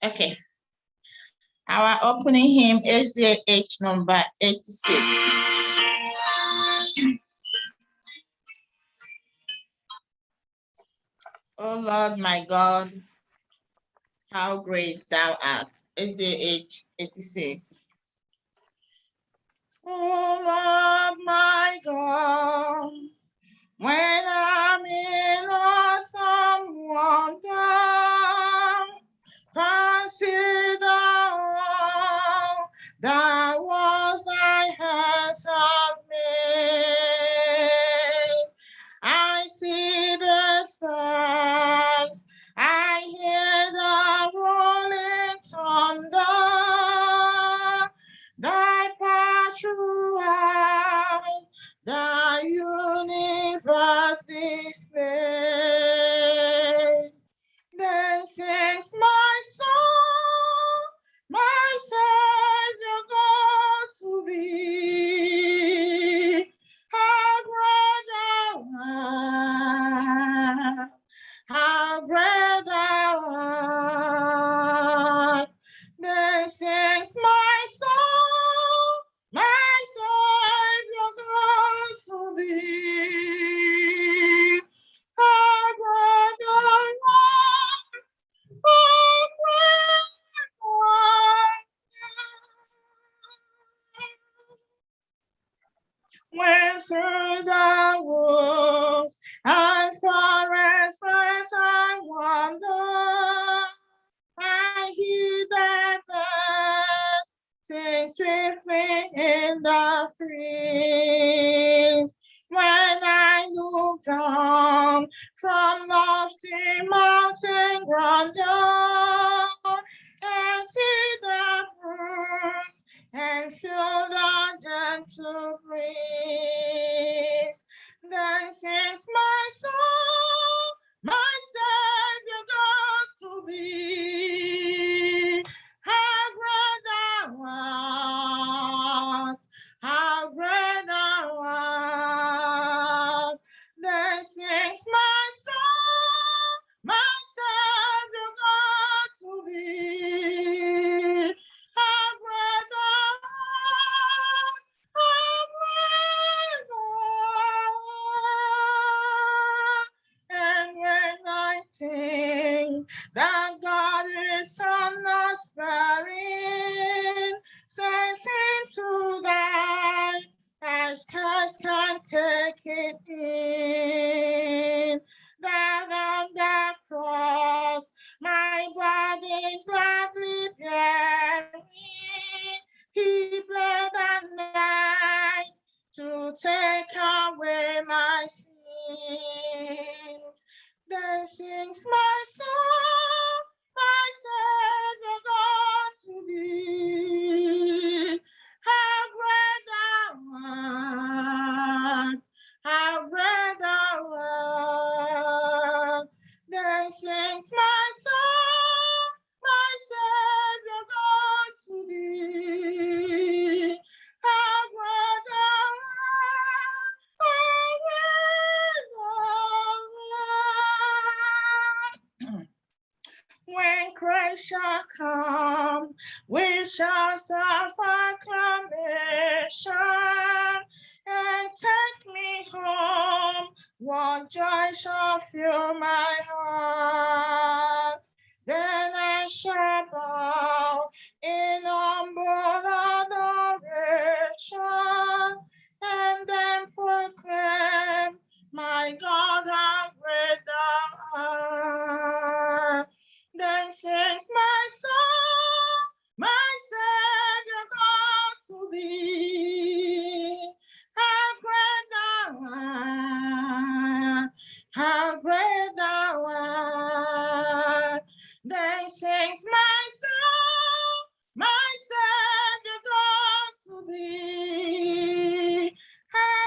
Okay. Our opening hymn is the SDA number 86. Oh Lord, my God, how great thou art. SDA 86. Oh Lord, my God, when I'm in awesome wonder, consider all that was thy hands have made. I see the stars, I hear the rolling thunder, thy path throughout the universe displayed. Then sings my soul, my Savior God to thee. How great thou art, how great thou art. Then sings my soul, my Savior God to thee. How great thou art, how great thou art. When through the woods and forests I wander, I hear the bird sing swiftly in the breeze. When I look down from lofty mountain grandeur and see the birds and feel the gentle breeze, then sings my soul, my Savior God to thee. How great thou art, how great thou art. Then sings my soul, my Savior God to thee. How great thou art, how great thou art. And when I think that God is unsparing, sent him to die, as cast can take it in. That on the cross, my body gladly bearing, he bled and died to take away my sins. Then sings my soul, my Savior God to thee. How great thou art, how great thou art. Then sings my soul, my Savior God to thee. How great thou art, how great thou art. When Christ shall come, we shall suffer acclamation and take me home. What joy shall fill my heart? Then I shall bow in humble adoration and then proclaim, my God, how great thou art. Then sings my soul, my Savior God to thee. How great thou art, how great thou art. Then sings my soul, my Savior God to thee. How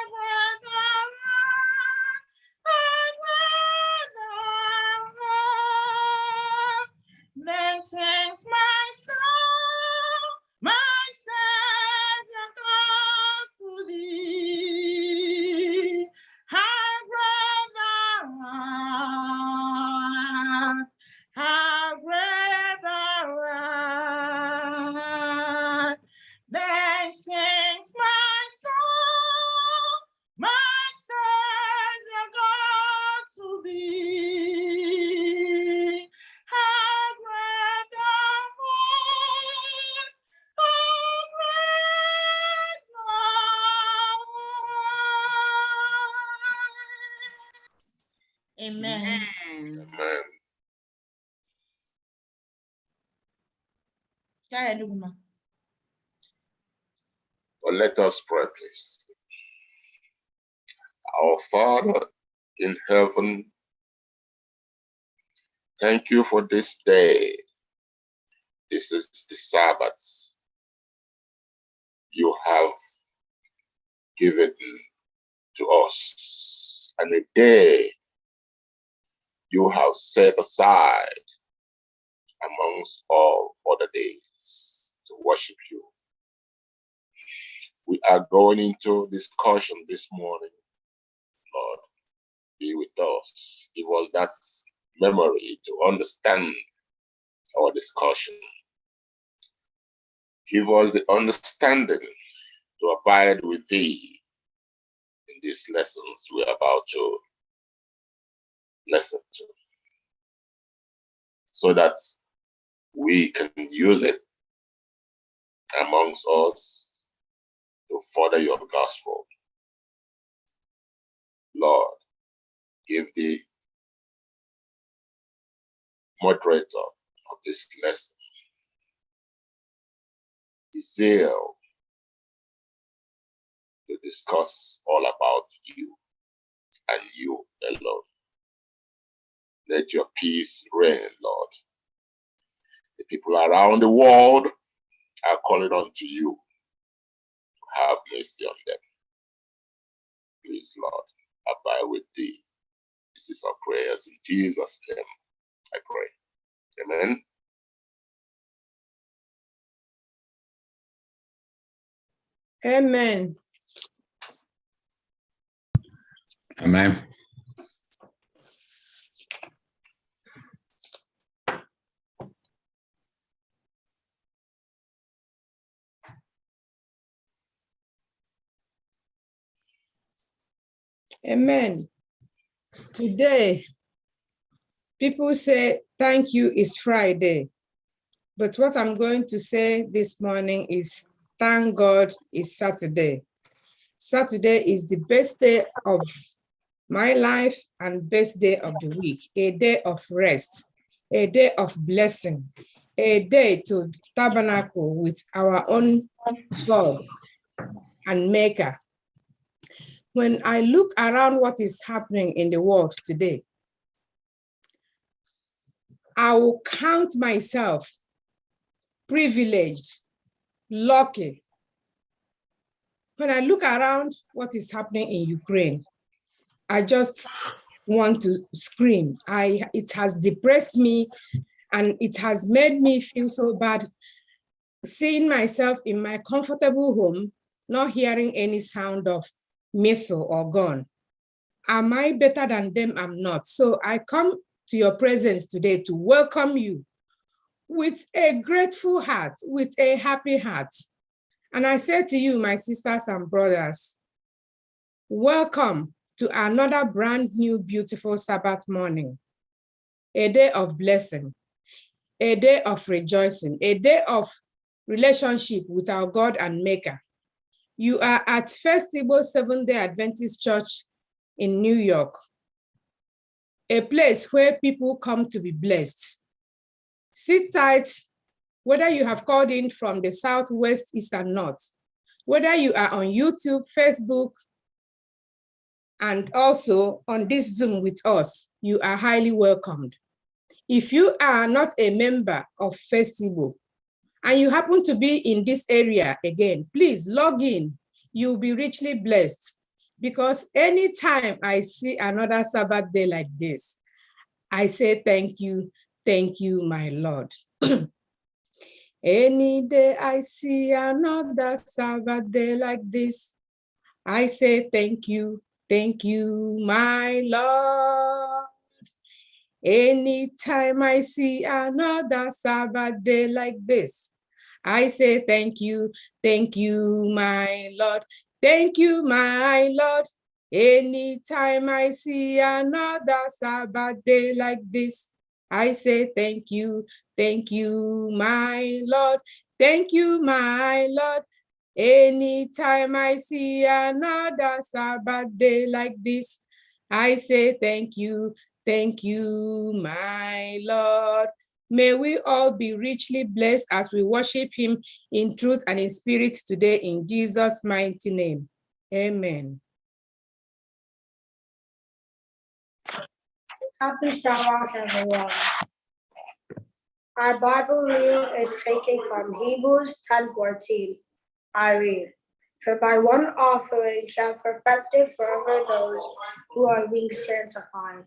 Amen. Amen. Well, let us pray, please. Our Father in heaven, thank you for this day. This is the Sabbath you have given to us, and a day you have set aside amongst all other days to worship you. We are going into discussion this morning. Lord, be with us. Give us that memory to understand our discussion. Give us the understanding to abide with thee in these lessons we are about to listen to, so that we can use it amongst us to further your gospel. Lord, give the moderator of this lesson the zeal to discuss all about you and you alone. Let your peace reign, Lord. The people around the world are calling on to you. Have mercy on them. Please, Lord, abide with thee. This is our prayers in Jesus' name. I pray. Amen. Amen. Amen. Amen. Today, people say thank you is Friday. But what I'm going to say this morning is thank God is Saturday. Saturday is the best day of my life and best day of the week, a day of rest, a day of blessing, a day to tabernacle with our own God and Maker. When I look around what is happening in the world today, I will count myself privileged, lucky. When I look around what is happening in Ukraine, I just want to scream. It has depressed me and it has made me feel so bad seeing myself in my comfortable home, not hearing any sound of missile or gun. Am I better than them? I'm not. So I come to your presence today to welcome you with a grateful heart, with a happy heart. And I say to you, my sisters and brothers, welcome to another brand new, beautiful Sabbath morning, a day of blessing, a day of rejoicing, a day of relationship with our God and Maker. You are at FirstIgbo Seventh-day Adventist Church in New York, a place where people come to be blessed. Sit tight, whether you have called in from the South, West, East, and North, whether you are on YouTube, Facebook, and also on this Zoom with us, you are highly welcomed. If you are not a member of FirstIgbo and you happen to be in this area again, please log in. You'll be richly blessed, because anytime I see another Sabbath day like this, I say thank you, my Lord. Any day I see another Sabbath day like this, I say thank you, my Lord. Anytime I see another Sabbath day like this, I say thank you, my Lord. Thank you, my Lord. Anytime I see another Sabbath day like this, I say thank you, my Lord. Thank you, my Lord. Anytime I see another Sabbath day like this, I say thank you, Thank you, my Lord. May we all be richly blessed as we worship him in truth and in spirit today in Jesus' mighty name. Amen. Happy Sabbath, everyone. Our Bible reading is taken from Hebrews 10:14. I read, "For by one offering shall perfected forever those who are being sanctified."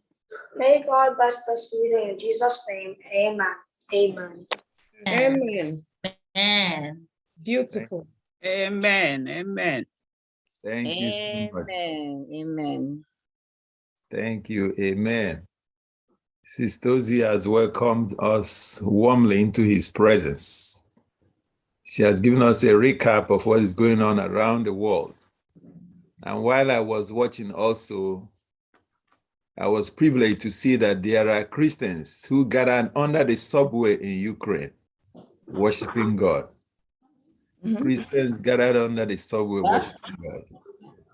May God bless this reading in Jesus' name. Amen. Amen. Amen. Amen. Beautiful. Amen. Amen. Thank you so much. Amen. Thank you. Amen. Sister Ozzy has welcomed us warmly into his presence. She has given us a recap of what is going on around the world. And while I was watching also, I was privileged to see that there are Christians who gathered under the subway in Ukraine, worshiping God. Christians gathered under the subway, worshiping God.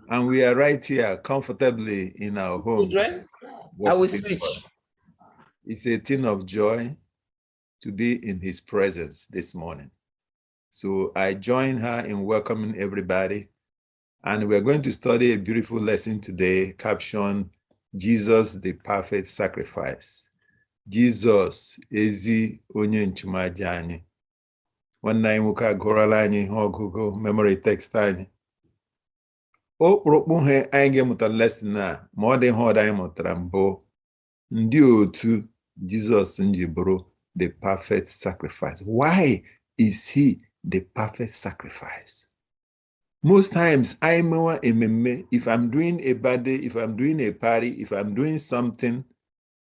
And we are right here comfortably in our homes. I will switch. God. It's a thing of joy to be in his presence this morning. So I join her in welcoming everybody. And we're going to study a beautiful lesson today captioned Jesus, the Perfect Sacrifice. Jesus, ezi onye nchumaja anyị. Nwanne anyị nwoke agụrụla anyị ihe ọgụgụ memory text anyị. Okpurukpu ihe anyị ga-emụta lesson a ma ọ dị ihe ọdụ anyị mụtara mbụ ndị otu Jesus nji bụrụ the perfect sacrifice. Why is he the perfect sacrifice? Most times, if I'm doing a birthday, if I'm doing a party, if I'm doing something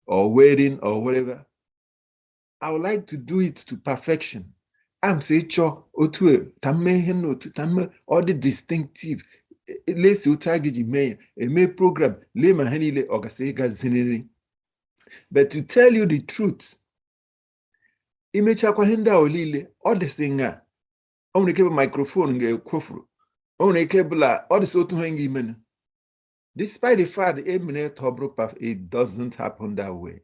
or wedding or whatever, I would like to do it to perfection. I'm saying, all the distinctive. Let's a program. But to tell you the truth, all this thing, only keep a microphone, despite the fact that it doesn't happen that way.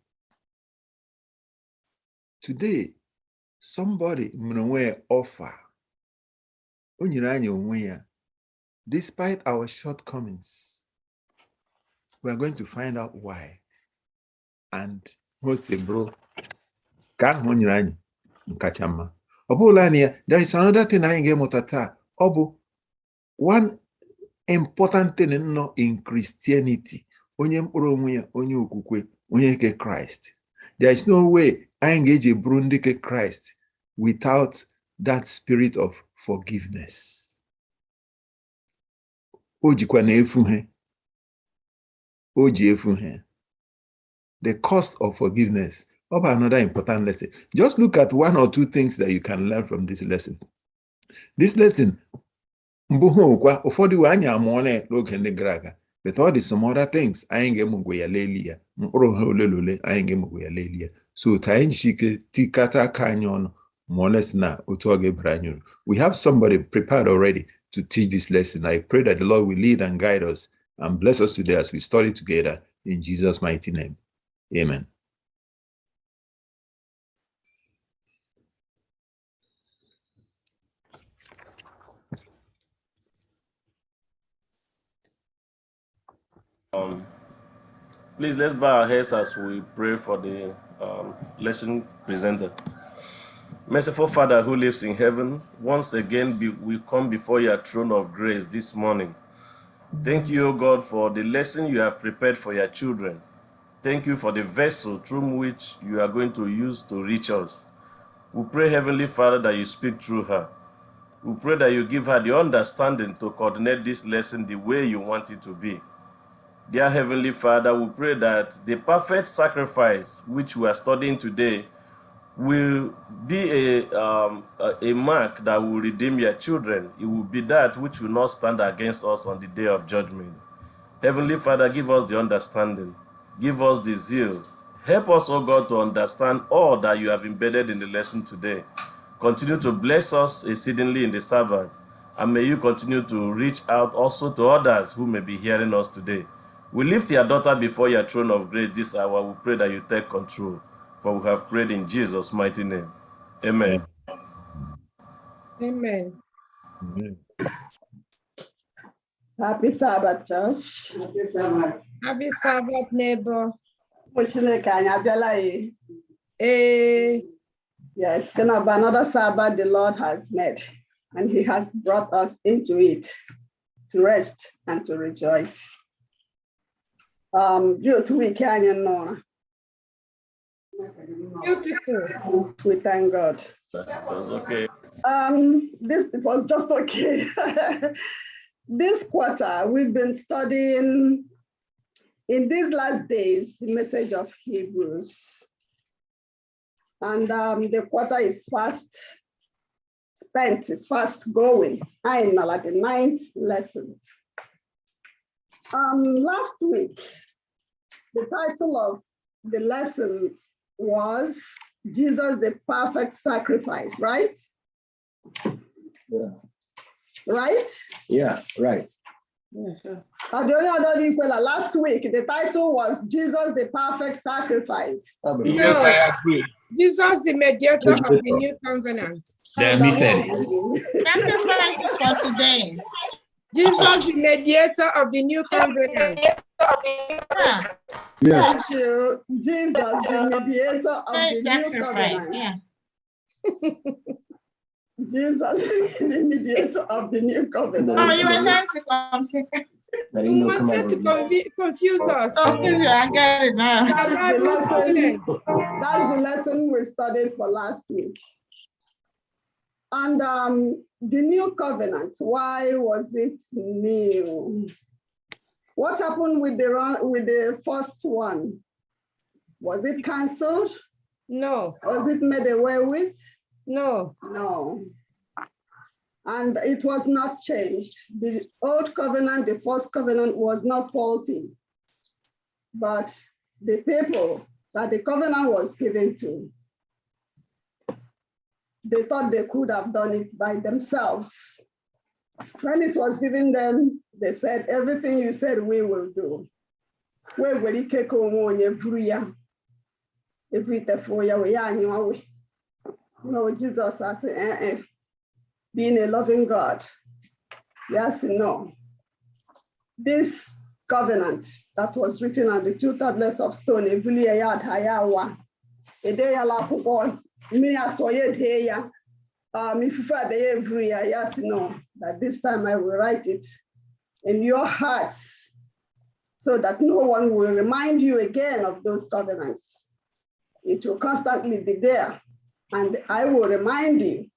Today, somebody offer, despite our shortcomings, we are going to find out why. And what's the bro? There is another thing I get motata. One important thing in Christianity. Christ. There is no way I engage a Burundi Christ without that spirit of forgiveness. The cost of forgiveness. Another important lesson. Just look at one or two things that you can learn from this lesson. This lesson, but all the some other things, so we have somebody prepared already to teach this lesson. I pray that the Lord will lead and guide us and bless us today as we study together in Jesus' mighty name. Amen. Please, let's bow our heads as we pray for the lesson presenter. Merciful Father who lives in heaven, once again we come before your throne of grace this morning. Thank you, O God, for the lesson you have prepared for your children. Thank you for the vessel through which you are going to use to reach us. We pray, Heavenly Father, that you speak through her. We pray that you give her the understanding to coordinate this lesson the way you want it to be. Dear Heavenly Father, we pray that the perfect sacrifice which we are studying today will be a mark that will redeem your children. It will be that which will not stand against us on the day of judgment. Heavenly Father, give us the understanding. Give us the zeal. Help us, O God, to understand all that you have embedded in the lesson today. Continue to bless us exceedingly in the Sabbath. And may you continue to reach out also to others who may be hearing us today. We lift your daughter before your throne of grace this hour. We pray that you take control, for we have prayed in Jesus' mighty name. Amen. Amen. Amen. Happy Sabbath, church. Happy Sabbath. Happy Sabbath, neighbor. Yes, it's gonna be another Sabbath the Lord has made, and He has brought us into it to rest and to rejoice. Beautiful. Beautiful. We thank God. That was okay. It was just okay. This quarter, we've been studying in these last days the message of Hebrews. And the quarter is fast spent, it's fast going. I'm at the 9th lesson. Last week, the title of the lesson was Jesus, the perfect sacrifice, right? Yeah. Right? Yeah, right. Last week, the title was Jesus, the perfect sacrifice. Yes, I agree. Jesus, the mediator of the new covenant. They're meted. Sacrifices for today. Jesus, the mediator of the new covenant. Yes. Thank you. Jesus, the mediator of the new covenant. Yeah. Jesus, the mediator of the new covenant. Oh, you were trying to You wanted to confuse us. confuse you. I get it now. That's the lesson we studied for last week. And the new covenant, why was it new? What happened with the first one? Was it canceled? No. Was it made away with? No. No. And it was not changed. The old covenant, the first covenant, was not faulty. But the people that the covenant was given to, they thought they could have done it by themselves. When it was given them, they said, everything you said we will do. We will take on every year. Every 4 years, no, Jesus said, being a loving God. Yes, no. This covenant that was written on the 2 tablets of stone, if you find every year, yes, no, that this time I will write it in your hearts so that no one will remind you again of those covenants. It will constantly be there, and I will remind you.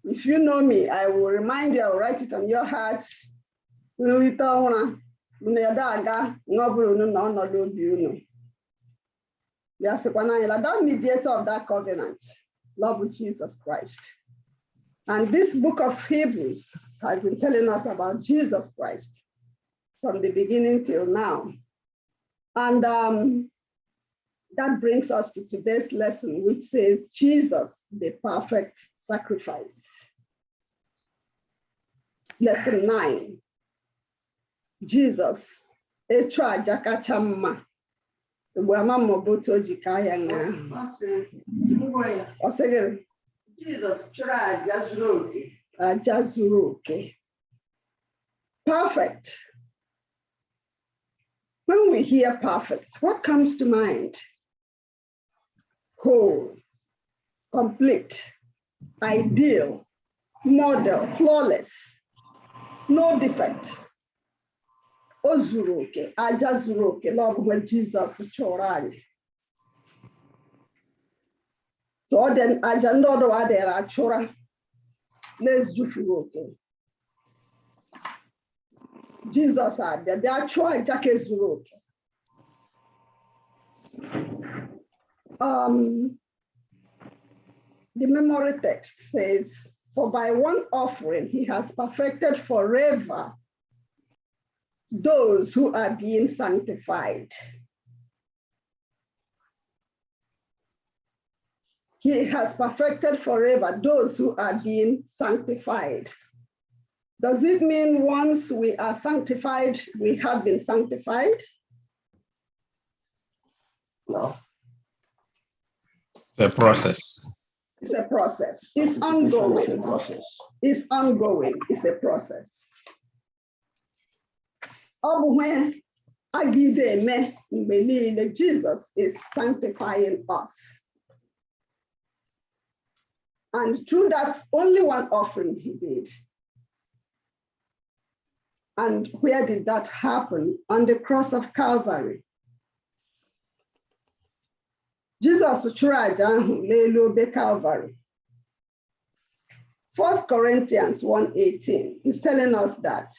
If you know me, I will remind you, I will write it on your hearts. That mediator of that covenant, love Jesus Christ. And this book of Hebrews has been telling us about Jesus Christ from the beginning till now. And that brings us to today's lesson, which says, Jesus, the perfect sacrifice. Lesson 9. Jesus, Echa Jakachamma. Jesus, Jazuruke. Perfect. When we hear perfect, what comes to mind? Whole, complete, ideal, model, flawless, no defect. Ozuruke, Ajazuruke, love when Jesus chorani. So then Ajando Adera Chora, let's Jufuruke. Jesus had that they are trying to the memory text says, for by one offering he has perfected forever those who are being sanctified. He has perfected forever those who are being sanctified. Does it mean once we are sanctified, we have been sanctified? No. The process. It's a process. It's ongoing. It's a process. It's ongoing. It's a process. When Jesus is sanctifying us. And through that, only one offering he did. And where did that happen? On the cross of Calvary. Jesus tried to Calvary. 1 Corinthians 1:18 is telling us that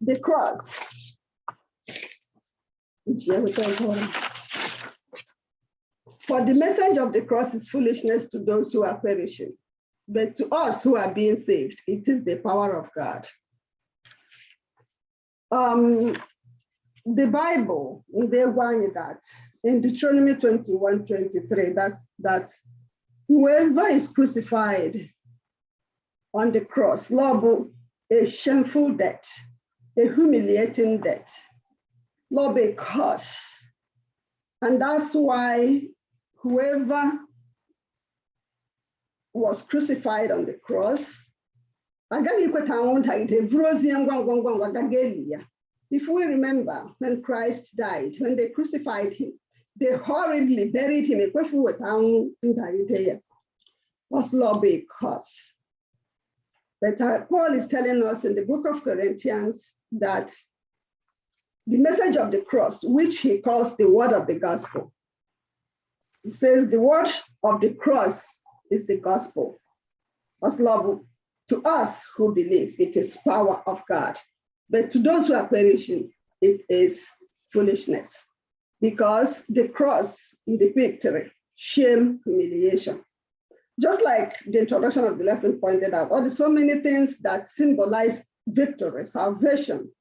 the cross, for the message of the cross is foolishness to those who are perishing, but to us who are being saved, it is the power of God. The Bible, they want that in Deuteronomy 21:23, that whoever is crucified on the cross, Lord, a shameful death, a humiliating death, Lord, a curse. And that's why whoever was crucified on the cross, if we remember when Christ died, when they crucified him, they hurriedly buried him. Was Lord a curse? But Paul is telling us in the book of Corinthians that the message of the cross, which he calls the word of the gospel, he says the word of the cross is the gospel. As love to us who believe, it is power of God. But to those who are perishing, it is foolishness. Because the cross is the victory, shame, humiliation. Just like the introduction of the lesson pointed out, there are so many things that symbolize victory, salvation.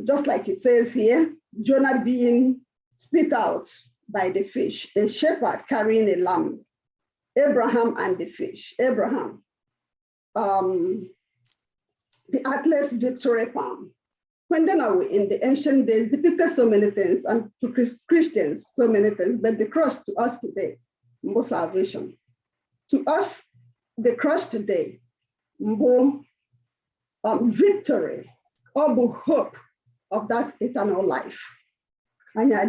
Just like it says here, Jonah being spit out by the fish, a shepherd carrying a lamb, Abraham and the fish, Abraham, the Atlas victory palm. When then are we in the ancient days depicted so many things, and to Christians, so many things, but the cross to us today, more salvation. To us, the cross today, more victory, or hope of that eternal life. And John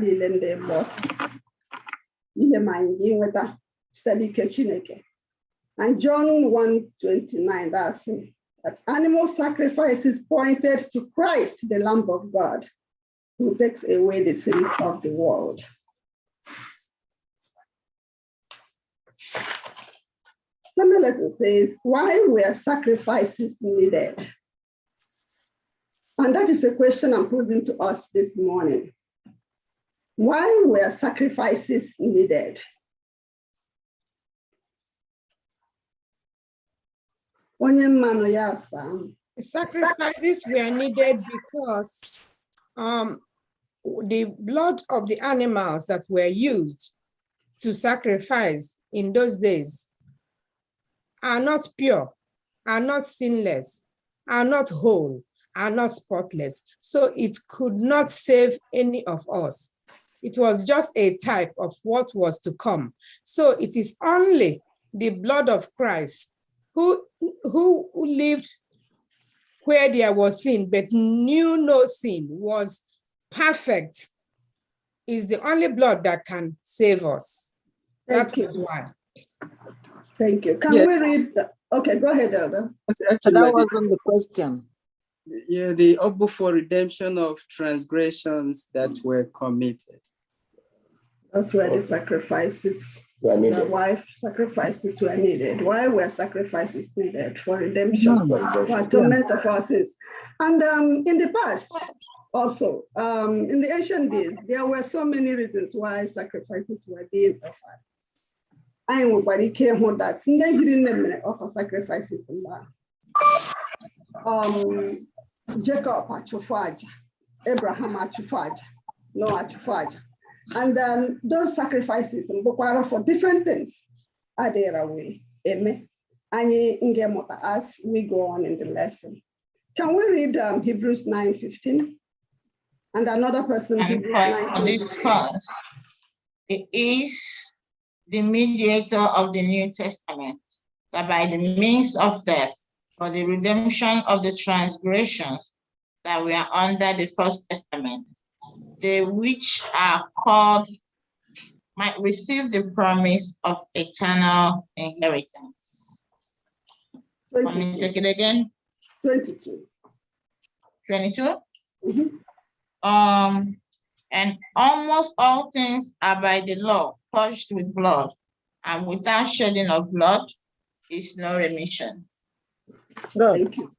1:29, that's it. That animal sacrifices pointed to Christ, the Lamb of God, who takes away the sins of the world. Sunday lesson says, why were sacrifices needed? And that is a question I'm posing to us this morning. Why were sacrifices needed? Sacrifices were needed because the blood of the animals that were used to sacrifice in those days are not pure, are not sinless, are not whole, are not spotless. So it could not save any of us. It was just a type of what was to come. So it is only the blood of Christ who lived where there was sin, but knew no sin, was perfect, is the only blood that can save us. That was why. Thank you. Can we read? Okay, go ahead, Elder. Actually, that wasn't the question. Yeah, the Ogbu for redemption of transgressions that were committed. That's where the sacrifices, the wife sacrifices were needed. Why were sacrifices needed? For redemption, for atonement of our sins. And in the past, also, in the ancient days, there were so many reasons why sacrifices were being offered. I am nobody care who that. In the hidden offer sacrifices in that. Jacob achufaja, Abraham achufaja, Noah achufaja. And those sacrifices for different things are there away. Amen. As we go on in the lesson. Can we read Hebrews 9:15? And another person, And Hebrews for 9:26. this cause, he is the mediator of the New Testament, that by the means of death, for the redemption of the transgressions that were under the First Testament, they which are called might receive the promise of eternal inheritance. Let me take it again. 22. 22. Mhm. And almost all things are by the law purged with blood, and without shedding of blood is no remission. Thank you.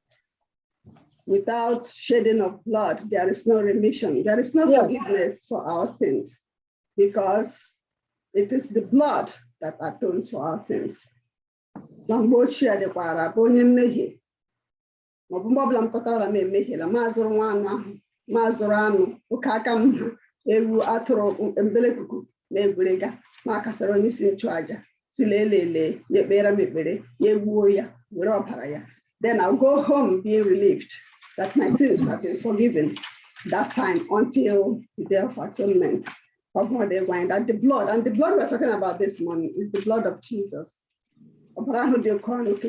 Without shedding of blood, there is no remission. There is no forgiveness for our sins, because it is the blood that atones for our sins. Na mgbe ochie dịkwara bụ onye mmehie, maọbụ mgbe ọbụla m kọtara m emehiela, ma zụrụ nwa anụ ahụ, ma zụrụ anụ, oke aka m ha, ewu, atụrụ, mbelekuku na egwurega, ma kasara onye isi nchụaja, si lelele, ya ekpere m ekpere, ya egbuo ya, were ọbara ya. Then I'll go home being relieved that my sins have been forgiven that time until the day of atonement of mother wine. That the blood, and the blood we're talking about this morning is the blood of Jesus.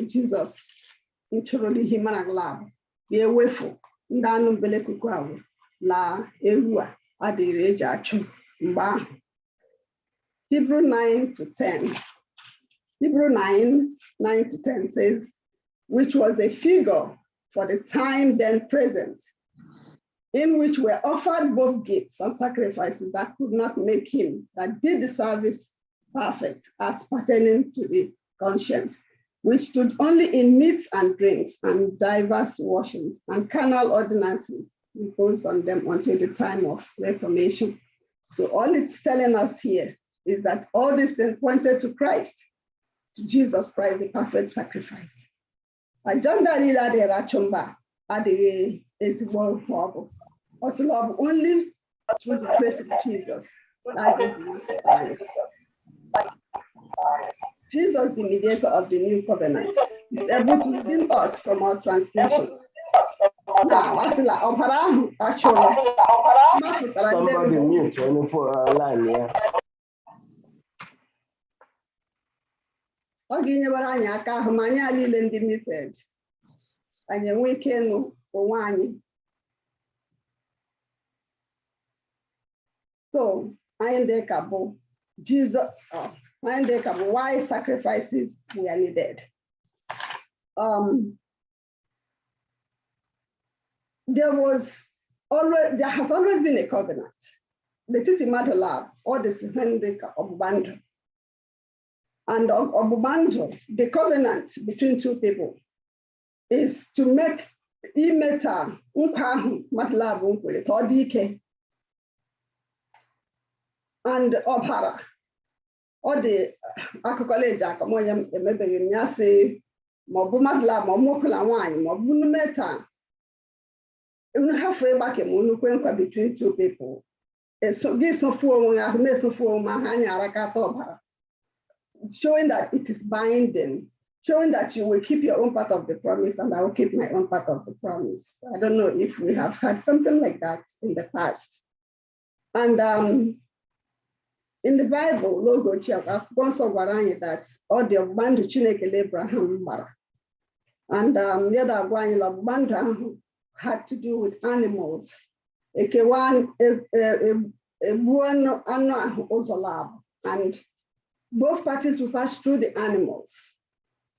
Jesus, truly human lab, the awayful, Ndan Belekuku, La Erua, Adireja, Mba. Hebrew 9-10. Hebrew 9-10 says, which was a figure for the time then present, in which were offered both gifts and sacrifices that could not make him that did the service perfect, as pertaining to the conscience, which stood only in meats and drinks and diverse washings and carnal ordinances imposed on them until the time of Reformation. So all it's telling us here is that all these things pointed to Christ, to Jesus Christ, the perfect sacrifice. Agenda lila de rachumba ade ezigbo ọbụ. Also love only through the grace of Jesus. Jesus, the mediator of the new covenant, is able to redeem us from our transgression. Now, asila opara actually. Somebody mute on the line, yeah. Ọ ga-enyewara anyị aka ahụ ma anyị niile ndị muted, anyị enwe ike ịnụ onwe anyị. So anyị dị ka bụ Jesus, anyị dị ka bụ why sacrifices were needed. There has always been a covenant. The Titi Madalab, or the Sihendeka of Bandu. And Obubando, the covenant between two people is to make imeta nkwahu matlabu nkwere todike and obhara or the akokoleja kamoya emebere nyase mobu matla momokula wine mobu meta unu halfway back emu nkwa between two people. So this no for ya me so for ma hanya arakata obhara, showing that it is binding, showing that you will keep your own part of the promise and I will keep my own part of the promise. I don't know if we have had something like that in the past. And in the Bible, logo that all the band Chineke Abraham Mara. And the other one had to do with animals. And both parties will pass through the animals,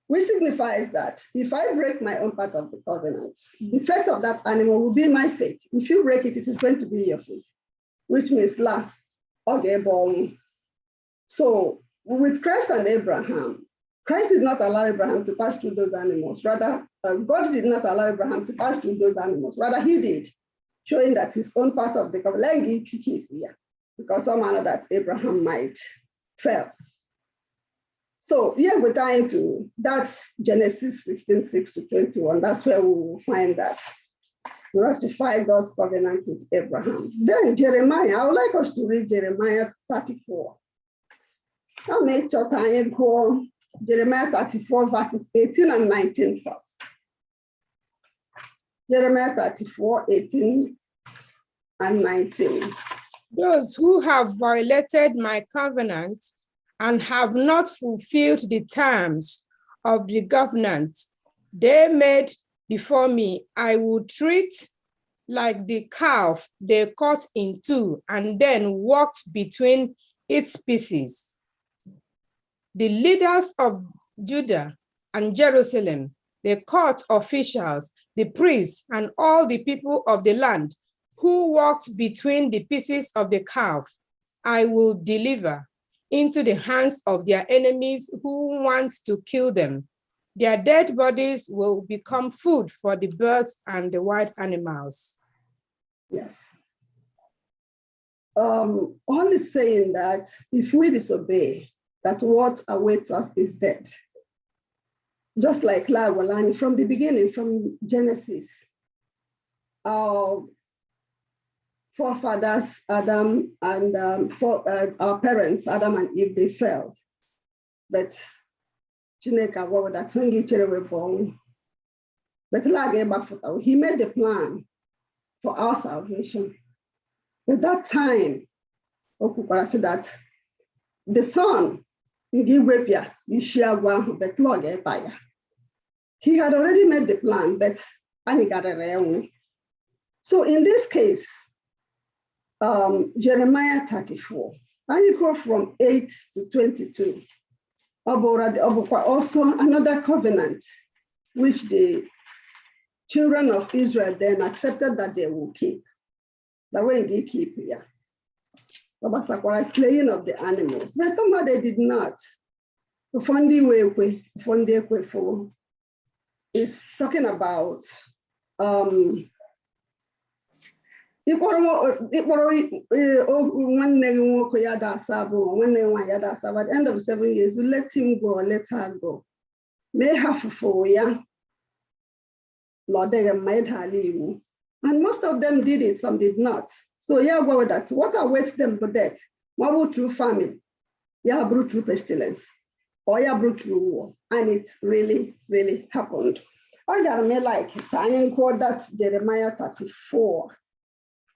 which signifies that if I break my own part of the covenant, the fate of that animal will be my fate. If you break it, it is going to be your fate, which means la, okay, born. So with Christ and Abraham, Christ did not allow Abraham to pass through those animals. Rather, God did not allow Abraham to pass through those animals. Rather, he did, showing that his own part of the covenant, because some manner that Abraham might fail. So yeah, we're dying to, that's Genesis 15:6-21. That's where we will find that to ratify God's covenant with Abraham. Then Jeremiah, I would like us to read Jeremiah 34. I'll make sure I go Jeremiah 34 verses 18 and 19 first. Jeremiah 34, 18 and 19. Those who have violated my covenant and have not fulfilled the terms of the covenant they made before me, I will treat like the calf they cut in two and then walked between its pieces. The leaders of Judah and Jerusalem, the court officials, the priests, and all the people of the land who walked between the pieces of the calf, I will deliver into the hands of their enemies who want to kill them. Their dead bodies will become food for the birds and the wild animals. Yes. Only saying that if we disobey, that what awaits us is death. Just like Lawalani, from the beginning, from Genesis, our forefathers, Adam, and our parents, Adam and Eve, they failed. But Chineka, what that when he were born. But he made the plan for our salvation. At that time, Okukara said that the son, he had already made the plan, but I got it. So in this case, Jeremiah 34, I go from 8 to 22. Also another covenant, which the children of Israel then accepted that they will keep. The way they keep here. Slaying of the animals. But somehow they did not. Is talking about at the end of 7 years, you let him go or let her go. May have for ya. Lord, they made her leave. And most of them did it, some did not. So yeah, go with that. What awaits them for death? What through famine? Yeah, brought through pestilence. Or yeah, brought through war. And it really, really happened. I got me like it. I quote that Jeremiah 34.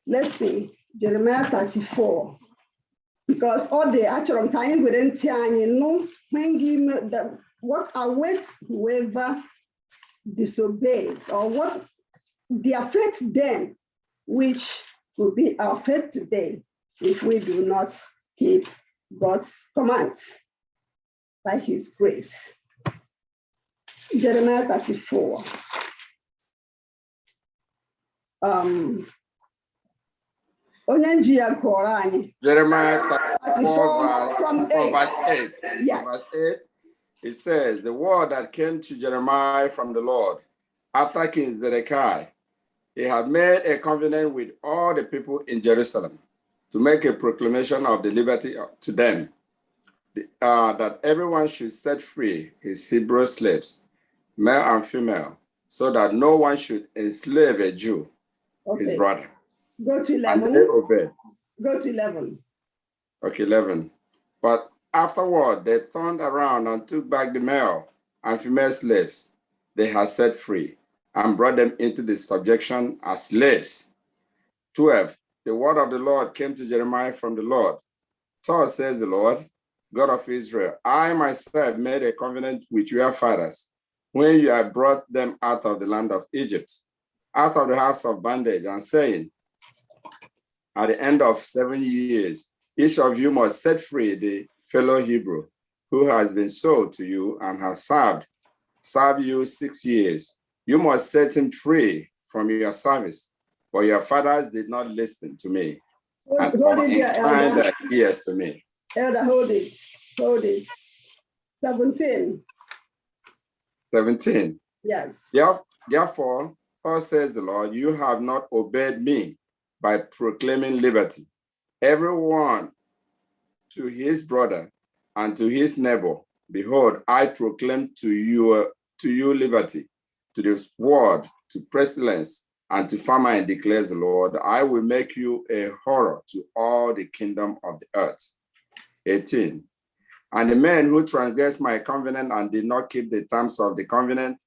Let's see, Jeremiah 34. Because all the actual time we didn't know when what awaits whoever disobeys, or what the fate then, which will be our fate today if we do not keep God's commands by his grace. Jeremiah 34. Jeremiah 34 from verse 8. Yes. Verse 8, it says, the word that came to Jeremiah from the Lord after King Zedekiah, he had made a covenant with all the people in Jerusalem to make a proclamation of the liberty to them, that everyone should set free his Hebrew slaves, male and female, so that no one should enslave a Jew, his brother. Go to 11. And they obeyed. Go to 11. Okay, 11. But afterward, they turned around and took back the male and female slaves they had set free and brought them into the subjection as slaves. 12. The word of the Lord came to Jeremiah from the Lord. Thus says the Lord, God of Israel, I myself made a covenant with your fathers when you had brought them out of the land of Egypt, out of the house of bondage, and saying, at the end of 7 years, each of you must set free the fellow Hebrew who has been sold to you and has served you 6 years. You must set him free from your service, but your fathers did not listen to me and inclined their ears to me. Elder, hold it. 17. 17. Yes. Therefore, thus says the Lord, you have not obeyed me by proclaiming liberty, everyone to his brother and to his neighbor. Behold, I proclaim to you liberty, to the sword, to pestilence, and to famine, declares the Lord. I will make you a horror to all the kingdom of the earth. 18. And the men who transgressed my covenant and did not keep the terms of the covenant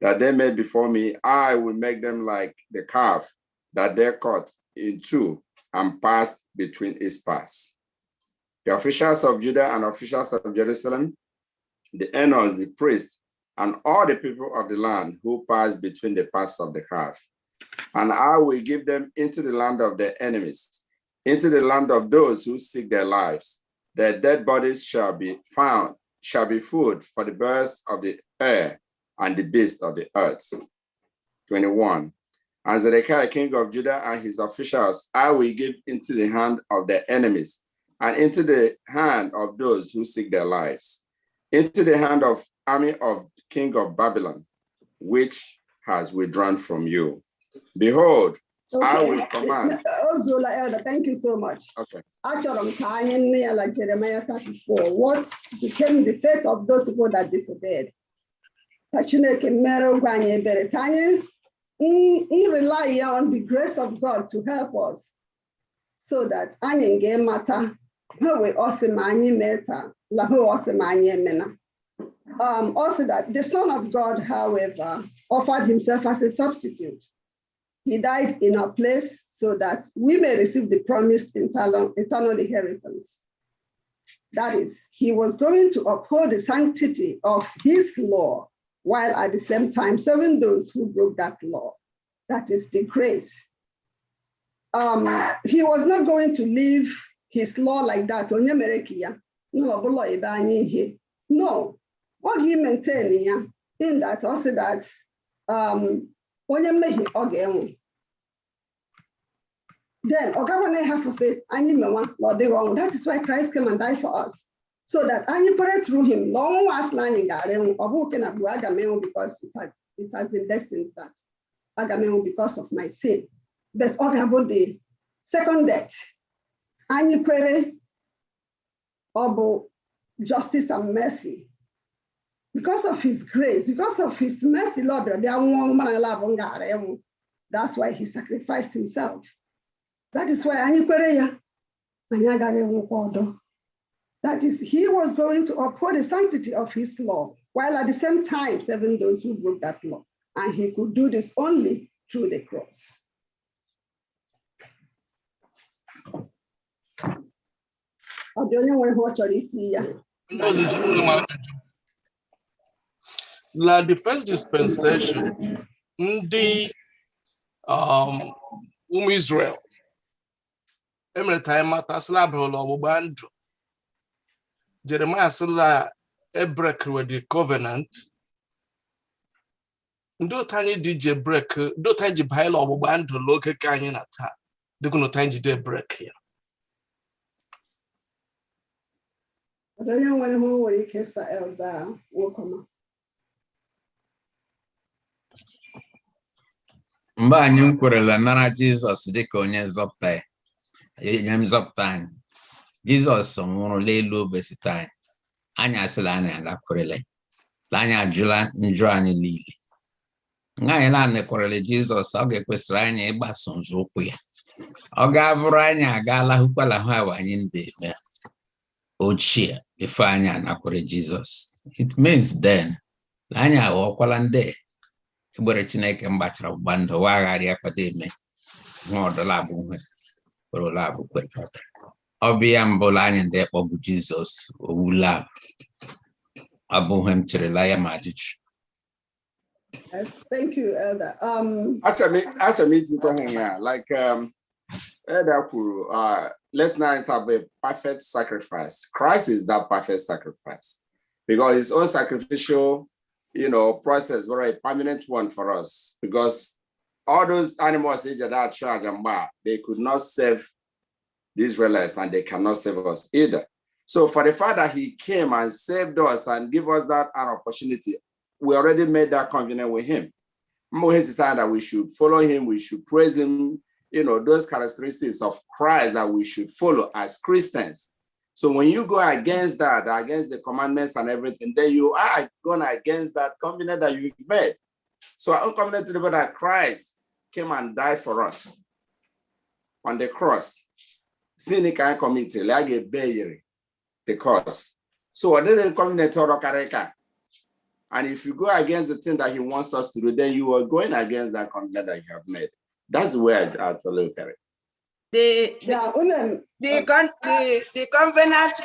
that they made before me, I will make them like the calf that they caught in two and passed between its paths. The officials of Judah and officials of Jerusalem, the eunuchs, the priests, and all the people of the land who passed between the paths of the calf. And I will give them into the land of their enemies, into the land of those who seek their lives. Their dead bodies shall be found, shall be food for the birds of the air and the beasts of the earth. 21. And Zedekiah, king of Judah, and his officials, I will give into the hand of their enemies, and into the hand of those who seek their lives, into the hand of army of king of Babylon, which has withdrawn from you. Behold, Okay. I will command. Ozola Elder, thank you so much. Okay. Actually, like Jeremiah 34, what became the fate of those people that disobeyed? We rely on the grace of God to help us so that anyị ga-emata ha we osimanye meta la ho osimanye mena. Also that the Son of God, however, offered himself as a substitute. He died in our place so that we may receive the promised eternal inheritance. That is, he was going to uphold the sanctity of his law, while at the same time serving those who broke that law. That is the grace. He was not going to leave his law like that. No, what he maintained in that also that then have to say, that is why Christ came and died for us. So that I pray through him long as because it has been destined that Agamemnon because of my sin. But about the second death, I pray about justice and mercy. Because of his grace, because of his mercy, Lord, that's why he sacrificed himself. That is why I pray. That is, he was going to uphold the sanctity of his law, while at the same time serving those who broke that law. And he could do this only through the cross. Like the first dispensation, the Israel, every time I slap her, Jeremiah said, "A break with the covenant." Do tiny DJ break, do tiny pile of band to local canyon attack. Do no tiny day break here. I don't know when who cast the elder will come. Mgbe anyị kwerela nara Jizọs dịka onye nzọpụta anyị, Jizọs nwụrụ n'elu obe site anyị. Anyị asịla anyị alakwerela, anyị ajụla njọ anyị niile. Anyị na-anekwarele Jizọs, ọ ga-ekwesịrị anyị ịgbaso nzọụkwụ ya. Ọ ga-abụrụ anyị agaala hụkwala hụ awa anyị ndị eme ochie before anyị anakwere Jizọs. It means then anyị aghọkwala ndị egbere Chineke mgbachara ọgbụgba ndụ wagharịa kwado eme nwa ọdụla abụ nwe kwerola abụ kwekọta. Ọ bụ ya mbụla anyị ndị kpọgbu Jizọs owula abụghị m cherela ya ma ajụjụ. Yes, thank you, Elder. Actually, like Elder Kuru, let's not have a perfect sacrifice. Christ is that perfect sacrifice because his own sacrificial, process was a permanent one for us. Because all those animals that charge and they could not save the Israelites and they cannot save us either. So for the fact that he came and saved us and give us that an opportunity, we already made that covenant with him. Moses decided that we should follow him, we should praise him, those characteristics of Christ that we should follow as Christians. So when you go against that, against the commandments and everything, then you are going against that covenant that you've made. So I'm covenant to the fact that Christ came and died for us on the cross. Sin can commit like a bear the cause. So I didn't covenant to Kareka. And if you go against the thing that he wants us to do, then you are going against that covenant that you have made. That's the way I totally look at it. The covenant the covenant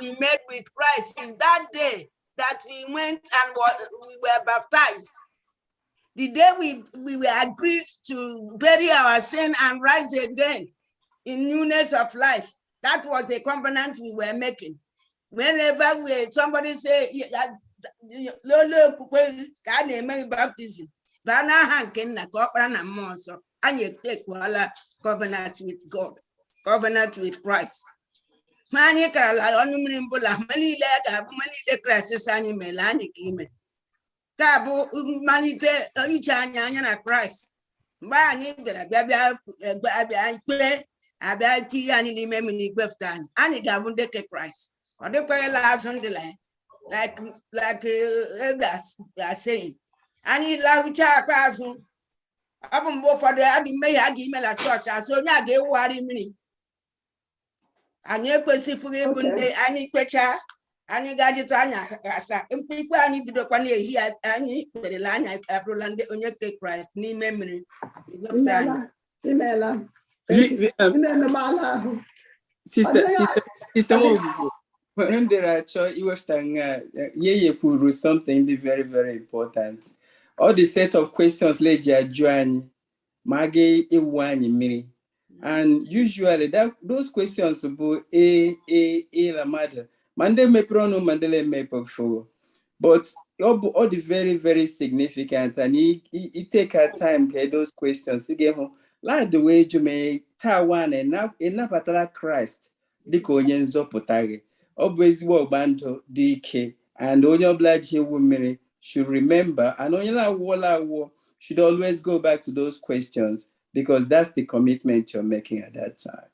we made with Christ is that day that we went and we were baptized. The day we were agreed to bury our sin and rise again in newness of life. That was a covenant we were making. Whenever somebody say baptism, and you take covenant with God, covenant with Christ. Mani kala onu mrimbola mani le Christ sani melani kime. Kabu manite anya na Christ. Ba ni bera bia abia ti ani li memi gbeftan. Ani gabunde ke Christ. Ode ko la sunde like elders are saying. Ani la ucha kwasu. Abumbo for the adi me agi me la church so nya ge wari mini. Ani kwesifure bunde ani kwecha ani gajito anya asa mpipo ani bido kwa ehi ani perela anya abrolande onye ke Christ ni memory Imela sister when there are ye puru something very, very important. All the set of questions leja juani mage ewani miri. And usually those questions about la matter. Mande me prono mandele me pofo. But all the very, very significant and he take our time to those questions. Again, like the way you may Taiwan and now in Napatala Christ, the Konyan Zopotage. Always walk banto DK and only black women should remember and only should always go back to those questions because that's the commitment you're making at that time.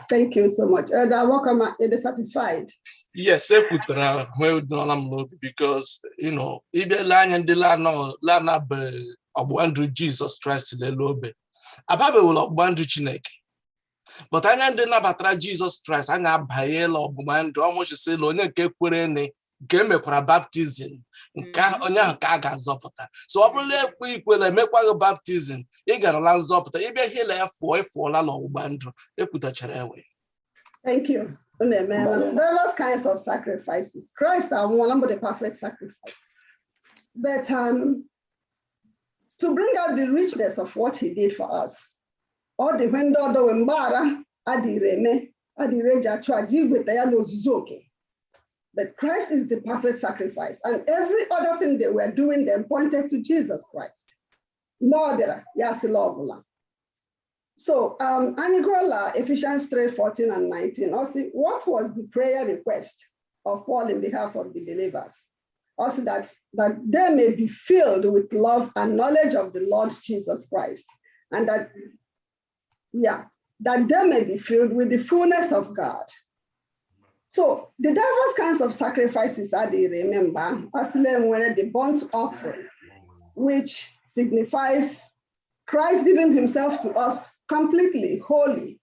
Thank you so much. Welcome. Are you satisfied? Yes, because you know, Jesus Christ the lobe. Ababe will obandru Chineke. But anya ndị nabatara Jesus Christ anya bayela ọgbụgba ndụ almost say onye nke kwere ne nke mekwara baptism nke onye ahụ ka a ga-azọpụta. So ọ bụrụ ekwe ikwele mekwaghị baptism ị garala nzọpụta ịbịa hile ya fụọla n'ọgbụgba ndụ ekwutachara ewe. Thank you. Various kinds of sacrifices. Christ are one of the perfect sacrifice. But to bring out the richness of what he did for us, all the window the wembara adireme adireja traji with the. But Christ is the perfect sacrifice, and every other thing they were doing them pointed to Jesus Christ. Mordera yasilobula. So Anigola, Ephesians 3:14 and 19. Also, what was the prayer request of Paul in behalf of the believers? Also that they may be filled with love and knowledge of the Lord Jesus Christ, and that they may be filled with the fullness of God. So the diverse kinds of sacrifices are they remember, as the burnt offering, which signifies Christ giving himself to us completely, wholly.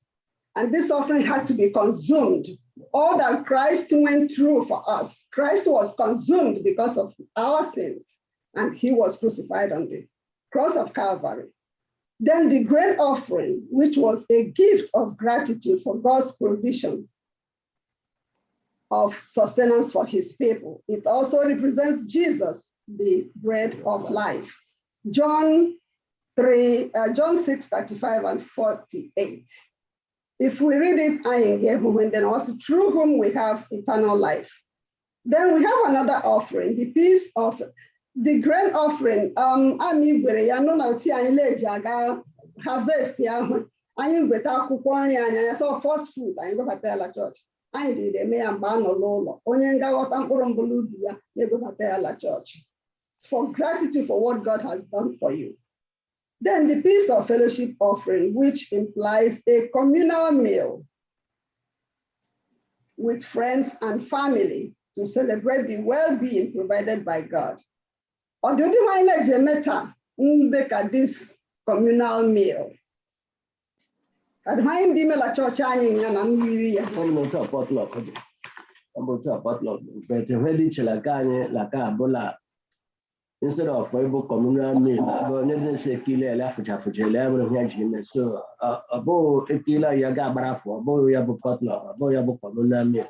And this offering had to be consumed. All that Christ went through for us, Christ was consumed because of our sins, and he was crucified on the cross of Calvary. Then the grain offering, which was a gift of gratitude for God's provision of sustenance for his people. It also represents Jesus, the bread of life. John 6:35 and 48. If we read it, then also through whom we have eternal life. Then we have another offering, the peace offering. The grain offering, harvest so first fruit, church. Church. For gratitude for what God has done for you. Then the peace of fellowship offering, which implies a communal meal with friends and family to celebrate the well-being provided by God. Or do you mind like this communal meal? At my email church, I'm going to potluck. I'm going to potluck. But when it's like a bola, instead of able communal meal, go need say kile la fucha level here jim. So abo ekila yaga barafo, abo yabo potluck, abo yabo communal meal.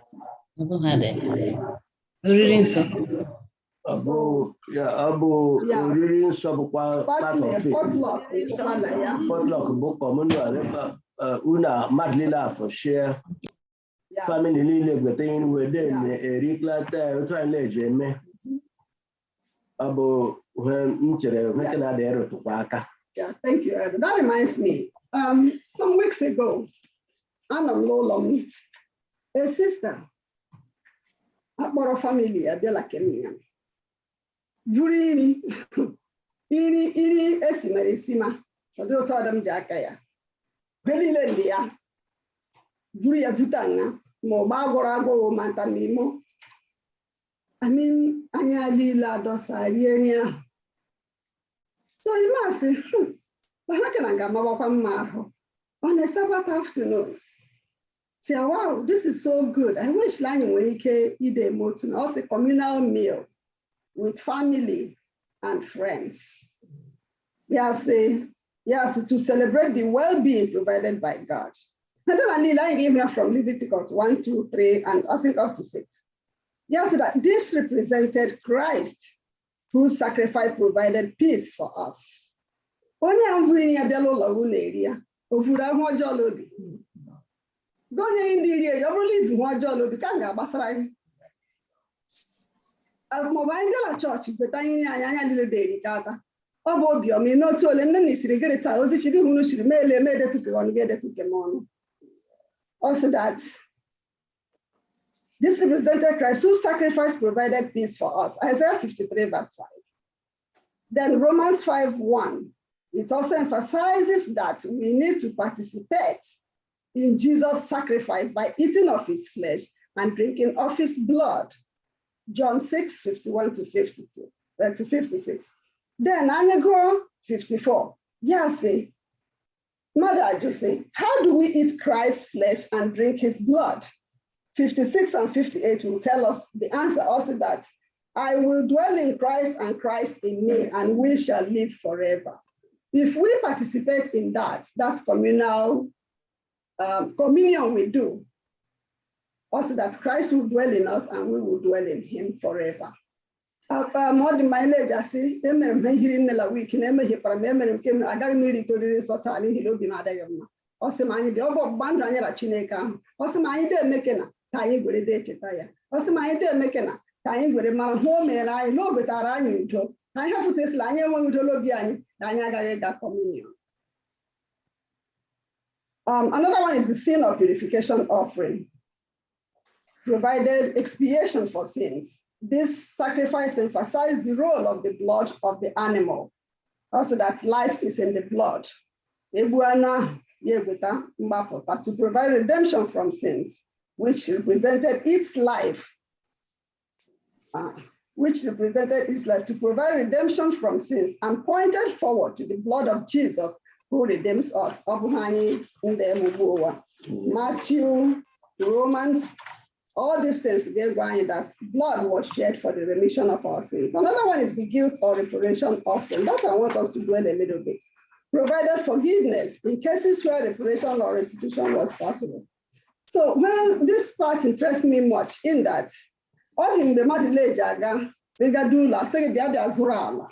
Reading so. Abo reading so part of it. Potluck book communal una madlila for share. Family live within within a regular try legend. Abo when yeah, thank you. That reminds me. Some weeks ago, a sister, a family, a Kenya. Vuri iri esimarisima. Odo todam jakaya. Belilendia. Vuri avutanga. Mo bagorago mantamimo. I mean, anya lila dosa yenya. So you must say, on a Sabbath afternoon. Say, wow, this is so good. I wish Lani Wenike ide motu also a communal meal with family and friends. Yes, to celebrate the well-being provided by God. And then Anila gave me from Leviticus 1, 2, 3, and I think up to 6. Yes, that this represented Christ, whose sacrifice provided peace for us. Onye amvuni abelo la area, ofura ho jolodi. Gonye indi area, you believe ho jolodi kanga basara. Mo bangala church, but anya lile deri kata. Obo bio me no to le nani sirigeta, ozi chidi hunu shiri mele mede to ke on gede to ke mon. Also that this represented Christ, whose sacrifice provided peace for us. Isaiah 53 verse 5. Then Romans 5:1. It also emphasizes that we need to participate in Jesus' sacrifice by eating of his flesh and drinking of his blood. John 6:51 to 56. Then Anyagro 54. Yeah, say, Mother, I just say, how do we eat Christ's flesh and drink his blood? 56 and 58 will tell us the answer also that I will dwell in Christ and Christ in me, and we shall live forever. If we participate in that communal communion we do, also that Christ will dwell in us and we will dwell in him forever. More than my leg, I say, hearing the week in Emma, I got me to the resort, and he will be mad at you. Also, my the over bandana chineka, also my idea making a time with a date. Also, my idea making a time with a man home, and I know with our annual. I have to test Lanya one with Olobiani, Lanya communion. Another one is the sin of purification offering, provided expiation for sins. This sacrifice emphasized the role of the blood of the animal, also that life is in the blood. To provide redemption from sins, which represented its life. To provide redemption from sins and pointed forward to the blood of Jesus who redeems us. Matthew, Romans, all these things gave wine that blood was shed for the remission of our sins. Another one is the guilt or reparation offering. That I want us to dwell a little bit. Provided forgiveness in cases where reparation or restitution was possible. So this part interests me much in that all in the Madilejaga, Vegadula, Segabia Zurala.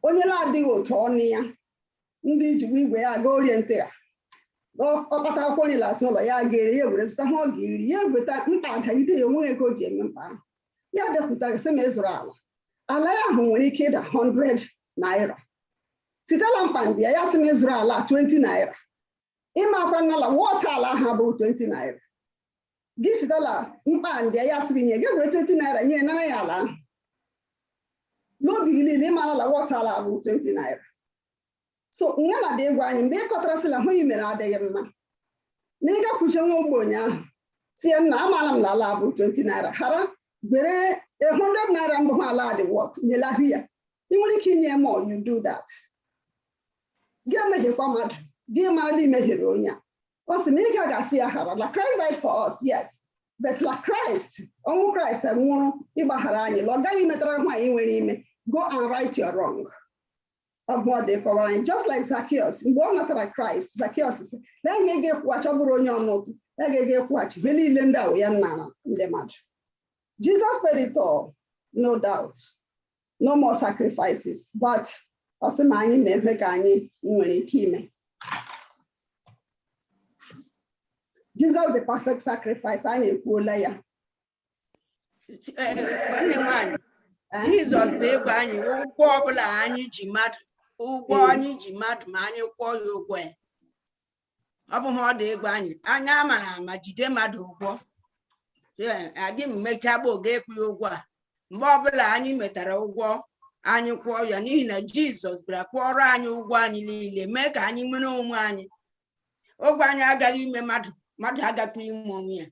Onyela Digo Tonia, indeed we were going there. Opata phone last no ya geri with the whole year with that impact I did a go Jempa. Ya de puta sem Israel. Alaya who when he kid 100 naira. Sitalam Pandia, Yasim Israel 20 naira. Ima Panala water la about 20 naira. This dollar, Mpandia Yasin, give 20 naira, ye Nayala. No big Limala water la about 20 naira. So none of them going make a trasilla who you may add them. Nega Pushamo Bonya, see a Namalam Lala about 20 naira. Hara, Bere 100 naira Mohala the work, Nilahia. You will kill more, you do that. Give me a format, give Mali Mehironia. What's the Mega Garcia Hara? La Christ died for us, yes. But La Christ, Christ, and one Ibaharani, Logai Metra, my go and right your wrong of what they cover. Just like Zacchaeus, in one not like Christ, Zacchaeus said, let me get watch over on your note, let me get watch, Billy Linda, we are now in the match. Jesus paid it all, no doubt. No more sacrifices, but also many never can when he Jesus the perfect sacrifice, I am poor liar. Jesus dị gwa anyị ụgwọ ọbụla anyị ji mmadụ ụgwọ anyị ji mmadụ ma anyị kwụọ ya ụgwọ ya ọ bụ ha ọ dị gwa anyị anya amara ama jide mmadụ ụgwọ adị m mechaa bụ oge ekwu ya ụgwọ a mgbe ọbụla anyị metara ụgwọ anyị kwụọ ya n'ihi na Jizọs bịara kwụọrọ anyị ụgwọ anyị niile mee ka anyị nwere onwe anyị ụgwọ anyị agaghị ime mmadụ agakwa ime onwe ya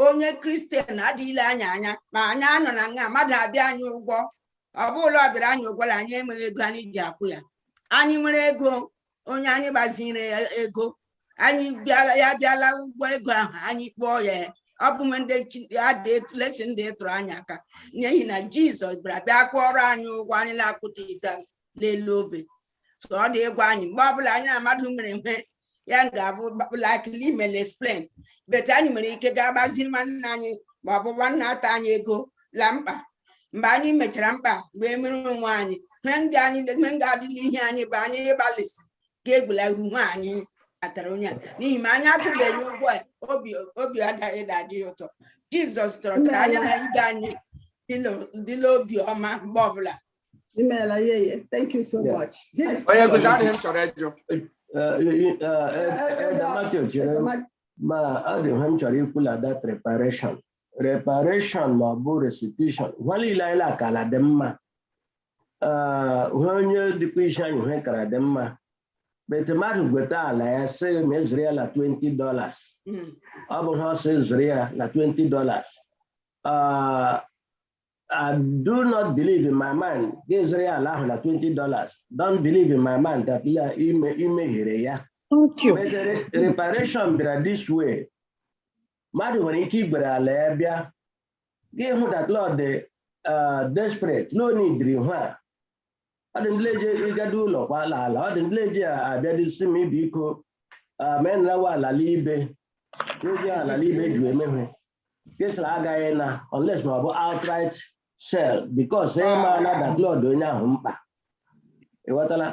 onye Kristian adịghịle anya ma anyị anọ na nga mmadụ abịa anyị ụgwọ ọ bụ ụlọ ọbịara anyị ụgwọ la anyị enweghị ego anyị ji akwụ ya anyị nwere ego onye anyị gbaziri ego anyị bịala ụgwọ ego ahụ anyị kpọọ ya ọ bụ ndị lesin ndị tụrụ anyị aka n'ihi na Jizọs bịara bịa kwụọrọ anyị ụgwọ anyị na-akwụta ite lelu obe so ọ dị egwu anyị mgbe ọbụla anyị na mmadụ mere mhe ya ga-abụ likely email explain but anyị nwere ike ga-agbaziri nwanne anyị ma ọ bụ nwanne ata anyị ego la mkpa mgbe anyị mechara mkpa wee mere onwe anyị ihe ga-adịla ihe anyị bụ anyị ịgbalịsi ga-egbula ume anyị atara onye a n'ihi ma anyị akwụbeghị ụgwọ obi agaghị adị ụtọ Jizọs tọrọtara anya na ibe anyị dịla obi ọma mgbe ọbụla. Thank you so much. Onye nkụzi adịghị m chọrọ ịjụ ma ọ dị ihe m chọrọ ikwula that reparation ma ọ bụ restitution ihe niile anyị akala dị mma onye dịkwa isi anyị ihe kara dị mma but mmadụ gweta ala ya sị ma ezuru ya la $20 ọ bụ ha ọsọ ezuru ya la $20 I do not believe in my mind ezuru ya ala ahụ la $20 don't believe in my mind that imehiere ya. Thank you. But reparation bịara this way mmadụ nwere ike igbere ala ya bịa gị hụ that Lord dị desperate no need ha ọ dị ndị leje ịgado ụlọ kwala ala ọ dị ndị leje abịa dịsi m ibe iko menrawa alala ibe eji alala ibe ji emehwe kesara agaghị na unless ma ọ bụ outright sell because ịmana that Lord onye ahụ mkpa ịghọtala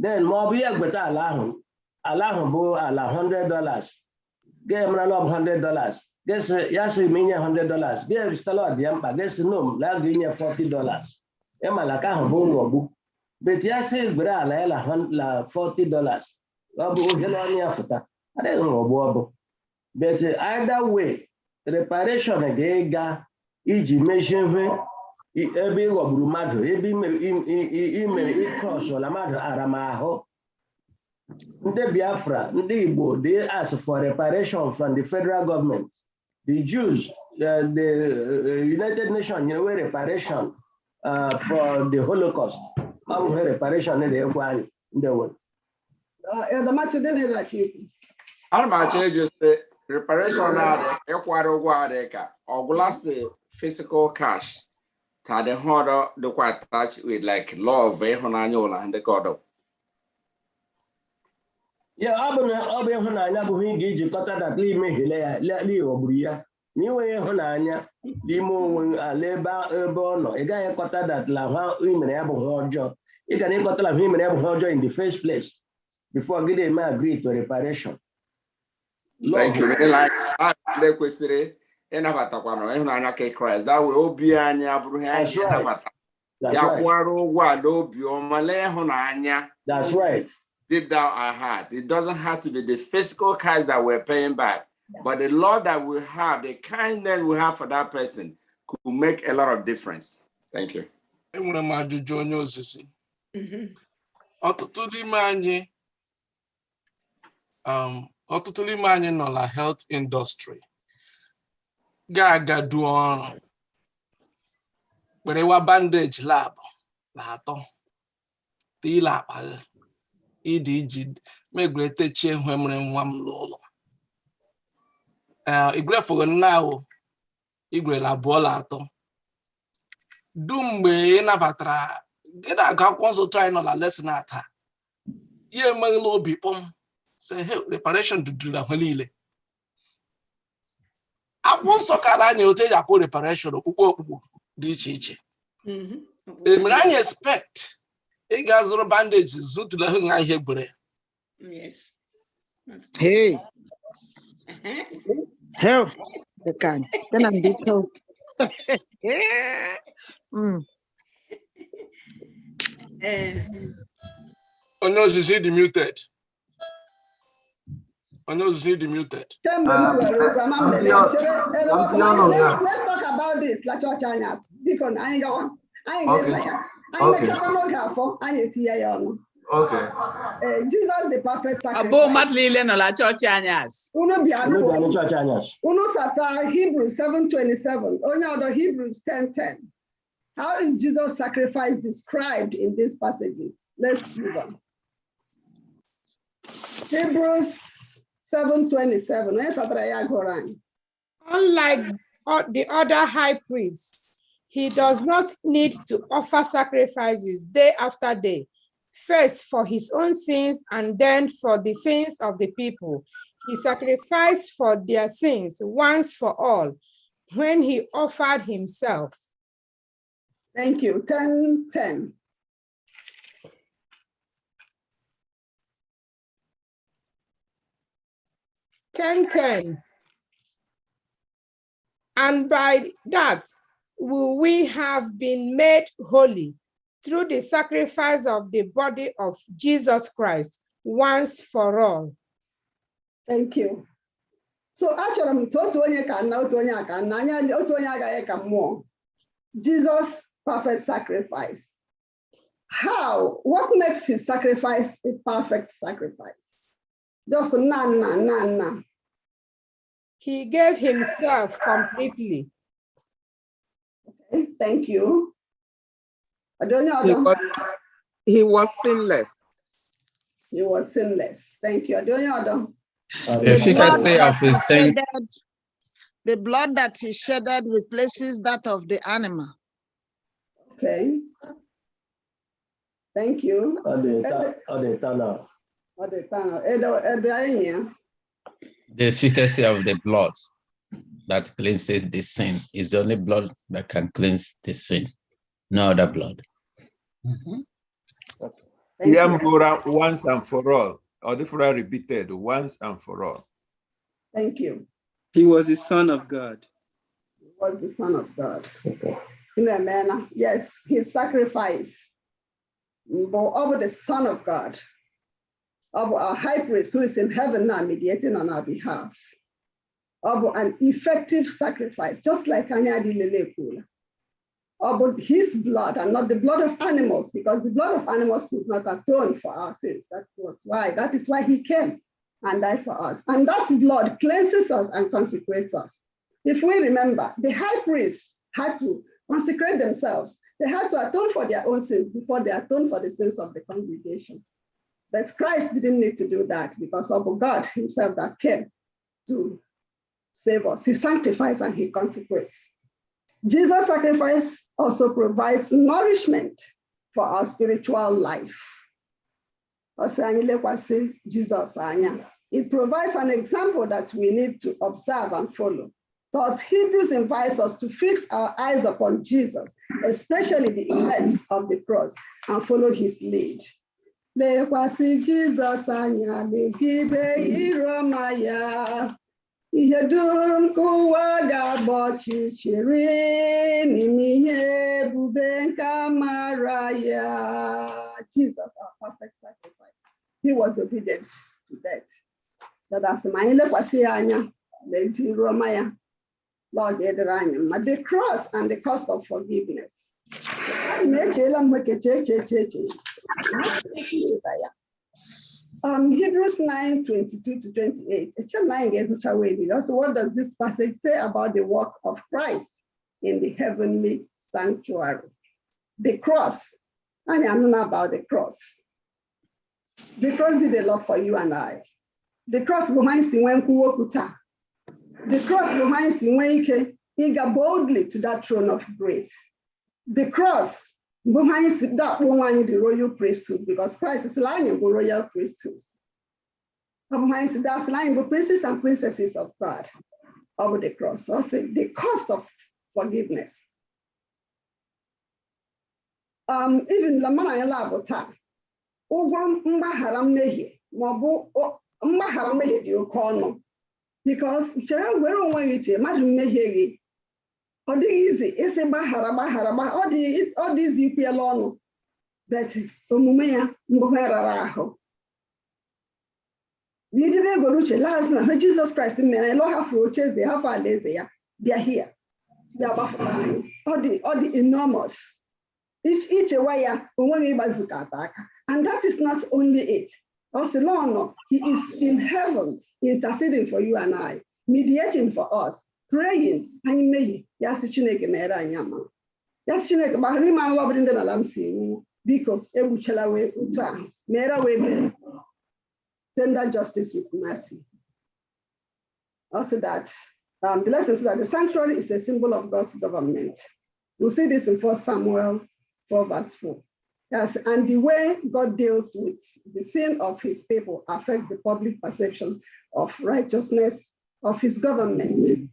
then ma ọ bụ ihe gweta ala ahụ bụ ala $100 ga-emerala ọ bụ $100 ya sị m inye $100 ga-eristala ọ dị ya mkpa ga-esi no la ga-inye $40 ịmala ka ahụ bụ nghọgbu bet ya sị gbere ala ya la $40 ọ bụ ohere ọnụ ya fụta adịghị nghọgbu ọ bụ but either way reparation ga-ịga iji mechie ihe ebe ịghọgburu mmadụ ebe imere ịtọsụla mmadụ aramahụ. Ndị Biafra, ndị Igbo, they ask for reparation from the federal government. The Jews, the United Nations, reparation for the Holocaust. How reparation in the world? I'm just reparation or physical cash. The harder the quite attached with like law of and the God. Yeah, ọ bụ ịhụnanya bụ ihe ị ga-eji kọta dat ime hele ya ọgburu ya na inwe ịhụnanya n'ime onwe ala ebe ọ nọ ị gaghị kọta dat la ha imere ya bụ ha ọjọọ ị ga na ịkọtala ha imere ya bụ ha ọjọọ in the first place before gị na-eme agree to reparation. Thank you. Like kwesịrị ịnabatakwana ịhụnanya ka Kraịst that way obi anyị abụrụ ihe anyị ịnabata ya kwụara ụgwọ ala obi ọma lee ịhụnanya. That's right. Deep down our heart. It doesn't have to be the physical cash that we're paying back, but the love that we have, the kindness we have for that person could make a lot of difference. Thank you. Enwere m ajụjụ onye osisi. Ọtụtụ n'ime anyị nọ na health industry ga-agadu ọrụ werewa bandage lab na atọ tila akpa ịdị iji megwere techie ihe mere nwa m n'ụlọ igwere fogo nna ahụ igwere la abụọ la atọ dum mgbe ị nabatara Get a gap once or try on a lesson at her. Ye may low be pom. Say, hey, reparation to do the Halile. I want soccer line, you take a poor reparation of Dichi. I expect a gas or bandage zoot to the hung I hear. Yes. Hey. Hell, the can. Then I'm big help. Oh no, she's muted. Oh no, she's muted. Let's talk about this. La church anyas. Because I ain't got one. I ain't Okay. Jesus the perfect sacrifice. Abo matlile no la church anyas. Uno sata Hebrews 7:27. Only other Hebrews 10:10. How is Jesus' sacrifice described in these passages? Let's move on. Hebrews 7:27. Unlike the other high priests, he does not need to offer sacrifices day after day, first for his own sins and then for the sins of the people. He sacrificed for their sins once for all when he offered himself. Thank you. 10:10. And by that will we have been made holy through the sacrifice of the body of Jesus Christ once for all. Thank you. So actually, Jesus' perfect sacrifice. How? What makes his sacrifice a perfect sacrifice? Just na. He gave himself completely. Okay, thank you. He was sinless. He was sinless. Thank you. If you can say of his sin, the blood that he shedded replaces that of the animal. Okay. Thank you. the efficacy of the blood that cleanses the sin is the only blood that can cleanse the sin, no other blood. Once and for all, or different repeated once and for all. Thank you. He was the Son of God. He was the Son of God. In a manner, yes, his sacrifice over the Son of God, of our high priest who is in heaven now mediating on our behalf, of an effective sacrifice, just like Anyadi Lelekula, of his blood and not the blood of animals, because the blood of animals could not atone for our sins. That is why he came and died for us. And that blood cleanses us and consecrates us. If we remember, the high priests had to consecrate themselves. They had to atone for their own sins before they atoned for the sins of the congregation. But Christ didn't need to do that because of God himself that came to save us. He sanctifies and he consecrates. Jesus' sacrifice also provides nourishment for our spiritual life. Jesus, it provides an example that we need to observe and follow. Thus, Hebrews invites us to fix our eyes upon Jesus, especially the events of the cross, and follow his lead. Jesus Ihedum kuwaga bochi chirini mihe bubenka maraya. Jesus, our perfect sacrifice. He was obedient to death. So that's my lekwasianya, lady Romaya, Lord Edranya, the cross and the cost of forgiveness. Hebrews 9:22-28. Also, what does this passage say about the work of Christ in the heavenly sanctuary? The cross. I know about the cross. The cross did a lot for you and I. The cross behind Siwenkuwokuta. The cross behind Siwenke, he got boldly to that throne of grace. The cross That one the royal priesthood, because Christ is lying in royal priesthood. That's lying the princes and princesses of God over the cross. Also, the cost of forgiveness. Even the man I love time. Because we're on way to imagine me. All the easy, it's a bahara, all these you alone. That Mumea Mumera. The didn't go to last night, Jesus Christ, the men, I know how roaches, they have our lazy, they are here. They are buffering. All the enormous. Each a wire, and that is not only it. Also, Lord, He is in heaven interceding for you and I, mediating for us, praying, and may Yasichineke Mera Yama. Yasichineke Bahriman loved in the Alamsi, Biko, Ebuchelawe, Uta, Mera Webe, tender justice with mercy. Also, that the lesson is that the sanctuary is a symbol of God's government. We'll see this in 1 Samuel 4 verse 4. Yes, and the way God deals with the sin of his people affects the public perception of righteousness of his government.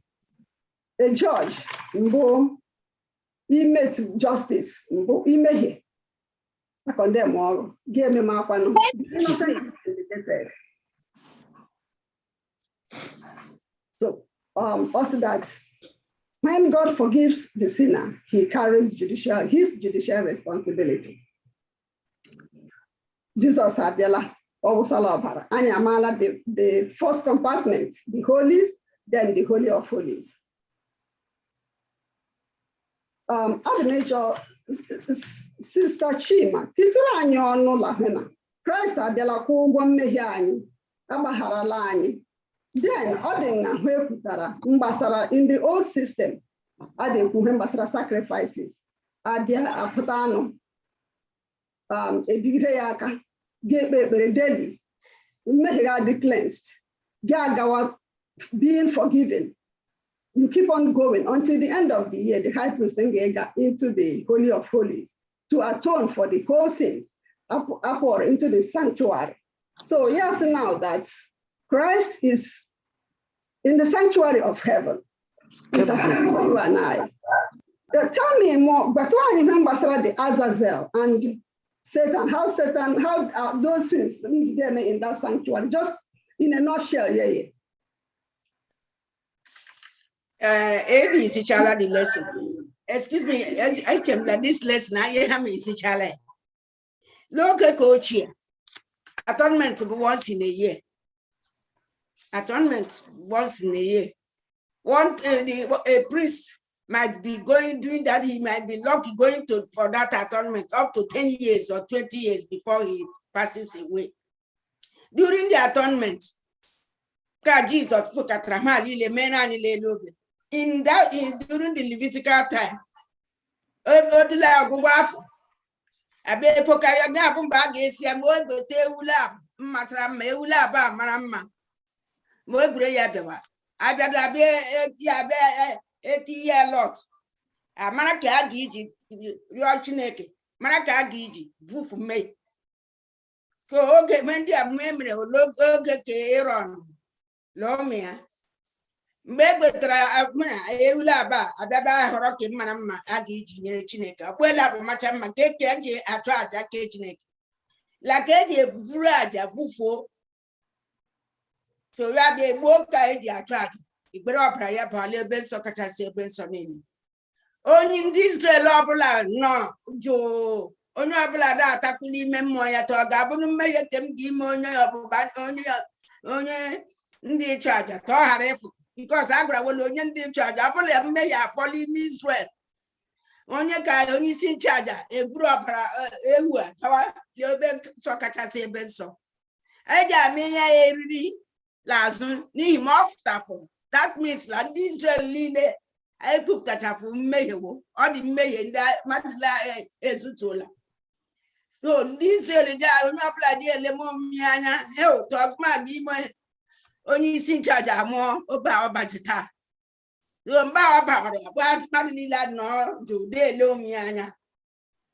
A judge, he made justice, he made it. I condemn all, give me my one. So, also that when God forgives the sinner, he carries his judicial responsibility. Jesus had the first compartment, the holies, then the Holy of Holies. Other nature, Sister Chima, Christ had then, in the old system, sacrifices, cleansed, being forgiven. You keep on going until the end of the year. The high priest got into the Holy of Holies to atone for the whole sins, upward into the sanctuary. So yes, now that Christ is in the sanctuary of heaven, interceding for you and I. Tell me more, but I remember the Azazel and Satan, how those sins in that sanctuary, just in a nutshell, yeah. Eddie is the lesson. Excuse me, I came that this lesson, I am is chala. Local coach here. Atonement once in a year. Atonement once in a year. A priest might be doing that, he might be lucky going for that atonement up to 10 years or 20 years before he passes away. During the atonement, Jesus during the Levitical time, lot. Maraka Gigi, Chineke, Maraka Gigi, Vuf me. Okay, when they are memory, look, okay, Aaron, Lomia. Bebetra, Eulaba, Ababa, Horoki, Manama, Agigi, Chineke, well up Machama, Keke, Atraja, Chineke. Like a Vraja, Bufo. So Rabbi Moka, Atrat, Ibra, Pale, Bensokata, Bensonini. Only in this Lobula, no, Joe. Onabla that Takuli Memoya to Gabunum may them Gimonia only the charger, Toharef, because Agra will only the charge. I may have folly Israel. Only guy only seen charger, a group, a power, your bed, Socata say Benso. Aja may read Lazun, ni mock tapo. That means like Israel lead. I put that up for mayo, or the mayor that Matla Ezutola. So this really will not apply dear Lemon Miana, hell, talk my demon. Only sin charge more about budgeta. You bow about what Madly no do they low Miana.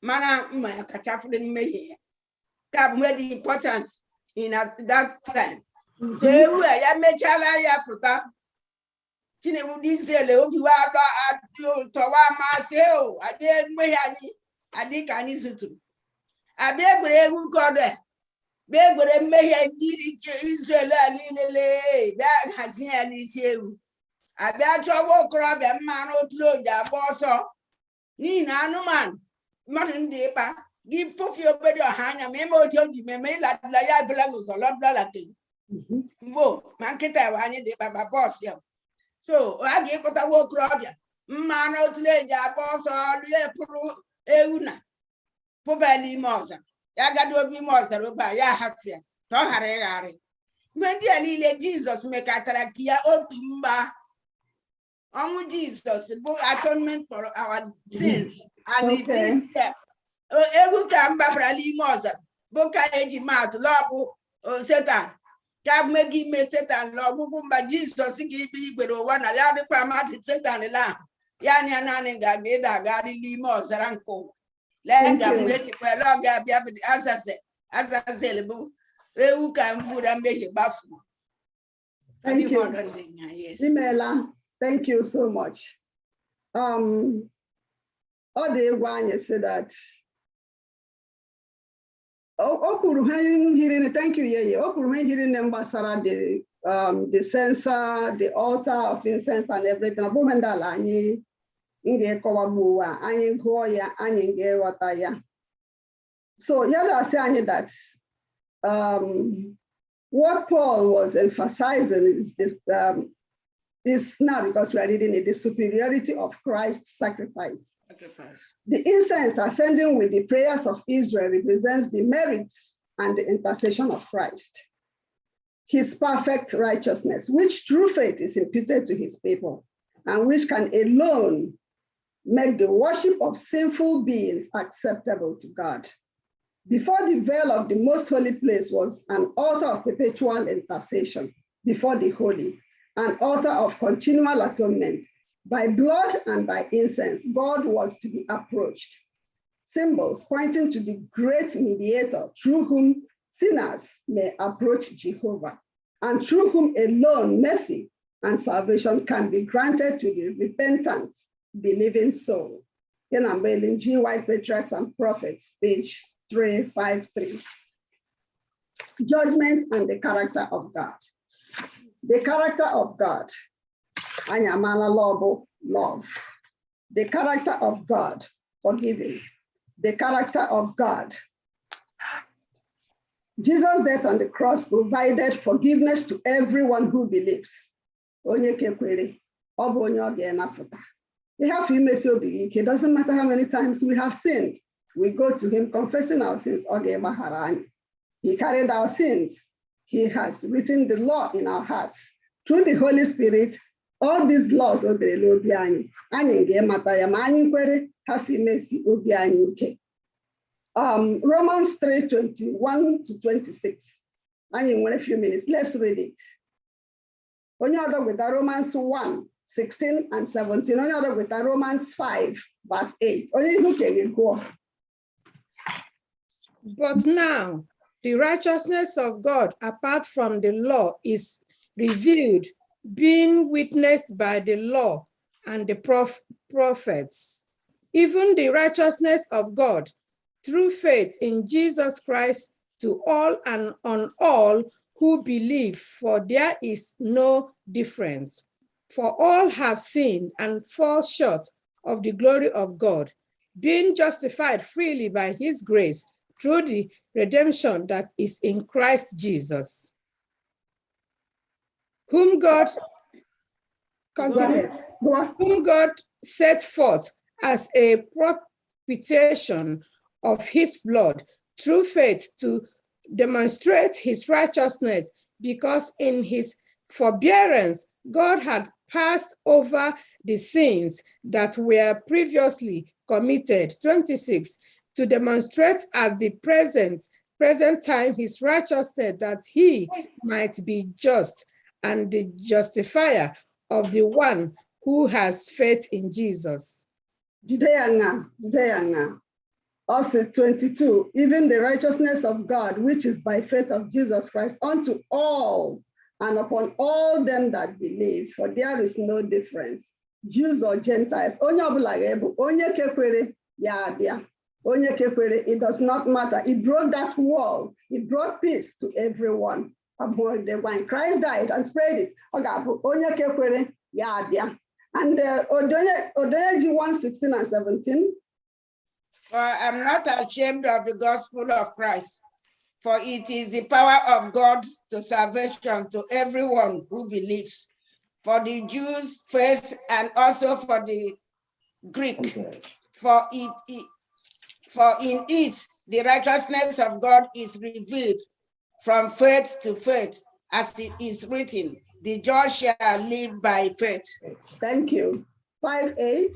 mana ma kacha fụrụ mmehie ka bụ very important in that time. So ewu ya mechala ya pụta Tinubu Israel obi wa adụ tọwa amasị o adị mmehie anyị adị ka anyị zụtụrụ abịa egwuregwu kọdụ bịa egbere mmehie ndị Israel a niile bịa hazie ya n'isi ewu abịa chọwa okorobịa mmanụ otu oge agba ọsọ n'ihi na anụmanụ mmadụ ndị ịkpa gị fụfie obere ọha anya ma ime otu oji meme ịladịla ya bụla ụzọ lọbụla kele mgbo ma nkịta ya anyị dị ịkpa ma bọs ya so a ga-ekpụtawa okorobịa mmanụ otu eji agba ọsọ rie pụrụ ewu na pụba n'ime ọzara ya gado obi ime ọzara obe a ya hafịa ka ọ ghara ịgharị mgbe ndị a niile Jizọs mekatara ka ya otu mgba ọnwụ Jizọs bụ atonement for our sins and it is there. Egwu ka m gbabara n'ime ọzara bụ ka eji maatụ lọbụ Setan ka megi ime Setan n'ọgwụgwụ mgbe Jizọs ga-ikpe igbere ụwa na ya dịkwa mmadụ Setan la ya anya naanị ga-aga ịda agagharị n'ime ọzara nke ụwa lee ga m esikwala ọ ga-abịa bụ Azazel bụ ewu ka m fụra mmehie gbafuo. Thank you. Imela, thank you so much. All the one said that. Thank you, the censer, the altar of incense and everything. So yeah, saying that what Paul was emphasizing is now, because we are reading it, the superiority of Christ's sacrifice. The incense ascending with the prayers of Israel represents the merits and the intercession of Christ, his perfect righteousness, which through faith is imputed to his people, and which can alone make the worship of sinful beings acceptable to God. Before the veil of the most holy place was an altar of perpetual intercession before the holy, an altar of continual atonement. By blood and by incense, God was to be approached. Symbols pointing to the great mediator through whom sinners may approach Jehovah, and through whom alone mercy and salvation can be granted to the repentant, believing soul. In Ambelin G. White Patriarchs and Prophets, page 353. Judgment and the character of God. The character of God. Anyamala love. The character of God, forgiving. The character of God. Jesus' death on the cross provided forgiveness to everyone who believes. It doesn't matter how many times we have sinned. We go to him confessing our sins. He carried our sins. He has written the law in our hearts. Through the Holy Spirit, all these laws Romans 3:21 to 26. In a few minutes, let's read it. Only other with Romans 1:16 and 17. Only other with Romans 5:8. Only who can go. But now, the righteousness of God apart from the law is revealed, being witnessed by the law and the prophets, even the righteousness of God through faith in Jesus Christ to all and on all who believe, for there is no difference. For all have sinned and fall short of the glory of God, being justified freely by his grace through the redemption that is in Christ Jesus, whom God set forth as a propitiation of his blood through faith to demonstrate his righteousness, because in his forbearance God had passed over the sins that were previously committed. 26, to demonstrate at the present time his righteousness, that he might be just and the justifier of the one who has faith in Jesus. Also 22, even the righteousness of God, which is by faith of Jesus Christ, unto all and upon all them that believe, for there is no difference, Jews or Gentiles. Onye ọbụla ga-ebu, onye kekwere ya abịa. Onye kekwere, it does not matter. It broke that wall. It brought peace to everyone. When Christ died and spread it, onye kekwere ya abịa. And Odoye 1:16 and 17. For I am not ashamed of the gospel of Christ, for it is the power of God to salvation to everyone who believes, for the Jews first and also for the Greek. Okay. For in it the righteousness of God is revealed from faith to faith, as it is written, the just shall live by faith. Thank you. 5:8.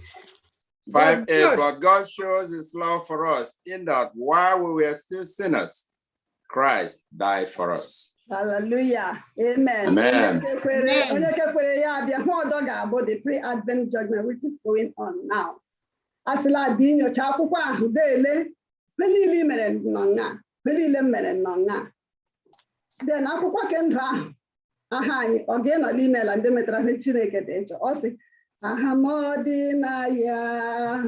5:8, but God shows his love for us in that while we were still sinners, Christ died for us. Hallelujah. Amen. Amen. The pre-Advent judgment, which is going on now. Asila dinyo chapupa hudele, pelili meren nonga, pelile meren nonga. Then akukwa kendra, aha, again on email and demetra chineke dejo. Osi, ahamodinaya,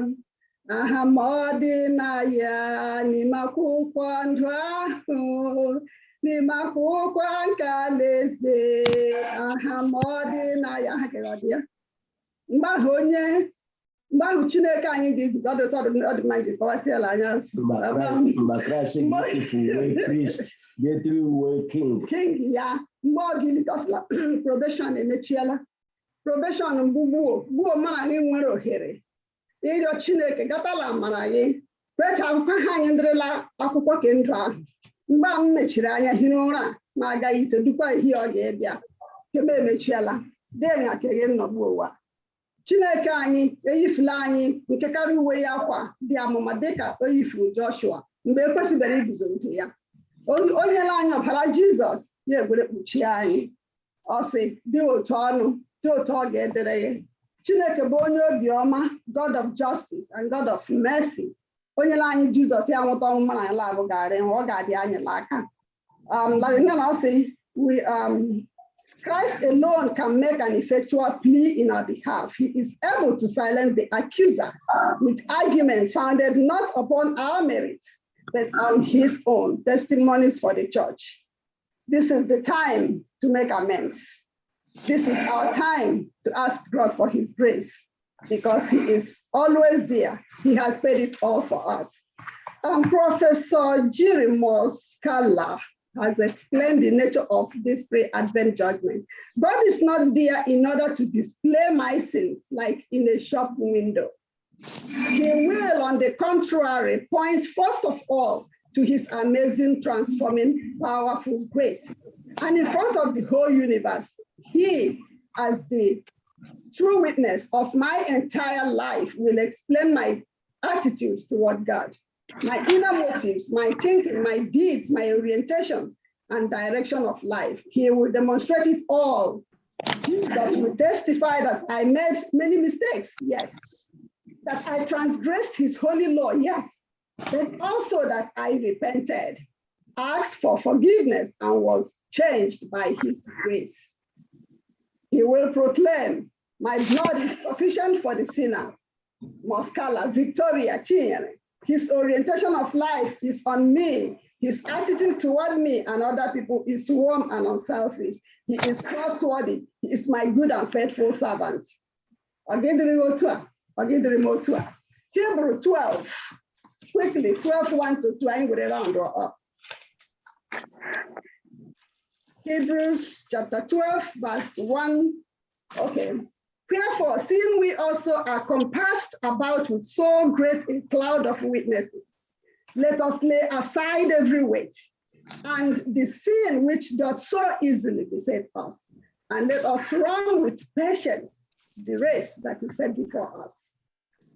ni makukwa ndwa, ni makukwa nkaleze, ahamodinaya, hakewadia. Mbahonye, Mbahu Chineke anyị dị ọdụmaji kọwasịala anya nsọ. Mbakrasị gị priest, getiri uwe king. King ya, mgbe ọ gị litọsịla probation emechiela. Probation mgbu gbuo mara anyị nwere ohere. Ịrịọ Chineke gatala amara gị. Kwe ka akwụkwọ ha anyị ndịrịla akwụkwọ ke ndụ ahụ. Mgbe m mechiri anya hiri ụra ma agaghị itedukwa ihe ọ ga-ebịa. Keme emechiela. Dee ke gị nnọgbu ụwa. Chineke anyị eyifula anyị nke karịa uwe ya akwa dị amụma dịka o yifuru Joshua mgbe ekwesịbara iguzo nke ya. O nyela anyị ọbara Jizọs ya egwere kpuchie anyị. Ọ sị dị otu ọnụ, dị otu ọ ga-edere ya. Chineke bụ onye obiọma, God of justice and God of mercy. O nyela anyị Jizọs ya nwụta ọnwụ mana ala abụ garị ọ ga-adị anyị n'aka. Ọ sị Christ alone can make an effectual plea in our behalf. He is able to silence the accuser with arguments founded not upon our merits, but on his own testimonies for the church. This is the time to make amends. This is our time to ask God for his grace because he is always there. He has paid it all for us. Professor Jeremos Kala has explained the nature of this pre-Advent judgment. God is not there in order to display my sins like in a shop window. He will, on the contrary, point first of all to his amazing, transforming, powerful grace. And in front of the whole universe, he, as the true witness of my entire life, will explain my attitude toward God, my inner motives, my thinking, my deeds, my orientation, and direction of life. He will demonstrate it all. Jesus will testify that I made many mistakes, yes. That I transgressed his holy law, yes. But also that I repented, asked for forgiveness, and was changed by his grace. He will proclaim, my blood is sufficient for the sinner. Moskala, Victoria, Chinyere. His orientation of life is on me. His attitude toward me and other people is warm and unselfish. He is trustworthy. He is my good and faithful servant. I'll give the remote tour. Hebrew 12. Quickly, 12:1 to 2. I'm going to round up. Hebrews chapter 12, verse 1. Okay. Wherefore, seeing we also are compassed about with so great a cloud of witnesses, let us lay aside every weight and the sin which doth so easily beset us, and let us run with patience the race that is set before us,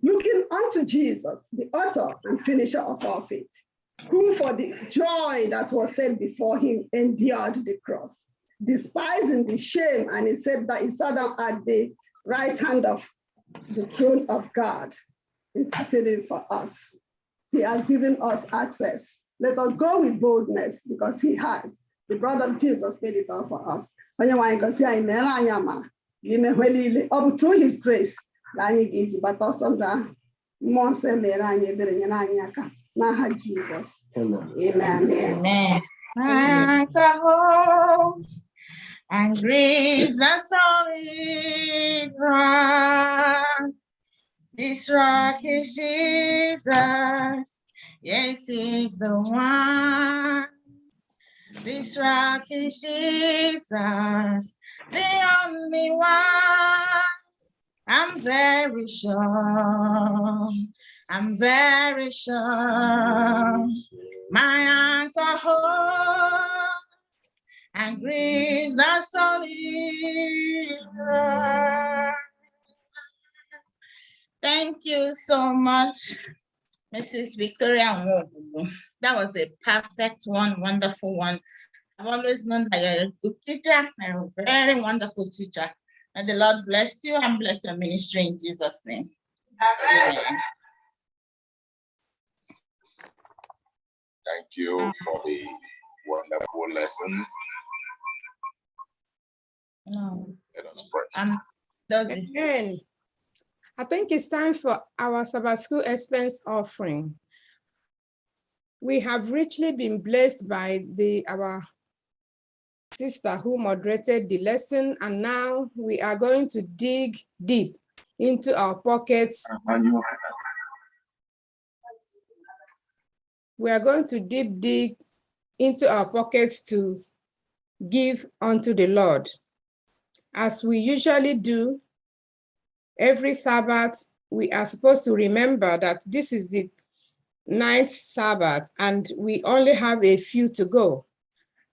looking unto Jesus, the author and finisher of our faith, who for the joy that was set before him endured the cross, despising the shame, and he said that he sat down at the right hand of the throne of God, interceding for us. he has given us access. Let us go with boldness because he has. The blood of Jesus made it all for us. Through his grace, Jesus. Amen. Amen. Alcohols and grieves are solid rock. This rock is Jesus. Yes, he's the one. This rock is Jesus, the only one. I'm very sure. I'm very sure. My alcohol and grieves are solid rock. Thank you so much, Mrs. Victoria Nwogu. That was a perfect one, wonderful one. I've always known that you're a good teacher, a very wonderful teacher. And the Lord bless you and bless your ministry in Jesus' name. Amen. Thank you for the wonderful lessons. No. Let us pray. Amen. I think it's time for our Sabbath School expense offering. We have richly been blessed by our sister who moderated the lesson, and now we are going to dig deep into our pockets. We are going to dig into our pockets to give unto the Lord. As we usually do, every Sabbath, we are supposed to remember that this is the 9th Sabbath and we only have a few to go.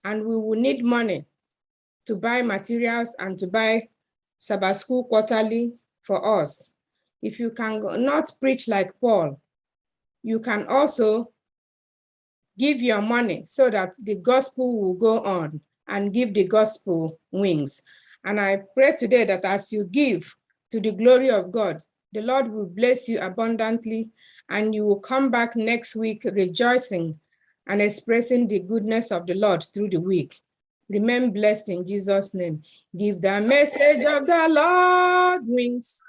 And we will need money to buy materials and to buy Sabbath School quarterly for us. If you can not preach like Paul, you can also give your money so that the gospel will go on and give the gospel wings. And I pray today that as you give to the glory of God, the Lord will bless you abundantly and you will come back next week rejoicing and expressing the goodness of the Lord through the week. Remain blessed in Jesus' name. Give the message of the Lord wings.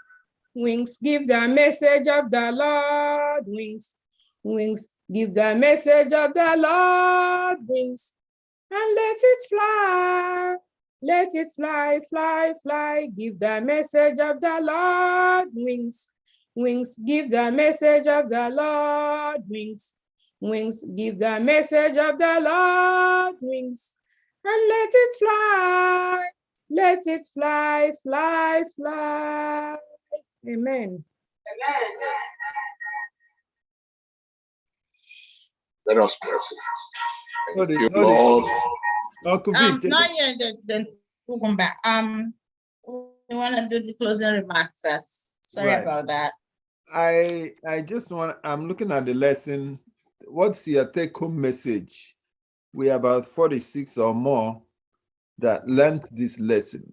Wings. Give the message of the Lord wings. Wings. Give the message of the Lord wings. And let it fly. Let it fly, fly, fly. Give the message of the Lord wings. Wings. Give the message of the Lord wings. Wings. Give the message of the Lord wings. And let it fly. Let it fly, fly, fly. Amen. Let us pray. Thank you, Lord. Not yet. Then we'll come back. We want to do the closing remarks first. Sorry about that. I just want. I'm looking at the lesson. What's your take-home message? We are about 46 or more that learned this lesson.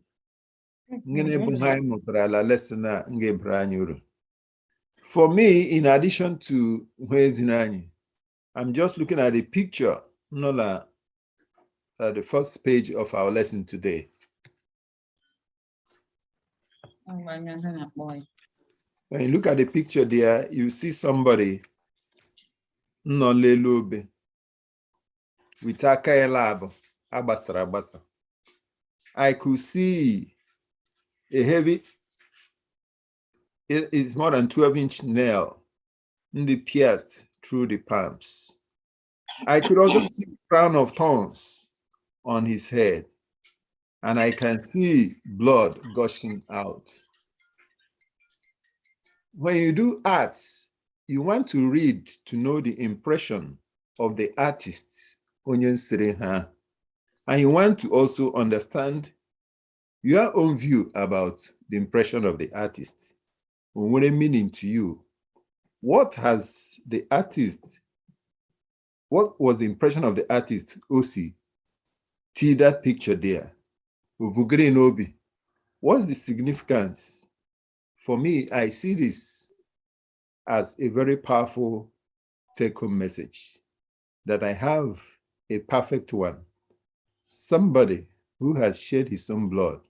For me, in addition to I'm just looking at the picture, the first page of our lesson today. When you look at the picture there, you see somebody with abasa. I could see a heavy, it is more than 12-inch nail pierced through the palms. I could also see a crown of thorns on his head, and I can see blood gushing out. When you do arts, you want to read to know the impression of the artist, and you want to also understand your own view about the impression of the artist. What a meaning to you. What was the impression of the artist, Osi? See that picture there. What's the significance? For me, I see this as a very powerful take-home message, that I have a perfect one. Somebody who has shed his own blood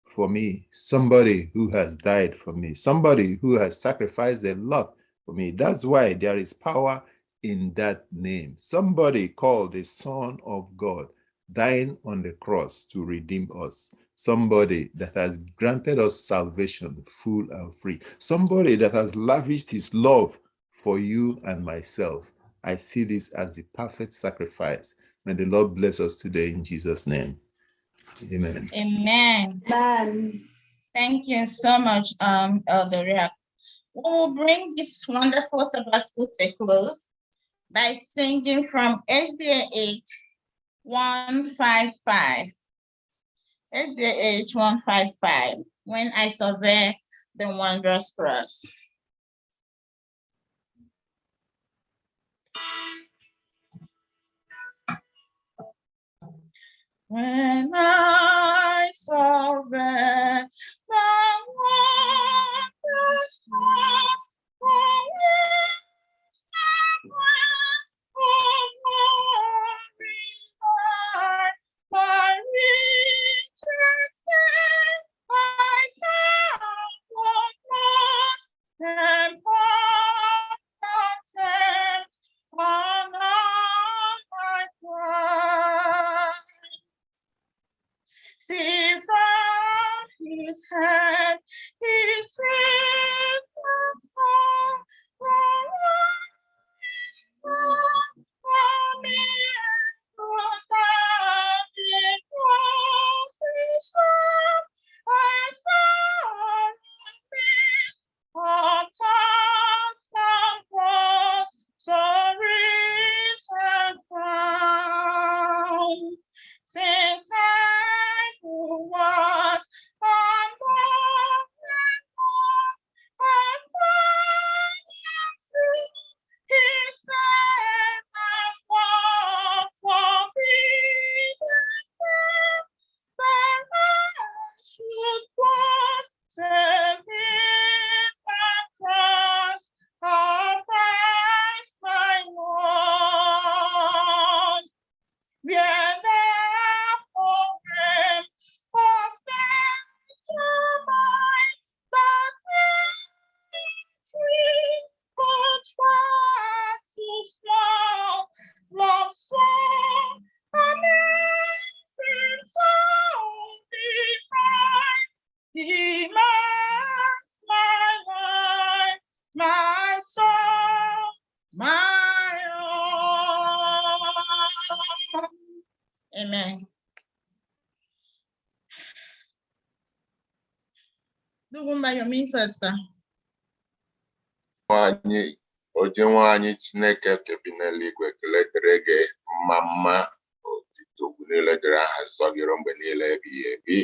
for me, somebody who has died for me, somebody who has sacrificed a lot for me. That's why there is power in that name. Somebody called the Son of God, dying on the cross to redeem us. Somebody that has granted us salvation full and free. Somebody that has lavished his love for you and myself. I see this as the perfect sacrifice. May the Lord bless us today in Jesus' name. Amen. Amen. Amen. Thank you so much, Elder Riak. We will bring this wonderful Sabbath school to a close by singing from SDA 155. SDA 155, When I Survey the Wondrous Cross. When I survey the wondrous cross, oh, yes, the breath of glory, my riches then I count what lost and content on all my pride. See from his hand, his hand for me, since I who was on his hand and was forbidden that I should cross, save him and cross of Christ my Lord. Where the program of nature mine, that tree put far too small, love so amazing, so divine, demands my life, my soul, my own. Amen. The one by your means, sir. Onyenwe anyị Chineke nke bi n'eluigwe, ekele dịrị gị, mma otito ugwu niile dịrị aha nsọ gị ruo mgbe niile ebighị ebi.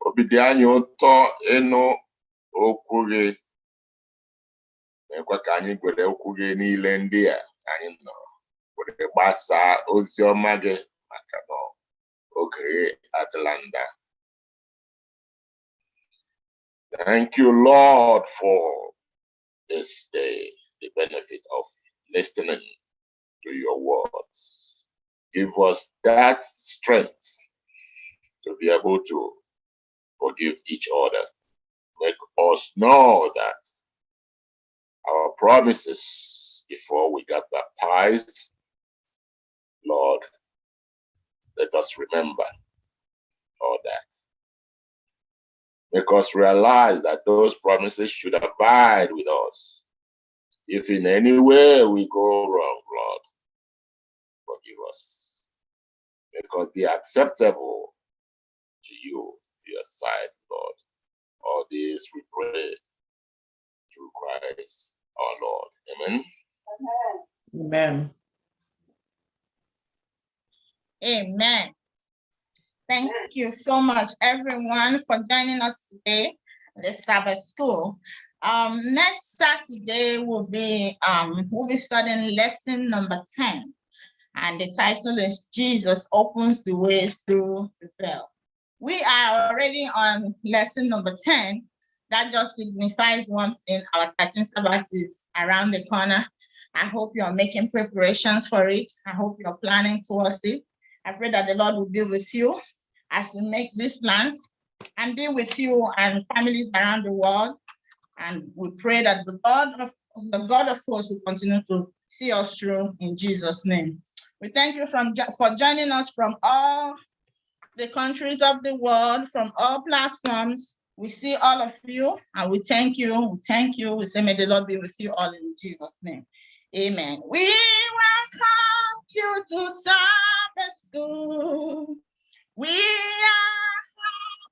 Obi dị anyị ụtọ ịnụ okwu gị, na-ekwe ka anyị gwere okwu gị niile ndị a anyị nọrọ were gbasaa ozi ọma gị, maka na oge gị adịla nda. Thank you, Lord, for this day, the benefit of listening to your words. Give us that strength to be able to forgive each other. Make us know that our promises before we got baptized, Lord, let us remember all that. Make us realize that those promises should abide with us. If in any way we go wrong, Lord, forgive us. Make us be acceptable to you, to your sight, Lord. All this we pray through Christ our Lord. Amen. Amen. Amen. Thank you so much, everyone, for joining us today in the Sabbath School. Next Saturday we'll be studying lesson number 10, and the title is Jesus Opens the Way Through the Veil. We are already on lesson number 10, That just signifies one thing. Our 13th Sabbath is around the corner. I hope you're making preparations for it. I hope you're planning towards it. I pray that the Lord will be with you as you make these plans and be with you and families around the world. And we pray that the God of hosts will continue to see us through in Jesus' name. We thank you for joining us from all the countries of the world, from all platforms. We see all of you and we thank you. We thank you. We say, may the Lord be with you all in Jesus' name. Amen. We welcome you to Service School. We are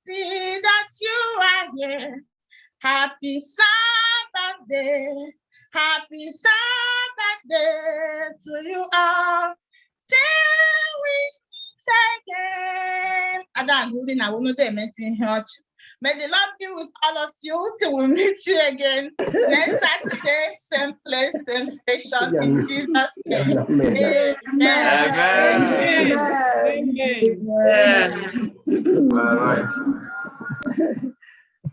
happy that you are here. Happy Sabbath day. Happy Sabbath day to you all. Till we meet again. May the Lord be with all of you till we meet you again next Saturday, same place, same station, in Jesus' name. Amen. All right.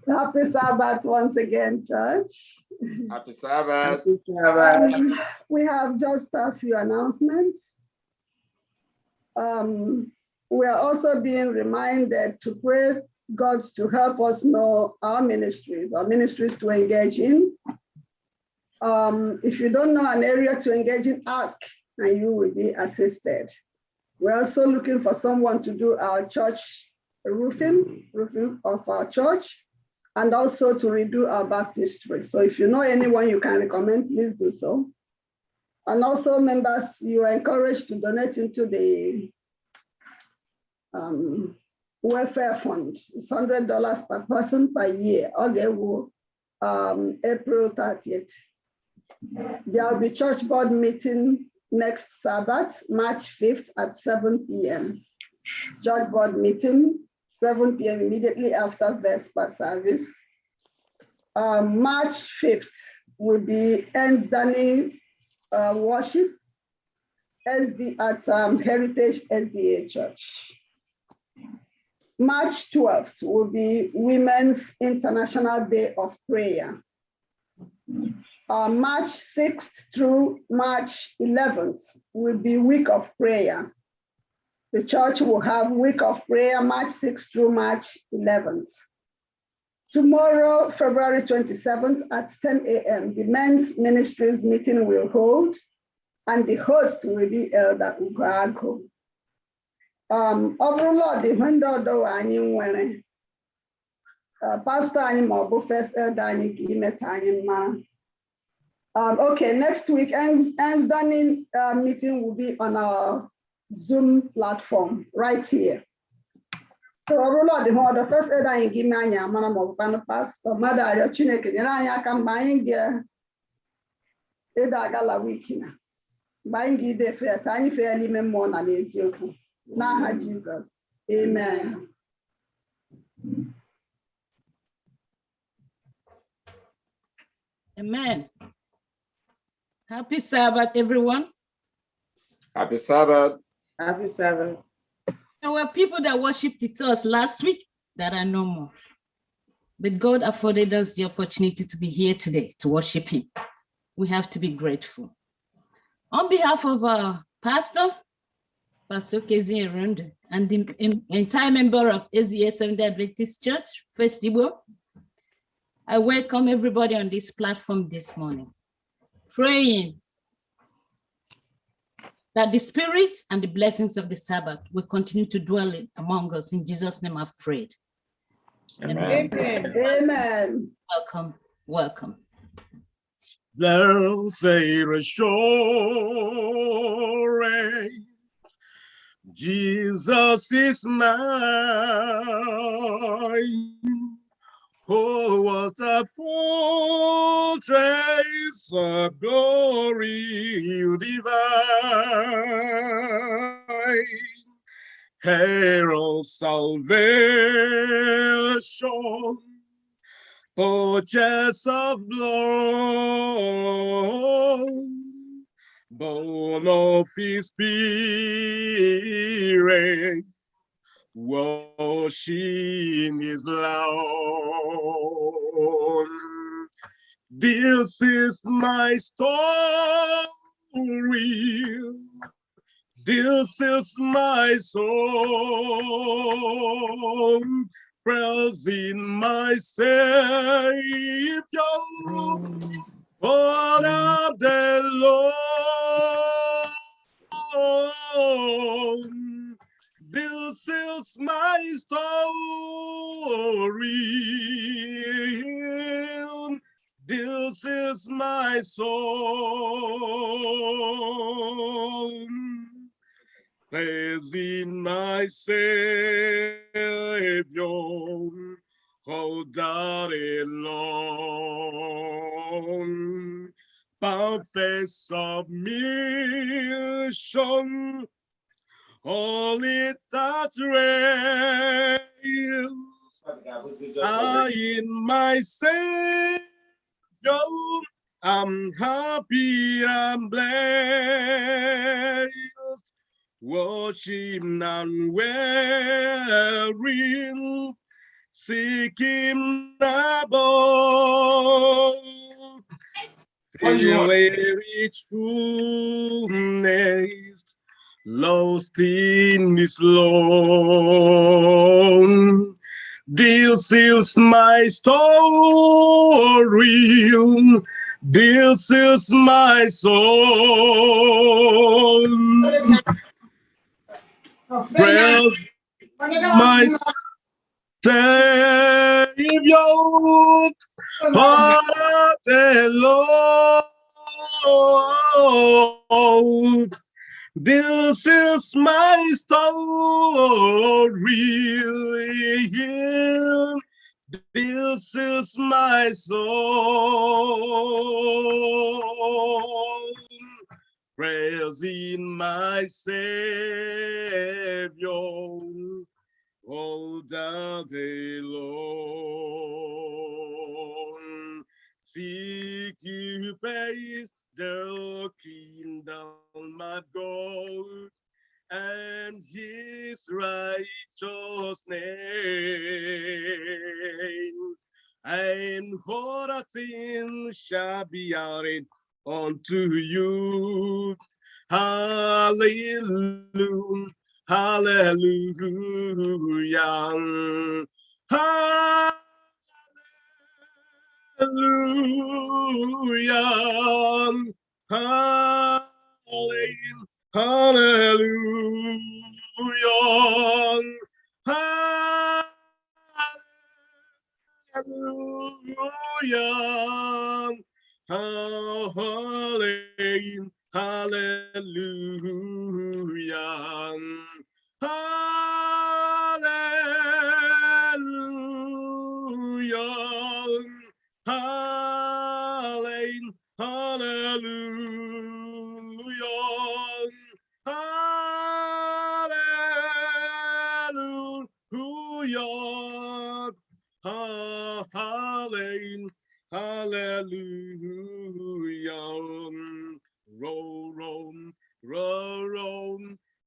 Happy Sabbath once again, church. Happy Sabbath. Happy Sabbath. We have just a few announcements. We are also being reminded to pray God to help us know our ministries to engage in. If you don't know an area to engage in, ask and you will be assisted. We're also looking for someone to do our church roofing of our church, and also to redo our baptistry. So if you know anyone you can recommend, please do so. And also members, you are encouraged to donate into the welfare fund. It's $100 per person per year. Okay, April 30th. There will be church board meeting next Sabbath, March 5th at 7 p.m. Church board meeting, 7 p.m. immediately after Vesper service. March 5th will be SDA worship at Heritage SDA Church. March 12th will be Women's International Day of Prayer. March 6th through March 11th will be Week of Prayer. The church will have Week of Prayer, March 6th through March 11th. Tomorrow, February 27th at 10 a.m., the men's ministries meeting will hold, and the host will be Elder Ugoago. Overall, the window any when Pastor Animo, first Elder Animo. Okay, next week, Anne's meeting will be on our Zoom platform right here. So overall, the first Elder in Gimania, Manamo, Pastor, Mother, your Chineke, Yanaya can buying Eda Gala Wikina. Buying the fair, tiny fairly memon and is yoku. Naha Jesus. Amen. Amen. Happy Sabbath, everyone. Happy Sabbath. Happy Sabbath. There were people that worshipped with us last week that are no more. But God afforded us the opportunity to be here today to worship Him. We have to be grateful. On behalf of our pastor, Pastor Kezi Erund, and the entire member of SDA Seventh-day Adventist Church, FirstIgbo, I welcome everybody on this platform this morning, praying that the spirit and the blessings of the Sabbath will continue to dwell among us. In Jesus' name I've prayed. Amen. Amen. Amen. Welcome, welcome. There's a reassurance, Jesus is mine. Oh, what a fortress of glory divine. Herald salvation, purchase of blood, bone of His spirit, washing his blood. This is my story. This is my song, praising my Savior all of the Lord. This is my story. This is my song, praising my Savior, all day long. Perfect submission, only that rails I in my Savior. I'm happy, I'm blessed, worship and wearing, seeking above, feeling rich fullness, lost in His love. This is my story. This is my song. Praise my Savior all day long. This is my story. This is my song, praising my Savior all the day long. Seek you face the kingdom of God and His righteous name, and all things shall be added unto you. Hallelujah, hallelujah, hallelujah, hallelujah. Hallelujah. Hallelujah. Hallelujah. Hallelujah. Hallelujah. Hallelujah. Hallelujah. Hallelujah. Hallelujah. Roll, roll, roll, roll,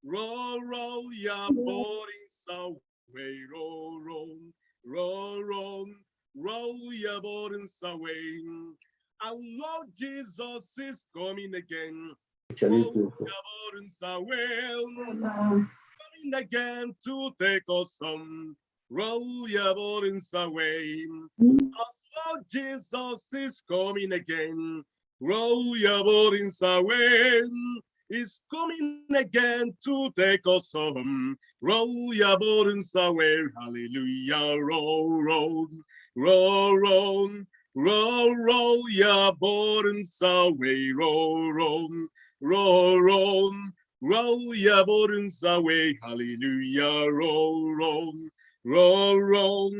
roll, roll your bodies away. Roll, roll, roll, roll, roll your burdens away. Our Lord Jesus is coming again. Roll your burdens away. Coming again to take us home. Roll your burdens away. Our Lord Jesus is coming again. Roll your burdens away. He's coming again to take us home. Roll your burdens away. Hallelujah. Roll, roll, roll, roll, roll, roll your burdens away. Roll, roll, roll, roll, roll your burdens away. Hallelujah. Roll, roll, roll, roll,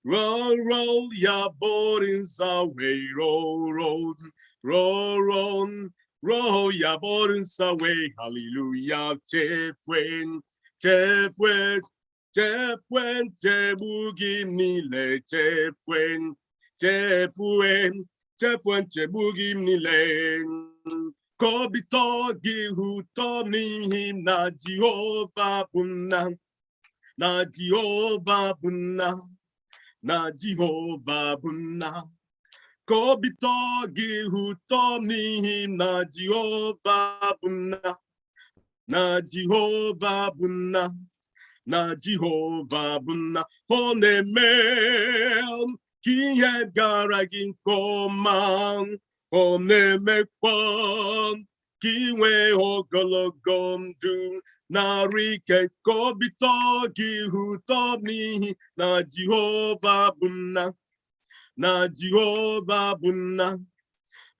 roll, roll your burdens away. Roll, roll, roll, roll, roll your burdens away. Hallelujah. Chefwen, chefwen, chefwen, chebugi nile. Chefwen, chefwen, chefwen, chebugi nile. Kobito gihu tomni him na Jehovah puna. na Jehovah bunna, na Jehovah bunna. Kobito gi huto mihi na Jehovah bunna, na Jehovah bunna, na Jehovah bunna. Honemel kiye gara ginkoma, honemekwa kiwe ogologo ndu. Narike kobito gi huto mihi na Jehovah bunna, na Jehovah bunna,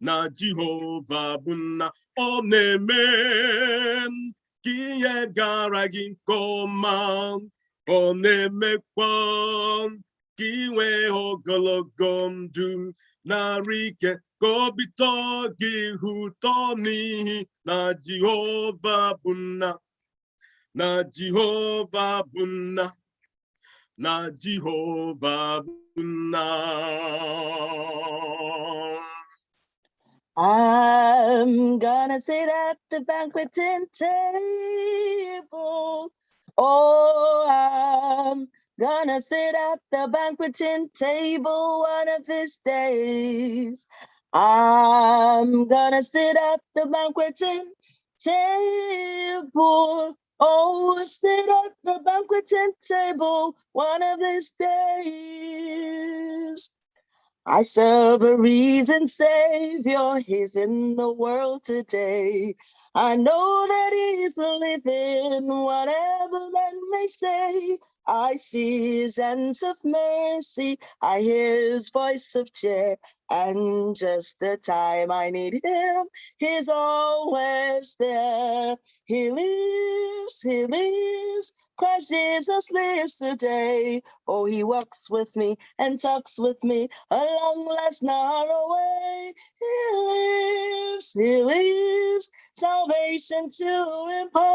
na Jehovah bunna. Onemen kiye gara ginkoma, onemekwa kiwe ogologo ndu. Narike kobito gi huto mihi na Jehovah bunna, na Jehovah bunna, na Jehovah bunna. I'm gonna sit at the banqueting table. Oh, I'm gonna sit at the banqueting table one of these days. I'm gonna sit at the banqueting table. Oh, sit at the banqueting table one of these days. I serve a risen Savior, He's in the world today. I know that He's living, whatever men may say. I see His hands of mercy, I hear His voice of cheer, and just the time I need Him, He's always there. He lives, Christ Jesus lives today. Oh, He walks with me and talks with me along life's narrow way. He lives, salvation to impart.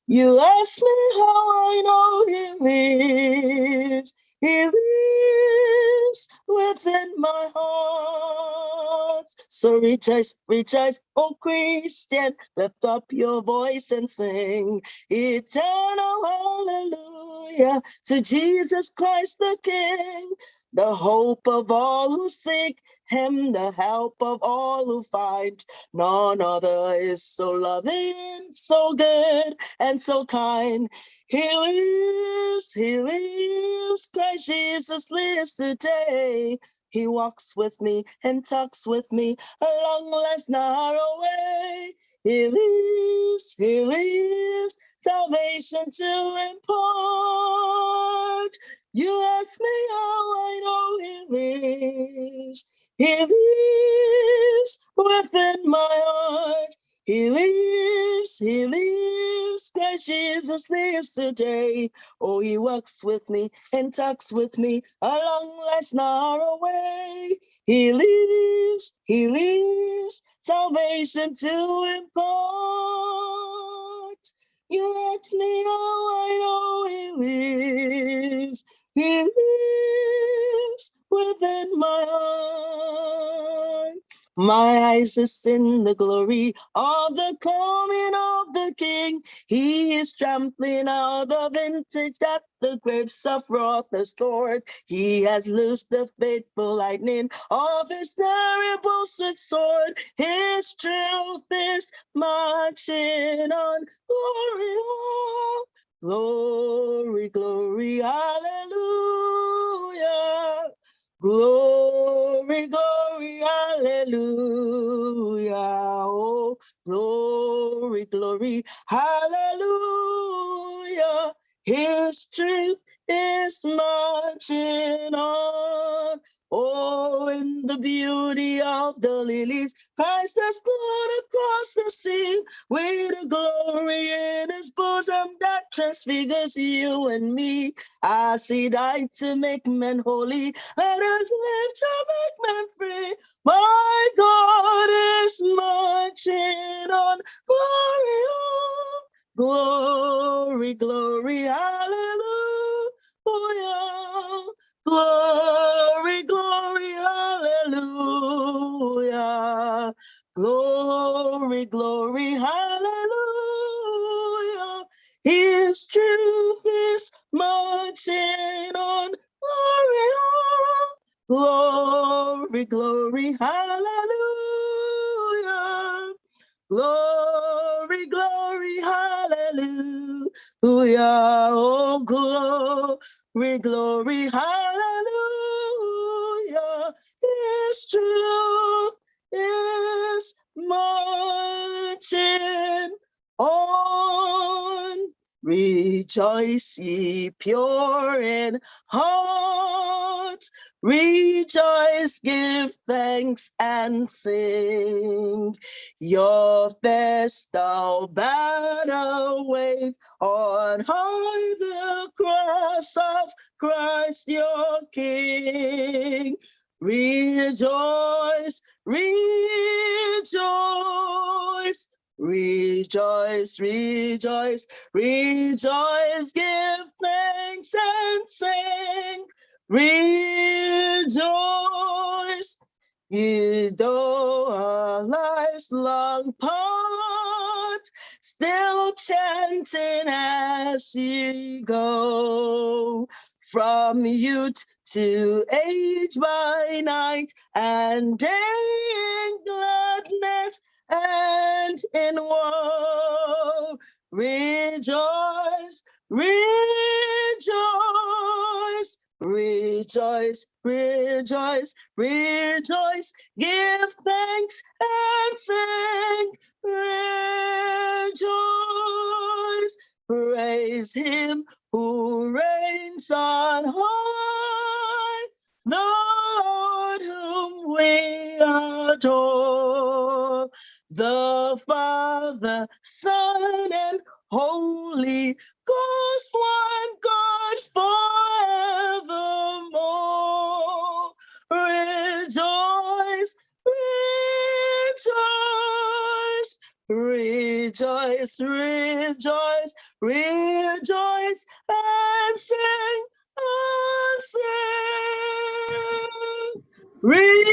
You ask me how I know He lives. He lives within my heart. So rejoice, rejoice, oh Christian, lift up your voice and sing eternal hallelujah to Jesus Christ the King, the hope of all who seek Him, the help of all who find. None other is so loving, so good, and so kind. He lives, Christ Jesus lives today. He walks with me and talks with me along life's narrow way. He lives, salvation to impart. You ask me how I know He lives. He lives within my heart. He lives, Christ Jesus lives today. Oh, He walks with me and talks with me along life's narrow way. He lives, salvation to impart. You ask me how I know He lives. He lives within my heart. My eyes have seen the glory of the coming of the King. He is trampling out the vintage that the grapes of wrath has stored. He has loosed the faithful lightning of His terrible swift sword. His truth is marching on. Glory, oh, glory, glory, hallelujah. Glory, glory, hallelujah. Oh, glory, glory, hallelujah. His truth is marching on. Oh, in the beauty of the lilies, Christ has gone across the sea with a glory in His bosom that transfigures you and me. As He died to make men holy, let us live to make men free. My God is marching on. Glory, oh, glory, glory, hallelujah. Glory, glory, hallelujah. Glory, glory, hallelujah. His truth is marching on. Glory, glory, hallelujah. Glory, glory, hallelujah. Oh, glory, glory, hallelujah. His truth is marching on. Rejoice, ye pure in heart. Rejoice, give thanks and sing. Your festal banner wave on high, the cross of Christ your King. Rejoice, rejoice. Rejoice, rejoice, rejoice, give thanks and sing. Rejoice, ye though our lives long part, still chanting as ye go. From youth to age by night, and day in gladness and in woe. Rejoice, rejoice, rejoice, rejoice, rejoice. Give thanks and sing. Rejoice, praise him who reigns on high, the Lord whom we adore. The Father, Son, and Holy Ghost, one God forevermore. Rejoice, rejoice, rejoice, rejoice, rejoice, and sing, and sing. Rejoice.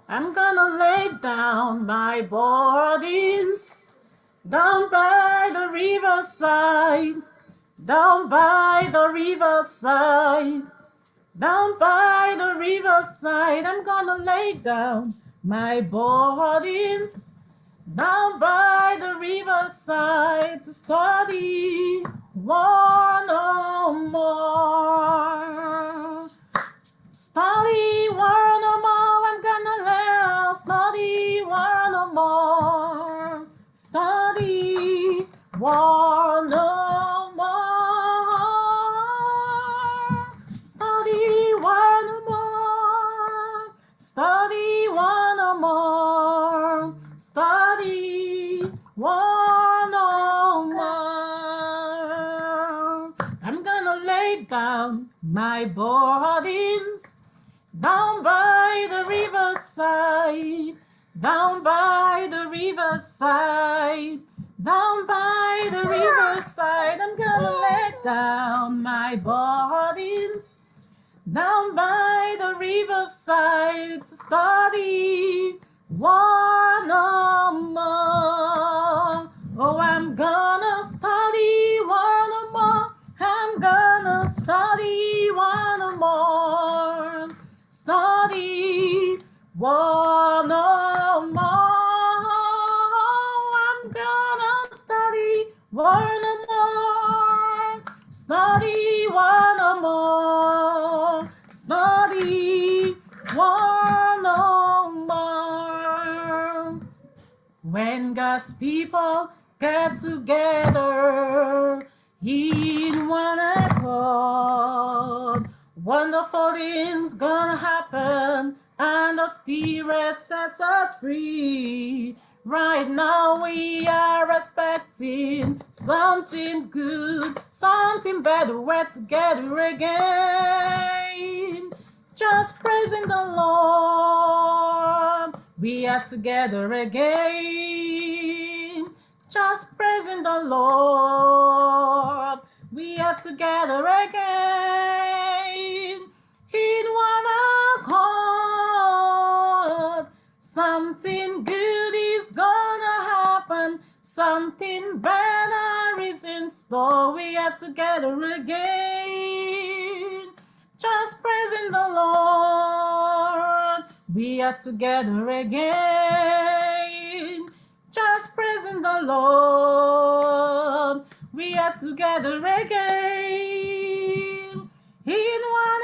I'm gonna lay down my burdens down by the riverside, down by the riverside, down by the riverside. I'm gonna lay down my burdens down by the riverside to study one no more. Study one no more. I'm gonna learn. Study one no more. Study one no more. Study one no more. Study one no more. Study one no more. I'm gonna lay down my burdens down by the riverside, down by the riverside, down by the riverside. I'm gonna lay down my burdens down by the riverside to study one no more. Oh, I'm gonna study one no more. I'm gonna study one no more. Study one no more. I'm gonna study one no more. Study one no more. Study one no more. When God's people get together in one accord, wonderful things gonna happen, and the Spirit sets us free. Right now we are expecting something good, something better. We're together again, just praising the Lord. We are together again, just praising the Lord. We are together again, in one accord, Something good is gonna happen. Something better is in store. We are together again. Just praising the Lord. We are together again. Just praising the Lord. We are together again. In one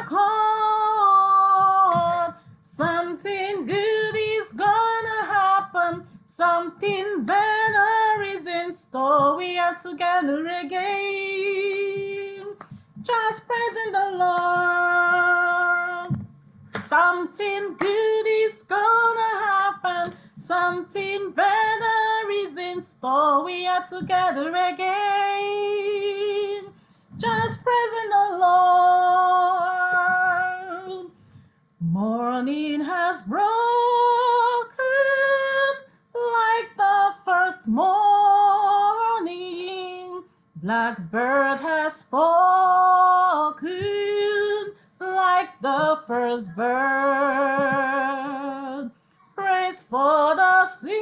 accord. Something good is gonna happen. Something better is in store. We are together again. Just praising the Lord. Something good is gonna happen. Something better is in store. We are together again. Just praising the Lord. Morning has broken like the first morning. Blackbird has spoken like the first bird. Praise for the singing,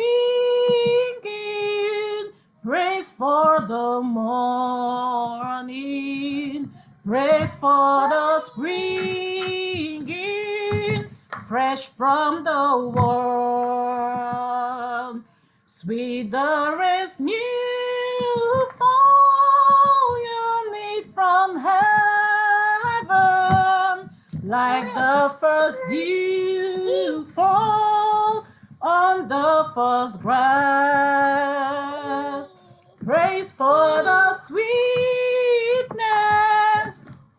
praise for the morning, praise for the springing, fresh from the world. Sweet the race new fall you meet from heaven, like the first dew fall on the first grass. Praise for the sweetness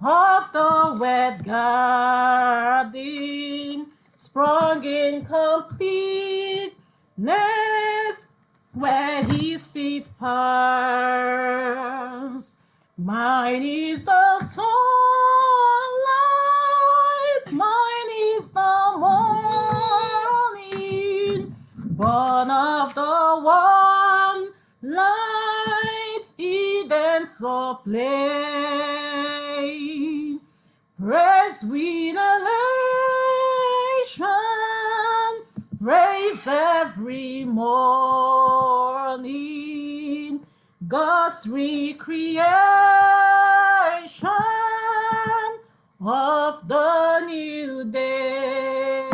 of the wet garden, sprung in completeness where his feet pass. Mine is the sunlight, mine is the morning, born of the one light, Eden so plain. Praise we elation, praise every morning, God's recreation of the new day.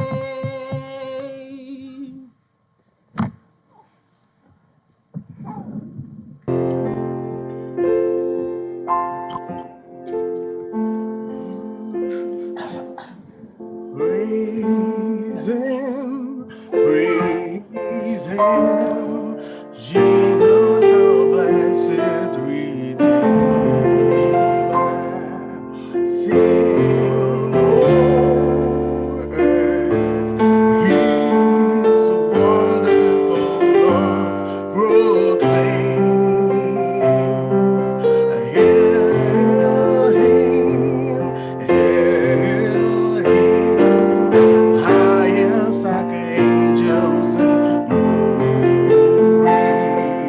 Praise Him, praise Him, Jesus, our blessed Redeemer. Sing, oh earth, His wonderful love proclaim. Hail Him, hail Him, highest archangels and glory.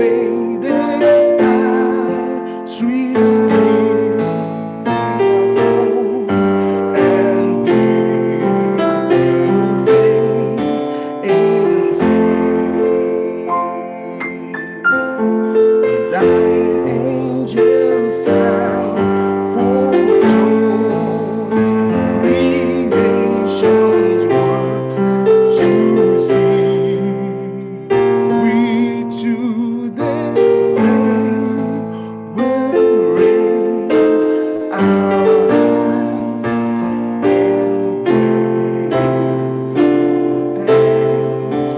greatest how sweet is and deep faith is still. Thine angels sound for joy, creation's work to see. We to this day will raise our hands in grateful thanks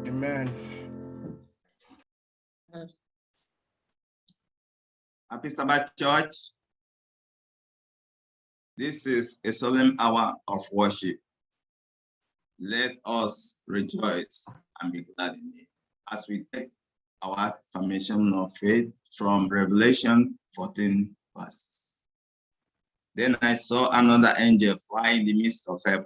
Amen. Happy Sabbath, church. This is a solemn hour of worship. Let us rejoice and be glad in it as we take our affirmation of faith from Revelation 14 verses. Then I saw another angel fly in the midst of heaven,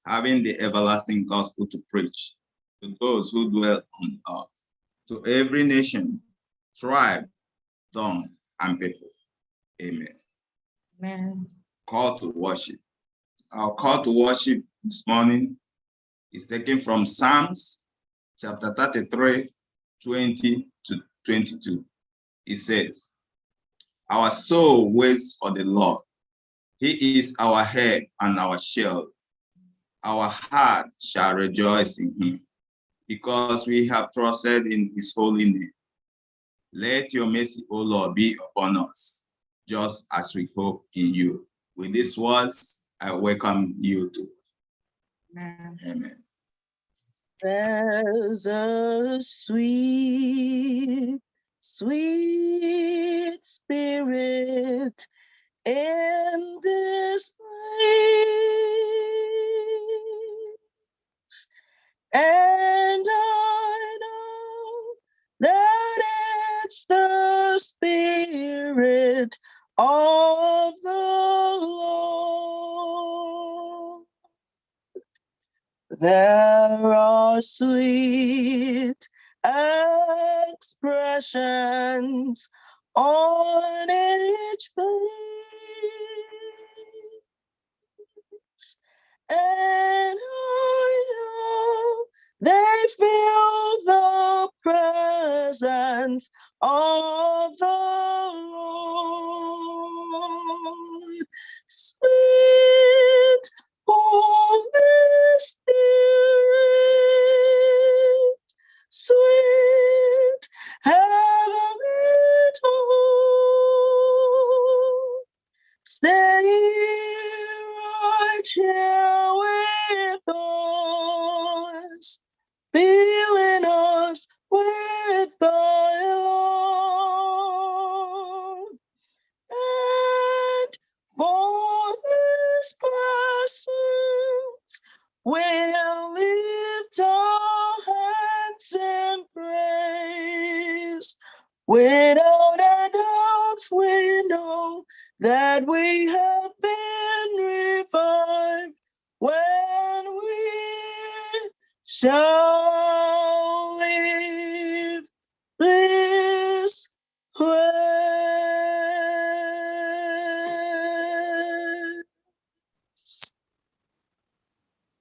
having the everlasting gospel to preach to those who dwell on earth, to every nation, tribe, tongue, and people. Amen. Amen. Call to worship. Our call to worship this morning is taken from Psalms chapter 33, 20 to 22. It says, our soul waits for the Lord. He is our help and our shield. Our heart shall rejoice in him, because we have trusted in his holy name. Let your mercy, O Lord, be upon us, just as we hope in you. With these words, I welcome you to. Amen. Amen. There's a sweet, sweet spirit in this place, and I know that it's the Spirit of the Lord. There are sweet expressions on each face, and I know they feel the presence of the Lord. Sweet Holy Spirit, sweet heavenly dove, stay right here with us, filling us with thy love. And for this blessings, we'll lift our hands in praise. Without a doubt, we know that we have been revived when we shall leave this place.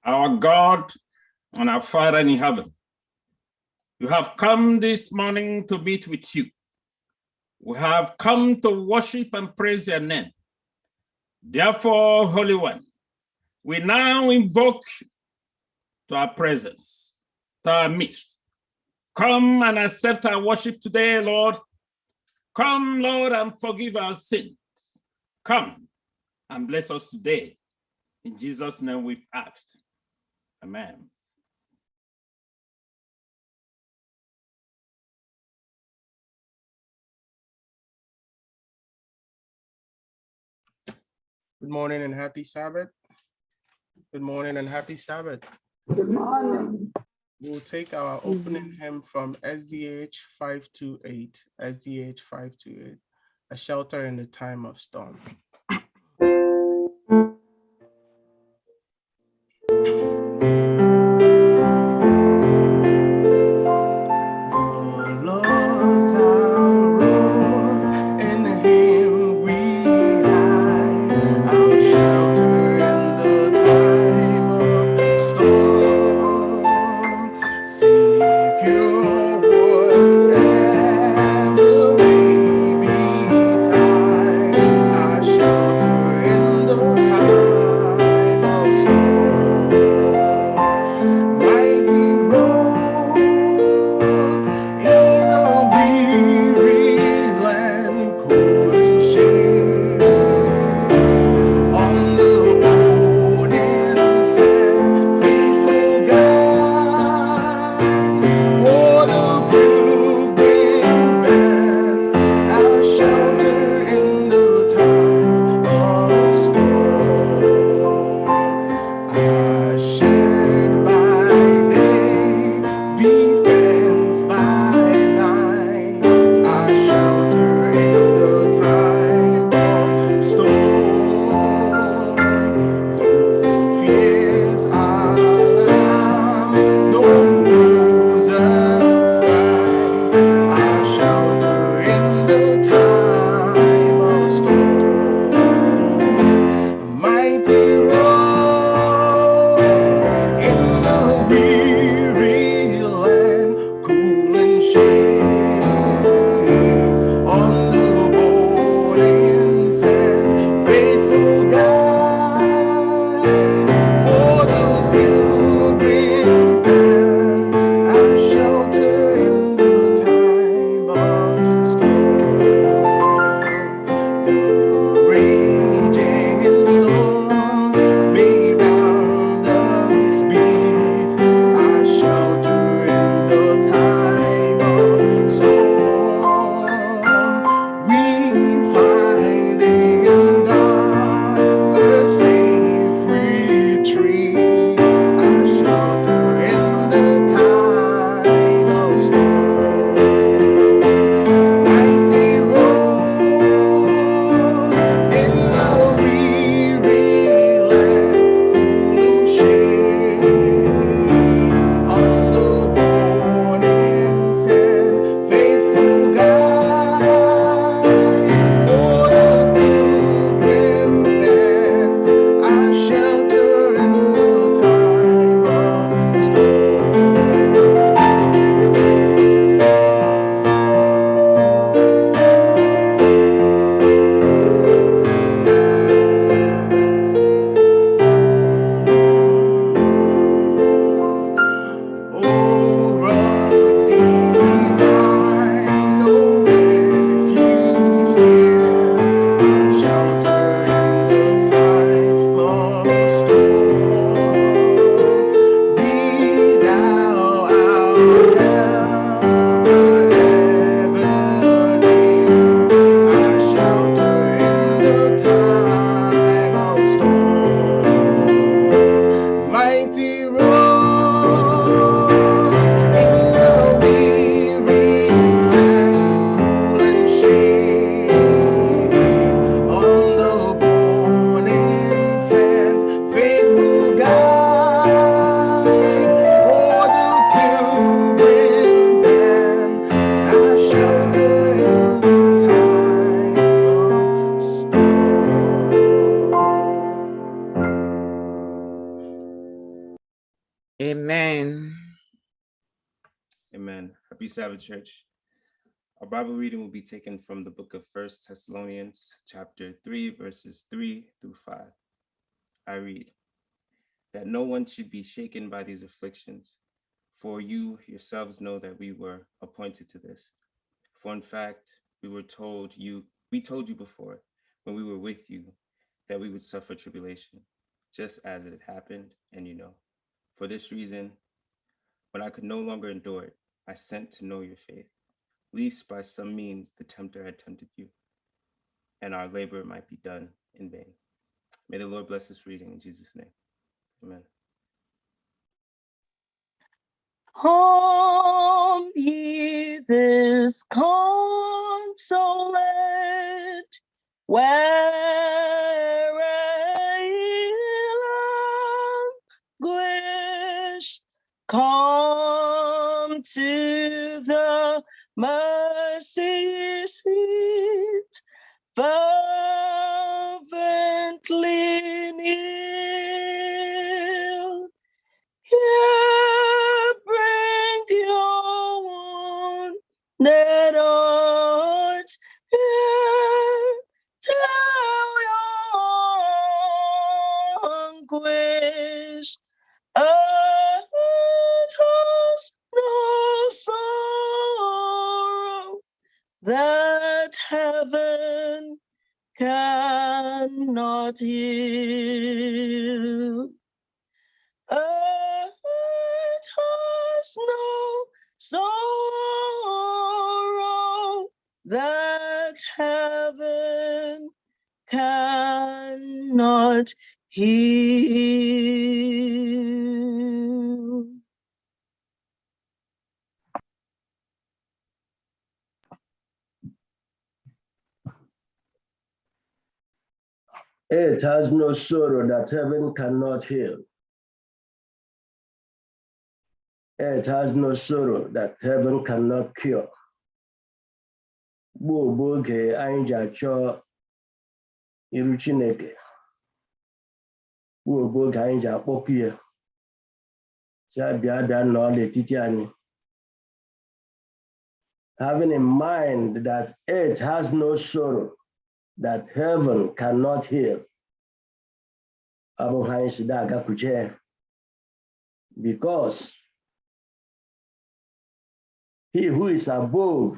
Our God and our Father in heaven, you have come this morning to meet with you. We have come to worship and praise your name. Therefore, Holy One, we now invoke to our presence, to our midst. Come and accept our worship today, Lord. Come, Lord, and forgive our sins. Come and bless us today. In Jesus' name we've asked. Amen. Good morning and happy Sabbath. Good morning and happy Sabbath. Good morning. We'll take our opening hymn from SDH 528. SDH 528, A Shelter in the Time of Storm. Amen. Amen. Happy Sabbath, church. Our Bible reading will be taken from the book of 1 Thessalonians, chapter 3, verses 3 through 5. I read, that no one should be shaken by these afflictions, for you yourselves know that we were appointed to this. For in fact, we told you before, when we were with you, that we would suffer tribulation, just as it had happened, and you know. For this reason, when I could no longer endure it, I sent to know your faith, lest by some means the tempter had tempted you, and our labor might be done in vain. May the Lord bless this reading in Jesus' name. Amen. Home ye this consolate, where ye languish, come to the mercy seat, fervently kneel. Here bring your wounded hearts, here tell your anguish. Earth has no sorrow that heaven cannot heal. Earth has no sorrow that heaven cannot heal. Earth has no sorrow that heaven cannot heal. Earth has no sorrow that heaven cannot cure. Bụ oge anyị ji achọ iru Chineke. Bụ oge anyị ji akpọku ya. Si abịa nọ n'etiti anyị. Having in mind that earth has no sorrow that heaven cannot heal. Abụghị anyị si agakwuche. Because he who is above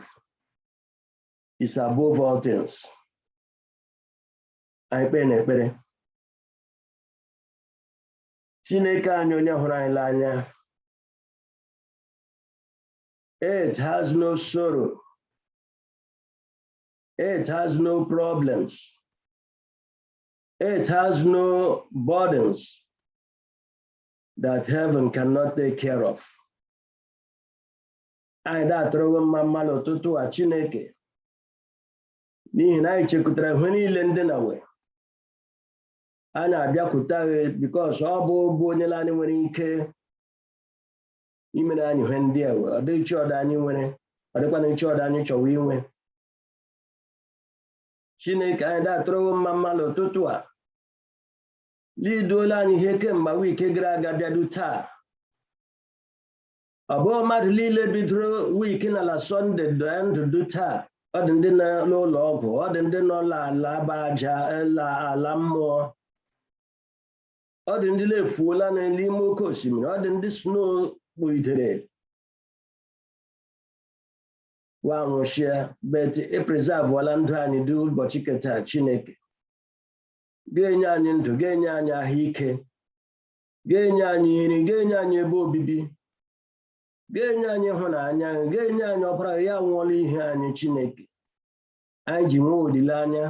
all things. Anyị kpee n'ekpere. Chineke anyị onye hụrụ anyị n'anya. Earth has no sorrow. Earth has no problems. Earth has no burdens that heaven cannot take care of. Anyị da-atụrụ mma n'ụtụtụ a Chineke. N'ihi na anyị chekwutara ihe niile ndị na we. Anyị abịakwuta gị because ọ bụ onye anyị nwere ike imere anyị ihe ndị a we. Ọ dịghị chi ọdụ anyị nwere, ọ dịkwana chi ọdụ anyị chọrọ inwe. Chineke anyị da-atụrụ mma n'ụtụtụ a. Liduola anyị ihe kemgbe wiki gara aga bịadu taa. Ọ bụ mmadụ niile bidoro wiki n'ala Sọnde ndụ taa. Ọ dị ndị nọ n'ụlọ ọgwụ, ọ dị ndị nọ n'ala abaja, ala mmụọ. Ọ dị ndị na-efuola n'ime oke osimiri, ọ dị ndị snow kpụidere. Wa nwụchie, but epreservuola ndụ anyị dị ụbọchị keta Chineke. Ga-enye anyị ndụ, ga-enye anyị ahụike, ga-enye anyị nri, ga-enye anyị ebe obibi, ga-enye anyị ịhụnanya, ga-enye anyị ọbara ya nwụọla ihe anyị Chineke. Anyị ji nwee olileanya,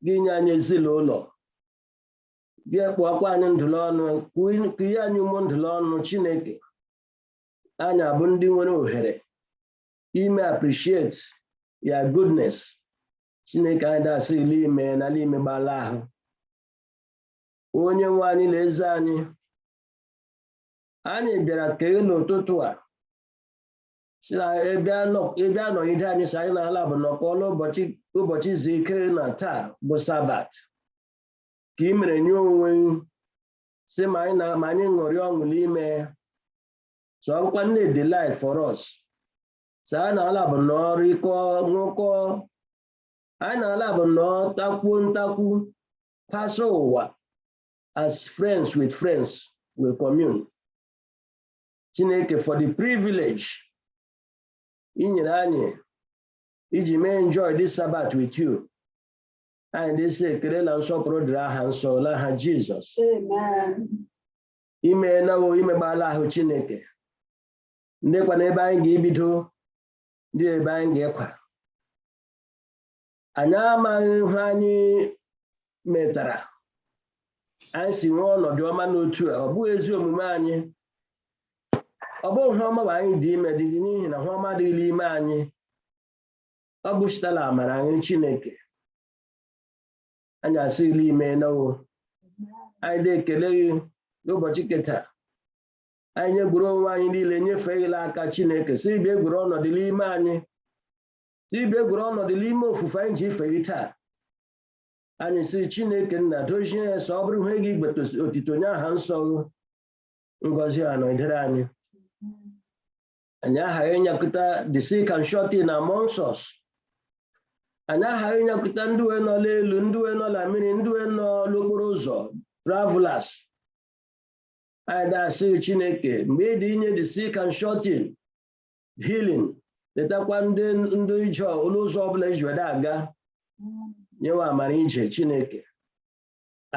ga-enye anyị ezinụlọ, ga-ekpokwa anyị ndụ ọnụ, ka ihe anyị ụmụ ndụ ọnụ Chineke. Anyị abụ ndị nwere ohere ime appreciate ya goodness. Chineke anyị dasị ime na n'ime gbala ahụ. Onye nwe anyị na eze anyị. Anyị bịara kee n'ụtụtụ a. Ebe anọghịde anyị si anyị n'ala bụ nọkọọla ụbọchị izu ike na taa bụ Sabat. Ka ị mere nye onwe si ma anyị ṅụrị ọṅụ n'ime. So ọkwa nne delight for us. Si anyị n'ala bụ n'ọrụ ịkọ nwụkọ. Anyị n'ala bụ ntakwu pass ụwa as friends with friends will commune. Chineke for the privilege inyere anyị iji mee enjoy this Sabbath with you. Anyị dị ekele na nsọpụrụ dịrị aha nsọ n'aha Jizọs. Amen. Ime nawo imegbala ahụ Chineke. Ndekwa na ebe anyị ga-ebido, ndị ebe anyị ga-ekwa. Anyị amaghị ihe anyị metara. Anyị si nwee ọnọdụ ọma n'otu a, ọ bụghị ezi omume anyị. ọ bụ ihe ọma anyị dị ime dị n'ihi na ihe ọma dịla ime anyị ọ bụchitala amara anyị Chineke anyị asịla ime n'owo anyị dị ekele gị n'ụbọchị keta anyị nyegburu onwe anyị niile nyefeela aka Chineke si bịa egwuru ọnọdụ n'ime anyị si bịa egwuru ọnọdụ n'ime ofufe anyị ji ife gị taa anyị si Chineke nna dozie ya sọ ọ bụrụ ihe gị igbeta otito nye aha nsọ ngọzi anọdere anyị anyị aghaghị ịnyakụta the sick and shut in amongst us anyị aghaghị ịnyakụta ndị uwe nọ n'elu ndị uwe nọ na mmiri ndị uwe nọ n'okporo ụzọ travelers anyị dasị Chineke mgbe ị dị inye the sick and shut in healing letakwa ndị ije ụzọ ọbụla iji wede aga nyewe amara ije Chineke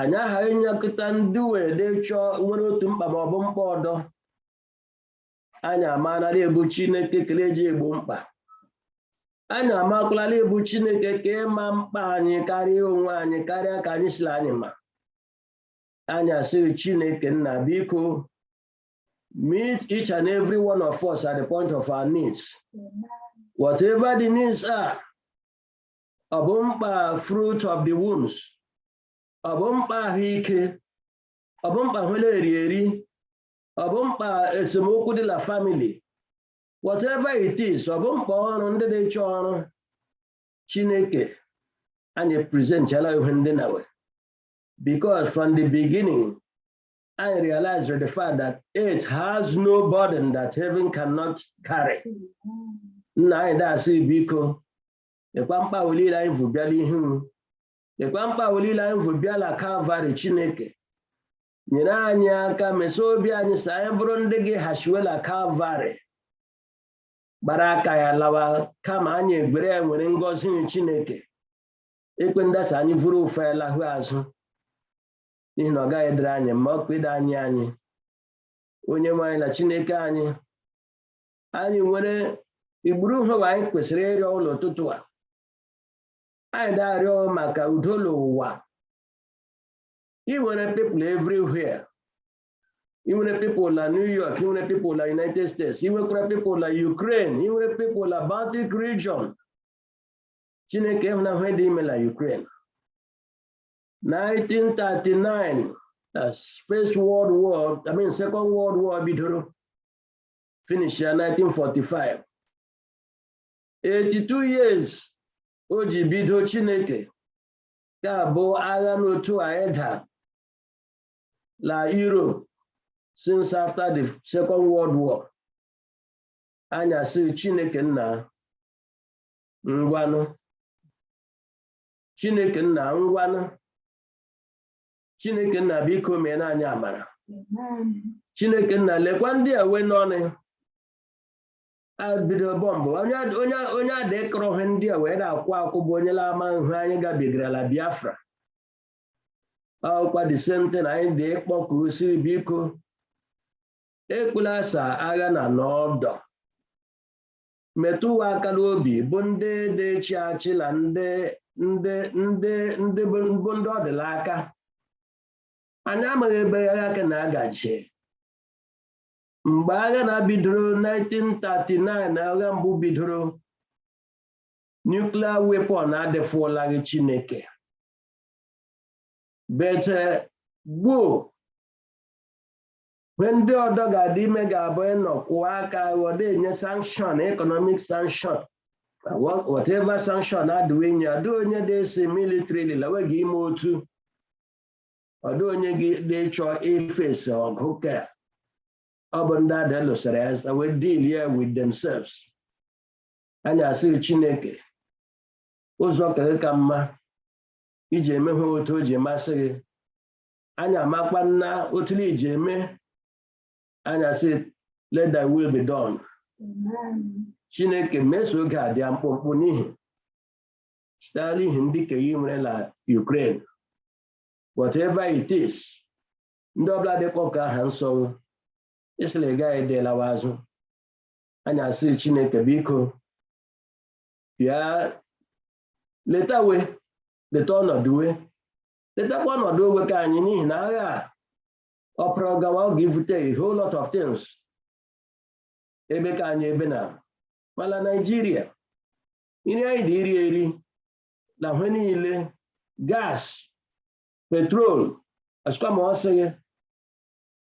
anyị aghaghị ịnyakụta ndị uwe dị chọọ nwere otu mkpa ma ọ bụ mkpa ọdọ anyị amanara ebu Chineke kele ji egbo mkpa anyị amakwala ebu Chineke ka ịma mkpa anyị karịa onwe anyị karịa ka anyị siri anyị ma anyị asịrị Chineke nna biko meet each and every one of us at the point of our needs whatever the needs are ọ bụ mkpa fruit of the wombs ọ bụ mkpa ahụike ọ bụ mkpa nwere eri ọ bụ mkpa esemokwu dị na family whatever it is ọ bụ mkpa ọrụ ndị na-eche ọrụ Chineke anyị presentela ihe ndị nawe because from the beginning I realized the fact that it has no burden that heaven cannot carry nna anyị dasị biko ekwa mkpa olile anyị bụ bịala ihu ekwa mkpa olile anyị bụ bịala Calvary Chineke nyere anyị aka meso obi anyị sa anyị bụrụ ndị gị hashiwela Calvary gbara aka ya lawa kama anyị egbere ya nwere ngọzi Chineke ekwe ndasa anyị vụrụ ụfa ya lahụ azụ n'ihi na ọ gaghị dịrị anyị ma ọ kpede anyị onye nwe anyị na Chineke anyị nwere igburu ihe anyị kwesịrị ịrịọ ụlọ ụtụtụ a anyị na-arịọ maka udo n'ụwa ị nwere people everywhere ị nwere people na New York ị nwere people na United States ị nwekwara people na Ukraine ị nwere people na Baltic region Chineke hụna ihe dị ime na Ukraine 1939 Second World War bidoro finish ya 1945 82 years o ji bido Chineke ga-abụ agha n'otu aeda la Europe since after the Second World War anya sị Chineke nna ngwanụ Chineke nna ngwanụ Chineke nna biko mee na anyị amara Chineke nna lekwa ndị a wee n'ọnụ bido bọmbụ onye adịkọrọ ihe ndị a wee na-akwụ akwụ bụ onye la-ama ihe anyị gabigarala Biafra ọkwa the same thing anyị dị ịkpọkụ si biko ekwela asa agha na n'ọdọ metụ ụwa aka n'obi bụ ndị dị chi achị na ndị bụ ndị ọdịla aka anyị amaghị ebe agha ka na-agachi mgbe agha na-bidoro 1939 na agha mbụ bidoro nuclear weapon adịfụla gị Chineke bete gboo mgbe ndị ọdọ ga-adị ime ga-abụ ịnọkwụ aka ghọdọ enye sanction economic sanction whatever sanction adịwe nye adị onye dị-esi militarily laweghị ime otu ọdụ onye gị dị chọọ ifesi ọgụ ka ọ bụ ndị ada lụsara ya wee deal ya with themselves anyị asịrị Chineke ụzọ kere ka mma iji eme ha otu o ji masị gị anyị amakwa nna otu iji eme anyị asịrị let thy will be done Chineke meso oge a dị mkpụmkpụ n'ihi sitere ihe ndị ka yi nwere na Ukraine whatever it is ndị ọbụla dịkwa ka aha nsọ isiri gaghị dịlawa azụ anyị asị Chineke biko ya letawe leta ọnọdụ letakwa ọnọdụ owe ka anyị n'ihi na agha ọ pụrụ gawa ọ ga-evute a whole lot of things ebe ka anyị ebe na mala Nigeria nri anyị dị iri na mgbe niile gas petrol asụkwa ma ọ sịghị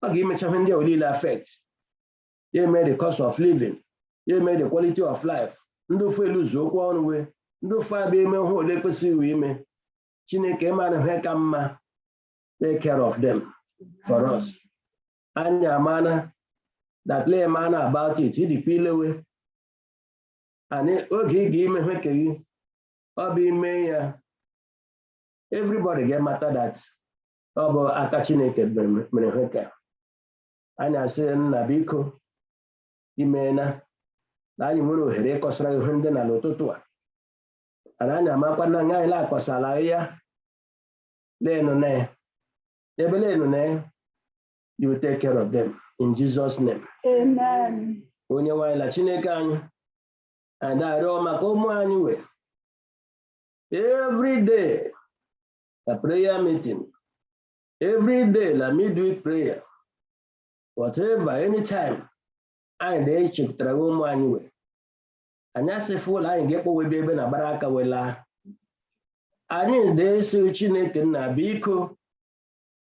ọ ga-emecha ihe ndị a niile affect ya eme the cost of living ya eme the quality of life ndị ofu elu zuokwu ọrụ we ndị ofu abịa eme ihe ole kwesịrị ime Chineke mara ihe ka mma take care of them for us anyị amana that lay mana about it idikwa ilewe and oge ị ga-ime ihe ke gị ọ bụ ime ya everybody get matter that ọ bụ aka Chineke mere ihe ka anyị asị nna biko imeela na anyị nwere ohere ịkọsara ihe ndị na n'ụtụtụ a and anyị amakwa na anyị akọsala ya lenu na ebe lenu na you take care of them in Jesus name. Amen. Onye nwanyị la Chineke anyị and arịọ maka ụmụ anyị we every day a prayer meeting, every day la midweek prayer, whatever, anytime anyị na-echepụtara ụmụ anyị we anyị asịfụ ụlọ anyị ga-ekpowe ebe na gbara aka wela anyị na-esi Chineke nna biko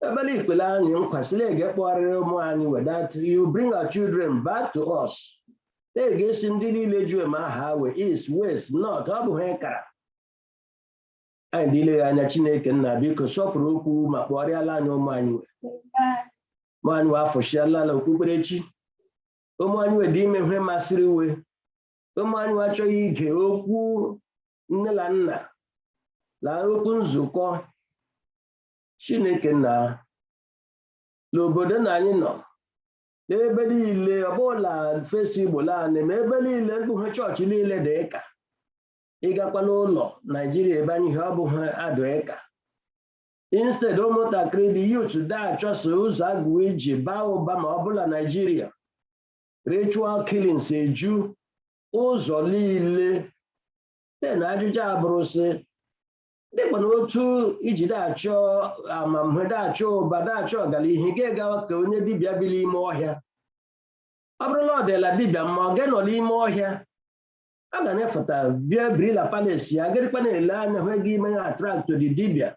ebele ikpele anyị nkwasịrị ga-ekpọgharịrị ụmụ anyị we that you bring our children back to us. Ga-esi ndị niile ju eme aha we east west north ọ bụ ha kara anyị dịle anya Chineke nna biko sọpụrụ okwu ma kpọrịala anyị ụmụ anyị we ụmụ anyị we afọchiala na okpukperechi ụmụ anyị we dị ime ihe masịrị we ụmụ anyị we achọghị ige okwu nne na nna na okwu nzukọ Chineke nna n'obodo na anyị nọ n'ebe niile ọbụla FirstIgbo laanị ma ebe niile mkpughe chọọchị niile dị ka ịgakwa n'ụlọ Naijiria ebe anyị ihe ọ bụ ha adụ ka instead ụmụntakịrị dị youth da-achọso ụzọ agụ iji baa ụba ma ọ bụla Naijiria ritual killings eju ụzọ niile na ajụjụ abụrụ sị dịkwa n'otu iji da-achọ amamhe da-achọ ụba da-achọ ọganihu ga-egawa ka onye dibịa bi n'ime ọhịa ọ bụrụ na ọ dịla dibịa ma ọ ga-nọ n'ime ọhịa a ga na-efụta bịa brila palace ya agịrịkwa na-ele anya hụ gị ime attract dị dibịa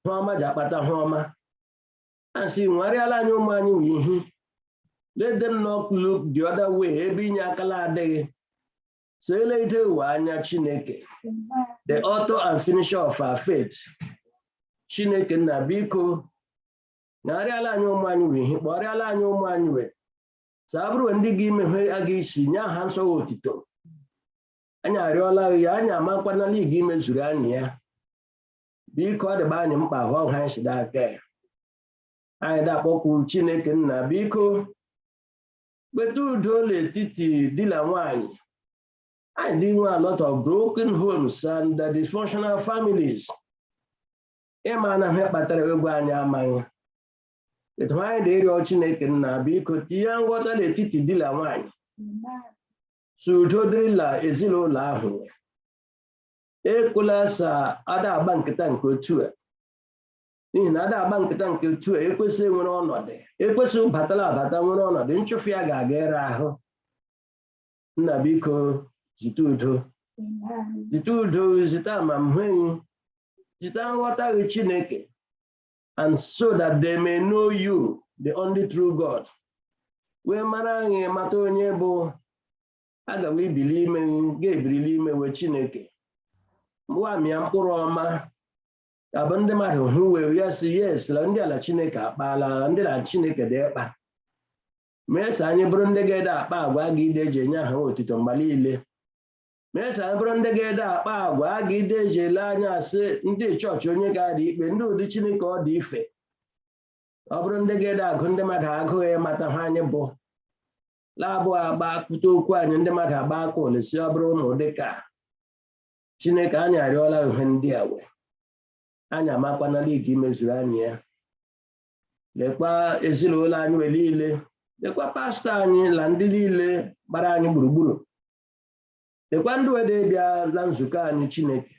hụọma ji akpata hụọma asị nwarịala anyị ụmụ anyị nwe ihu let them not look the other way ebe inye akala adịghị so eleide ụwa anya Chineke the author and finisher of our faith Chineke nna biko narịala anyị ụmụ anyị nwe ihe kpọrịala anyị ụmụ anyị we sabụrụ ndị gị imehwe aga isi nye aha nsọ otito anyị arịọla ya anyị amakwanala igi imezuru anyị ya biko ọ dịba anyị mkpa ahụ ọha anyị shida aka anyị dakpọkwu Chineke nna biko kpeta udo n'etiti di na nwanyị anyị dị nwe a lot of broken homes and dysfunctional families ịma na ha kpatara egwu anyị amaghị etu anyị na-erịọ Chineke nna biko tinye nghọta n'etiti di na nwanyị so udo dịrịla ezinụlọ ahụ ekwela sa ada agba nkịta nke otu a n'ihi na ada agba nkịta nke otu a ekwesịghị nwere ọnọdụ ekwesịghị batala abata nwere ọnọdụ nchụfụ ya ga-aga ere ahụ nna biko zite udo zite amamhụenyi zite nghọta gị Chineke and so that they may know you the only true God wee mara anyị mata onye bụ agawa ibili ime ga-ebirili ime we Chineke mgbe amịa mkpụrụ ọma abụ ndị mmadụ hụ wee ya si yes la ndị ala Chineke akpala ndị na Chineke dị ịkpa mee sa anyị bụrụ ndị ga-ede akpa agwa aga ide eji enye aha otito mgbe niile mee sa anyị bụrụ ndị ga-ede akpa agwa aga ide eji ele anya asị ndị chọọchị onye ga-adị ikpe ndị ụdị Chineke ọ dị ife ọ bụrụ ndị ga-ede agụ ndị mmadụ agụghị mata ha anyị bụ labụ agba akpụta okwu anyị ndị mmadụ agba aka olesi ọ bụrụ ụmụ dịka Chineke anyị arịọla ihe ndị a wee anyị amakwanala igi imezuru anyị ya lekwa ezinụlọ anyị wee niile lekwa pastọ anyị na ndị niile gbara anyị gburugburu lekwa ndị wede bịa na nzukọ anyị Chineke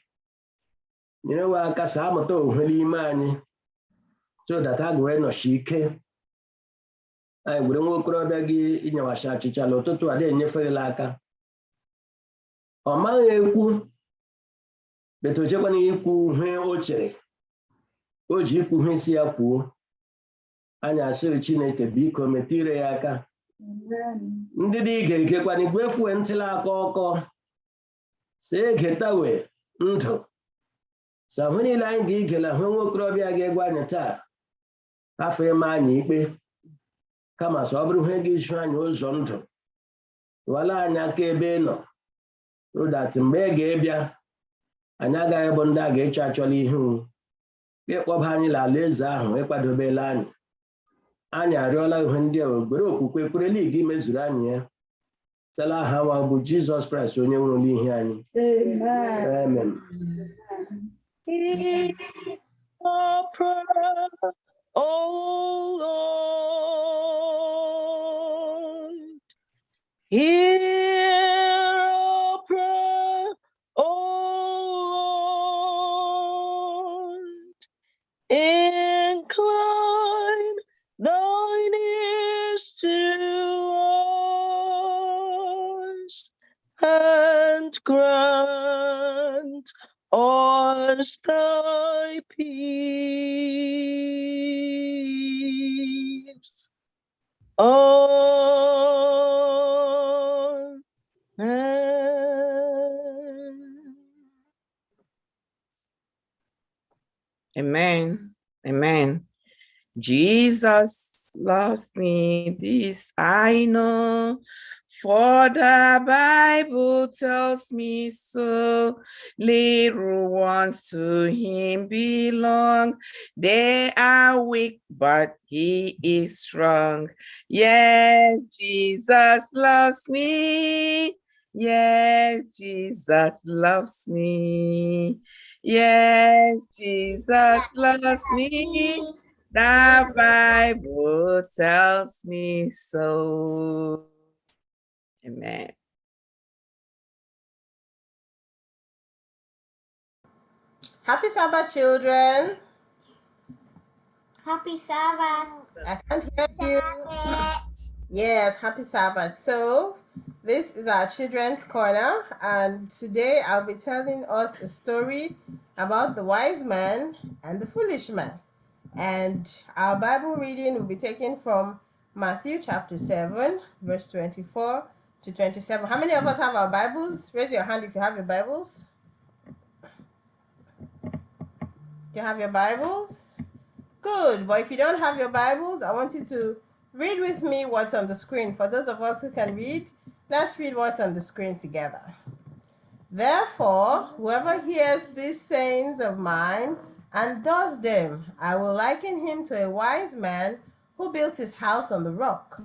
nyere we aka sa amụta ohe n'ime anyị so that a ga-wee nọchi ike anyị were nwa okorobịa gị ịnyawachi achịcha n'ụtụtụ a na-enyefere aka ọ maghị ekwu betochekwana ikwu ihe o chere o ji ikwu ihe si ya kwuo anyị asịrị Chineke biko metire ya aka ndị dị ige ikekwana igwefue ntịla aka ọkọ si egetawe ndụ sa hụ niile anyị ga-igela hụ nwa okorobịa ga-egwu anyị taa afọ ịma anyị ikpe kama sọ ọ bụrụ ihe ga-eju anyị ụzọ ndụ wala anyị aka ebe ị nọ ụdat mgbe ị ga-ebịa anyị agaghị bụ ndị a ga-eche achọla ihu ịkpọba anyị n'ala eze ahụ ịkwadobela anyị arịọla ihe ndị a ogbere okwukwe kwerela igi mezuru anyị ya tela aha nwa bụ Jizọs Kraịst onye nwụrụ ihe anyị amen. Oh Lord, hear our prayer, oh Lord, incline thine ears to us and grant us thy peace. Amen. Amen. Jesus loves me, this I know, for the Bible tells me so. Little ones to him belong. They are weak, but he is strong. Yes, Jesus loves me. Yes, Jesus loves me. Yes, Jesus loves me. The Bible tells me so. Amen. Happy Sabbath, children. Happy Sabbath. I can't hear you. Yes, happy Sabbath. So this is our children's corner, and today I'll be telling us a story about the wise man and the foolish man. And our Bible reading will be taken from Matthew chapter 7, verse 24 to 27. How many of us have our Bibles? Raise your hand if you have your Bibles. You have your Bibles? Good. But if you don't have your Bibles, I want you to read with me what's on the screen. For those of us who can read, let's read what's on the screen together. Therefore, whoever hears these sayings of mine and does them, I will liken him to a wise man who built his house on the rock.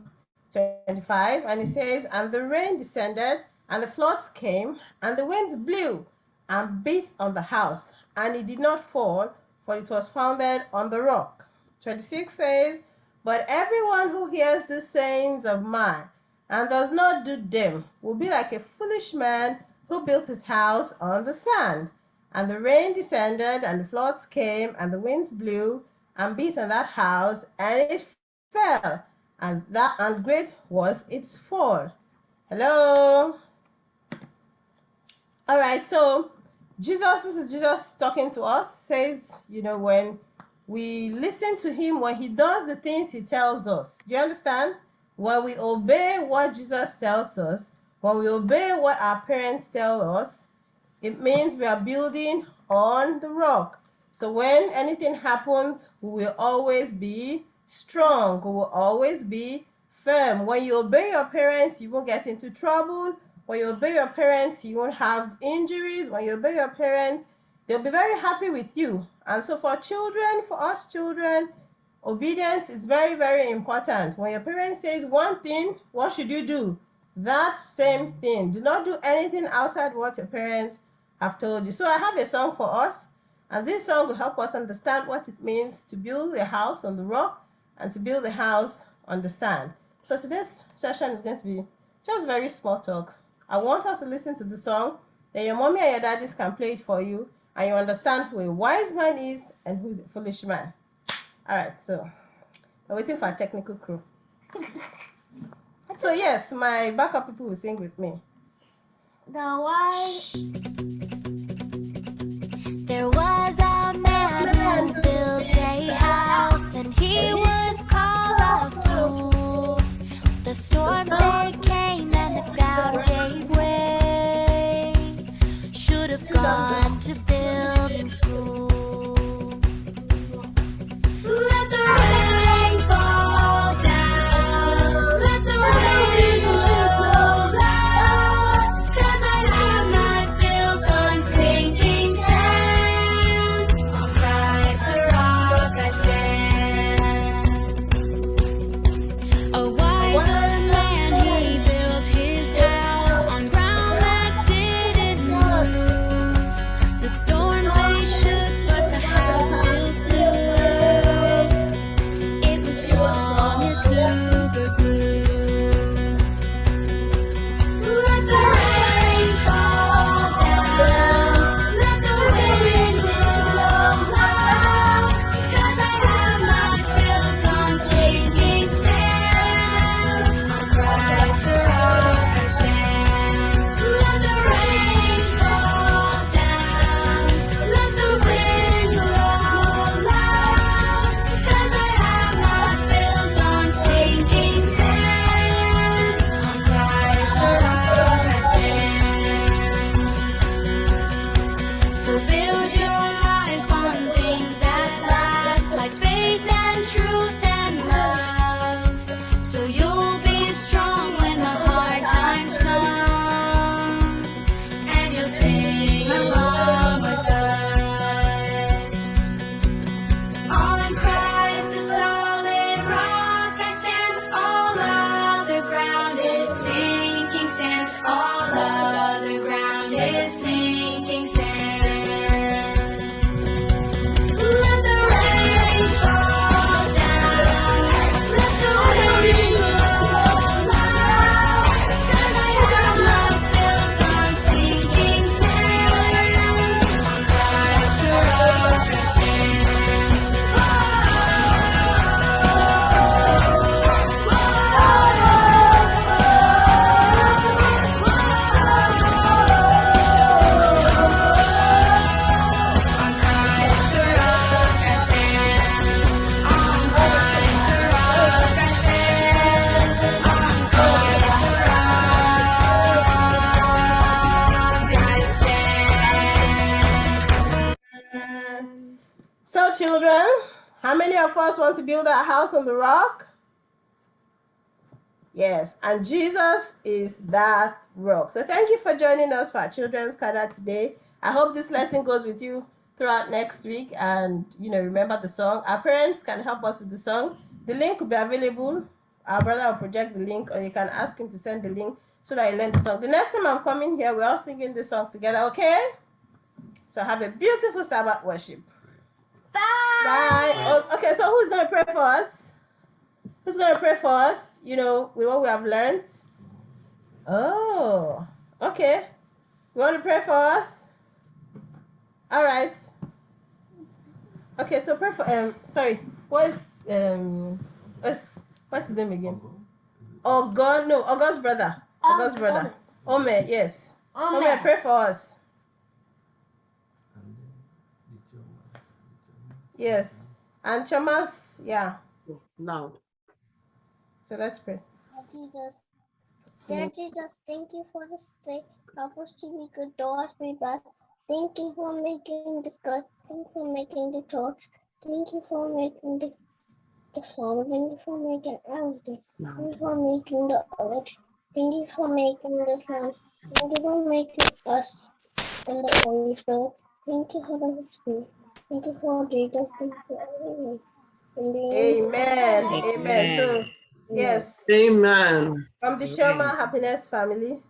25, and it says, and the rain descended, and the floods came, and the winds blew and beat on the house, and it did not fall, for it was founded on the rock. 26 says, but everyone who hears the sayings of mine and does not do them will be like a foolish man who built his house on the sand. And the rain descended, and the floods came, and the winds blew and beat on that house, and it fell, and great was its fall. Hello? All right, so this is Jesus talking to us, says, when we listen to him, when he does the things he tells us. Do you understand? When we obey what Jesus tells us, when we obey what our parents tell us, it means we are building on the rock. So when anything happens, we will always be strong. We will always be firm. When you obey your parents, you won't get into trouble. When you obey your parents, you won't have injuries. When you obey your parents, they'll be very happy with you. And so for children, for us children, obedience is very, very important. When your parents says one thing, what should you do? That same thing. Do not do anything outside what your parents have told you. So I have a song for us, and this song will help us understand what it means to build a house on the rock and to build a house on the sand. So today's session is going to be just very small talk. I want us to listen to the song, then your mommy and your daddies can play it for you, and you understand who a wise man is and who's a foolish man. All right, so we're waiting for a technical crew. So yes, my backup people will sing with me. There was a man who built a house, and he was called a fool. The storms they came and the ground gave way. Should have gone to building school. Let the rain fall down. Let the wind blow loud. 'Cause I have not built on sinking sand. On Christ the rock I stand. A wiser man, he built his house on ground that didn't move. The storms they shook, but the house still stood. It was strong as super glue. Let the rain fall down. Let the wind blow loud. 'Cause I have not built on sinking sand. On Christ the rock I stand. Let the rain fall down. Let the wind blow loud. 'Cause I have not built on sinking sand. On Christ the rock I stand. So build your life on things that last, like faith and truth and love. So you'll be strong when the hard times come, and you'll sing along with us. On Christ the solid rock I stand. All other ground is sinking sand. All other ground is sinking sand. Let the rain fall down. Let the wind blow loud. 'Cause I have not built on sinking sand. On Christ the rock I stand. So children, how many of us want to build our house on the rock? Yes, and Jesus is that rock. So thank you for joining us for our Children's Corner today. I hope this lesson goes with you throughout next week, and remember the song. Our parents can help us with the song. The link will be available. Our brother will project the link, or you can ask him to send the link so that you learn the song. The next time I'm coming here, we're all singing this song together, okay? So have a beautiful Sabbath worship. Bye. Oh, okay, so who's going to pray for us? Who's going to pray for us, with what we have learned? Oh, okay. You want to pray for us? All right. Okay, so pray for, what's his name again? August's brother. August's brother. Ome, yes. Ome, pray for us. Yes. And Chamas, yeah. No. So let's pray. Dear Jesus, thank you for this day. Help us to be good, doors be bad. Thank you for making this God. Thank you for making the torch. Thank you for making the phone. Thank you for making everything. Thank you for making the earth. Thank you for making the sun. Thank you for making us and the Holy Spirit. Thank you for the Holy Spirit. Thank you for Jesus. Thank you for everything. Amen. Amen. So, yes. Amen. From the Choma Happiness family.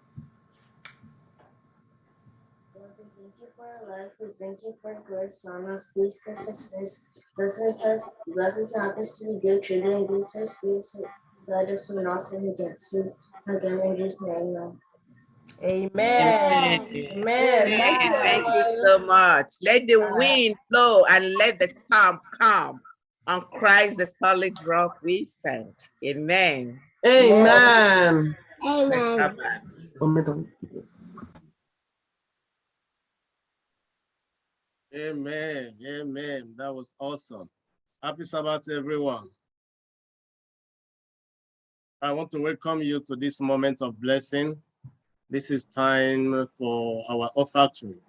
Lord, we thank you for our life. We thank you for grace on us. Please bless us. Bless us, help us to be good children. Bless us, please guide us to not sin against you. Again, in Jesus' name. Amen. Amen. Thank you so much. Let the wind blow and let the storm come. On Christ, the solid rock, we stand. Amen. Amen. Amen. Amen. Amen. That was awesome. Happy Sabbath, everyone. I want to welcome you to this moment of blessing. This is time for our offertory.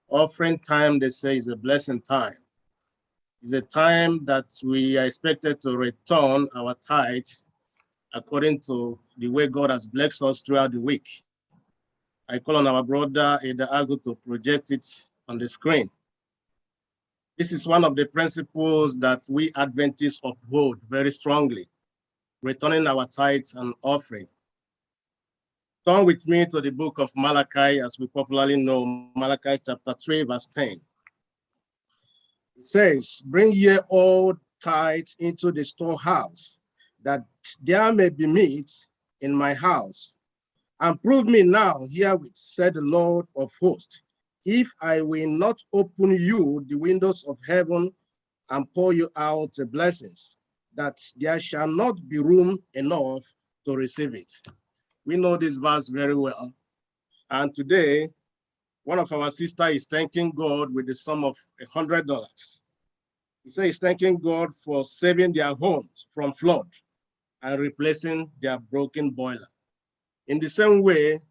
Offering time, they say, is a blessing time. It's a time that we are expected to return our tithes according to the way God has blessed us throughout the week. I call on our brother Edago to project it on the screen. This is one of the principles that we Adventists uphold very strongly, returning our tithes and offering. Turn with me to the book of Malachi, as we popularly know, Malachi chapter 3, verse 10. It says, "Bring ye all tithes into the storehouse, that there may be meat in my house. And prove me now herewith, said the Lord of hosts, if I will not open you the windows of heaven and pour you out the blessings, that there shall not be room enough to receive it." We know this verse very well. And today, one of our sisters is thanking God with the sum of $100. He says he's thanking God for saving their homes from flood and replacing their broken boiler. In the same way,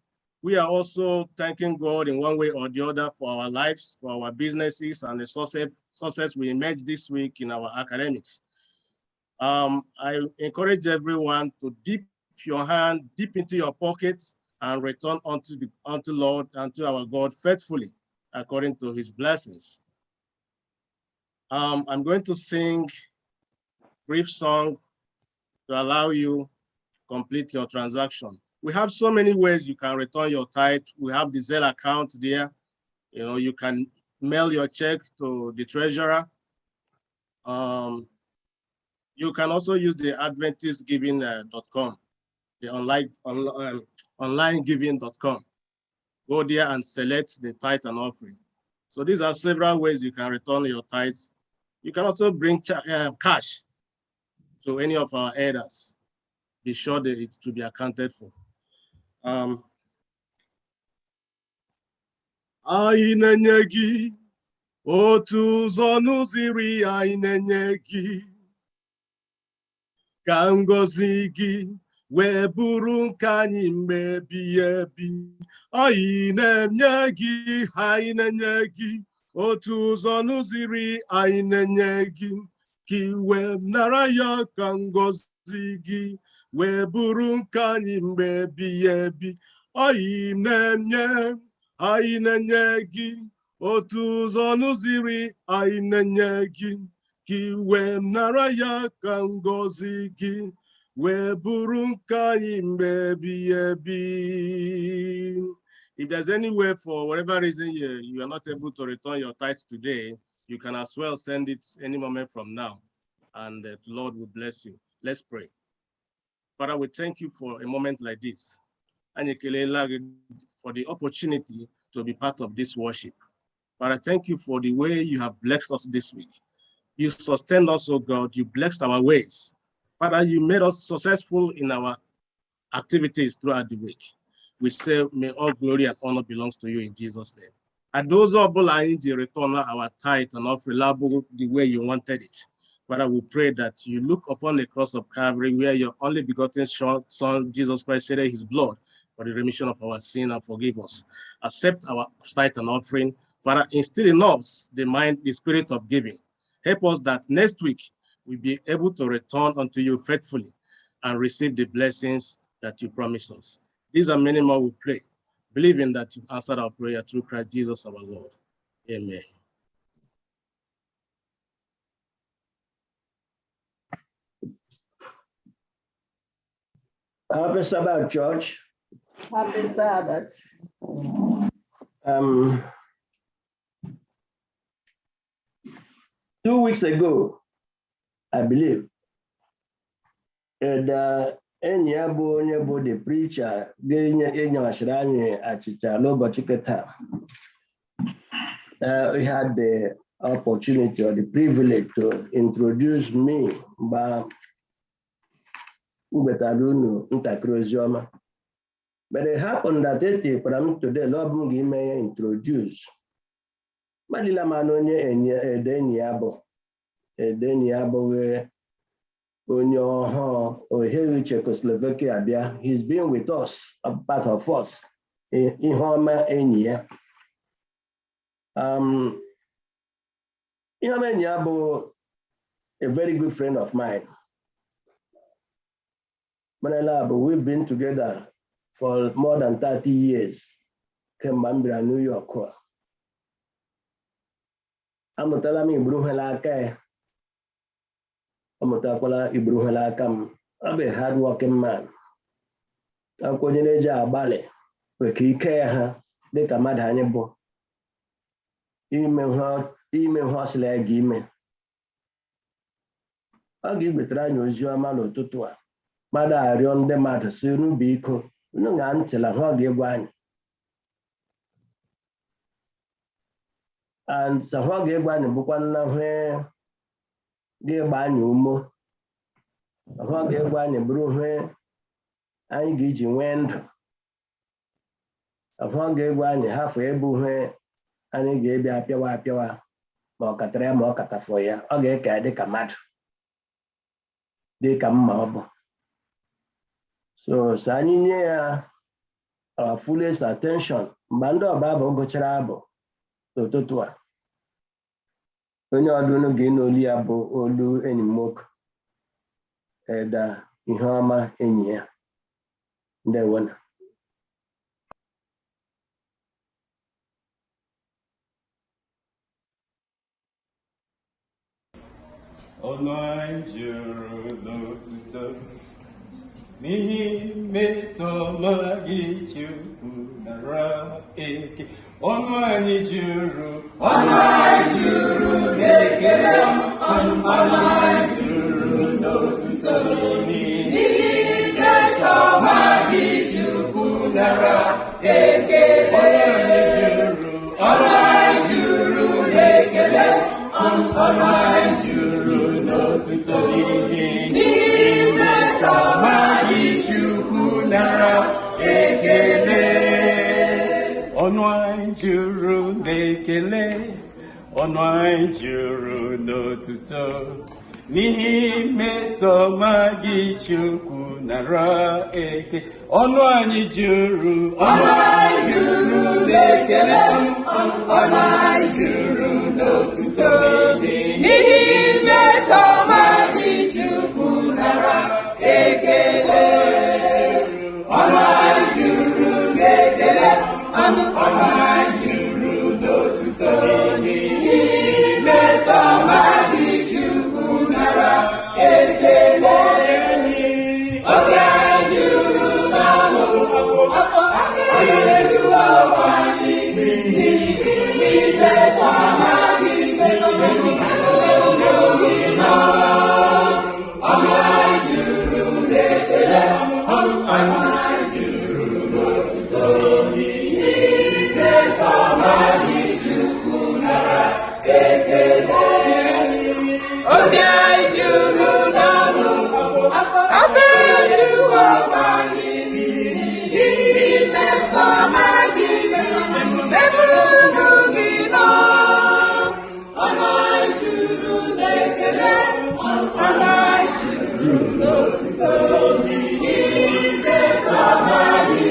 we are also thanking God in one way or the other for our lives, for our businesses, and the success we emerged this week in our academics. I encourage everyone to dip your hand deep into your pockets and return unto Lord, unto our God faithfully, according to his blessings. I'm going to sing a brief song to allow you to complete your transaction. We have so many ways you can return your tithe. We have the Zelle account there. You know, you can mail your check to the treasurer. You can also use the AdventistGiving.com, the onlinegiving.com. Go there and select the tithe and offering. So these are several ways you can return your tithes. You can also bring cash to any of our elders. Be sure that it to be accounted for. Anyị na-enye gị otu ụzọ n'ụzọ iri, anyị na-enye gị ka ngọzi gị wee bụrụ nke anyị mgbe ebighị ebi. Anyị na-enye gị, anyị na-enye gị otu ụzọ n'ụzọ iri, anyị na-enye gị ka iwe nara ya ka ngọzi gị wee bụrụ nke anyị mgbe ebighị ebi. Anyị na-enye gị otu ụzọ n'ụzọ iri, anyị na-enye gị ka iwe nara ya ka ngọzi gị wee bụrụ nke anyị mgbe ebighị ebi. If there's any way, for whatever reason you are not able to return your tithes today, you can as well send it any moment from now, and the Lord will bless you. Let's pray. Father, we thank you for a moment like this, and for the opportunity to be part of this worship. Father, thank you for the way you have blessed us this week. You sustained us, oh God. You blessed our ways. Father, you made us successful in our activities throughout the week. We say, may all glory and honor belongs to you in Jesus' name. And those who are in the return our tithe and offering the way you wanted it. Father, we pray that you look upon the cross of Calvary, where your only begotten Son, Jesus Christ, shed his blood for the remission of our sin and forgive us. Accept our tithe and offering. Father, instill in us the spirit of giving. Help us that next week we'll be able to return unto you faithfully and receive the blessings that you promised us. These are many more we pray, believing that you've answered our prayer through Christ Jesus our Lord. Amen. Happy Sabbath, Church. Happy Sabbath. 2 weeks ago, I believe, the the preacher we had the opportunity or the privilege to introduce me by Ubetaluno ntakrozoma. But it happened that param today lobum give me introduce. Malila manonye edeniabo we onyo oheru Czechoslovakia abia. He's been with us, a part of us. In Homa Enya. Ihoma Enyabo, a very good friend of mine. Manelabo, we've been together for more than 30 years. Kembambra, New York. Amotalami Bruhelaka. Amotakola Ibruhelakam. I'm a hard-working man. I'm going to Bale. We care de kamad hanyebo. Ime hosle gime. Agi betra nyozio amalo tutua. Mada arion de mata sunu biko. No ngantela hogi gwany. And sa hogi gwany bukwan na hwe ge bany umo. Hogi gwany bru hwe anyi giji wendo. Upon gave one half a boo, and he gave a piwa, Mocatra, Mocatafoya, okay, de camat. They come mob. So, Saninia, our fullest attention, Bando Babo Gocharabo, Totua. When you are doing again, Oliabo, Olu, any mock, Eda, Ihama, any the one. Mihi mesomagi chukwu nara eke onwani juru nekele onwani juru n'otuto mihi mesomagi chukwu nara eke onwani juru nekele onwani juru n'otuto mihi Samadi chukwu nara ekele ọnụ anyị juru n'ekele ọnụ anyị juru n'otuto n'ihi mmesoma gị chukwu nara eke ọnụ anyị juru n'ekele ọnụ anyị juru n'otuto n'ihi mmesoma gị chukwu nara ekele ọnụ anyị juru n'ekele ọnụ anyị juru n'otuto n'ihi mmesoma gị chukwu nara ekele obi anyị juru n'ọnụ afọ ejuwa ụwa n'ihi mmesoma gị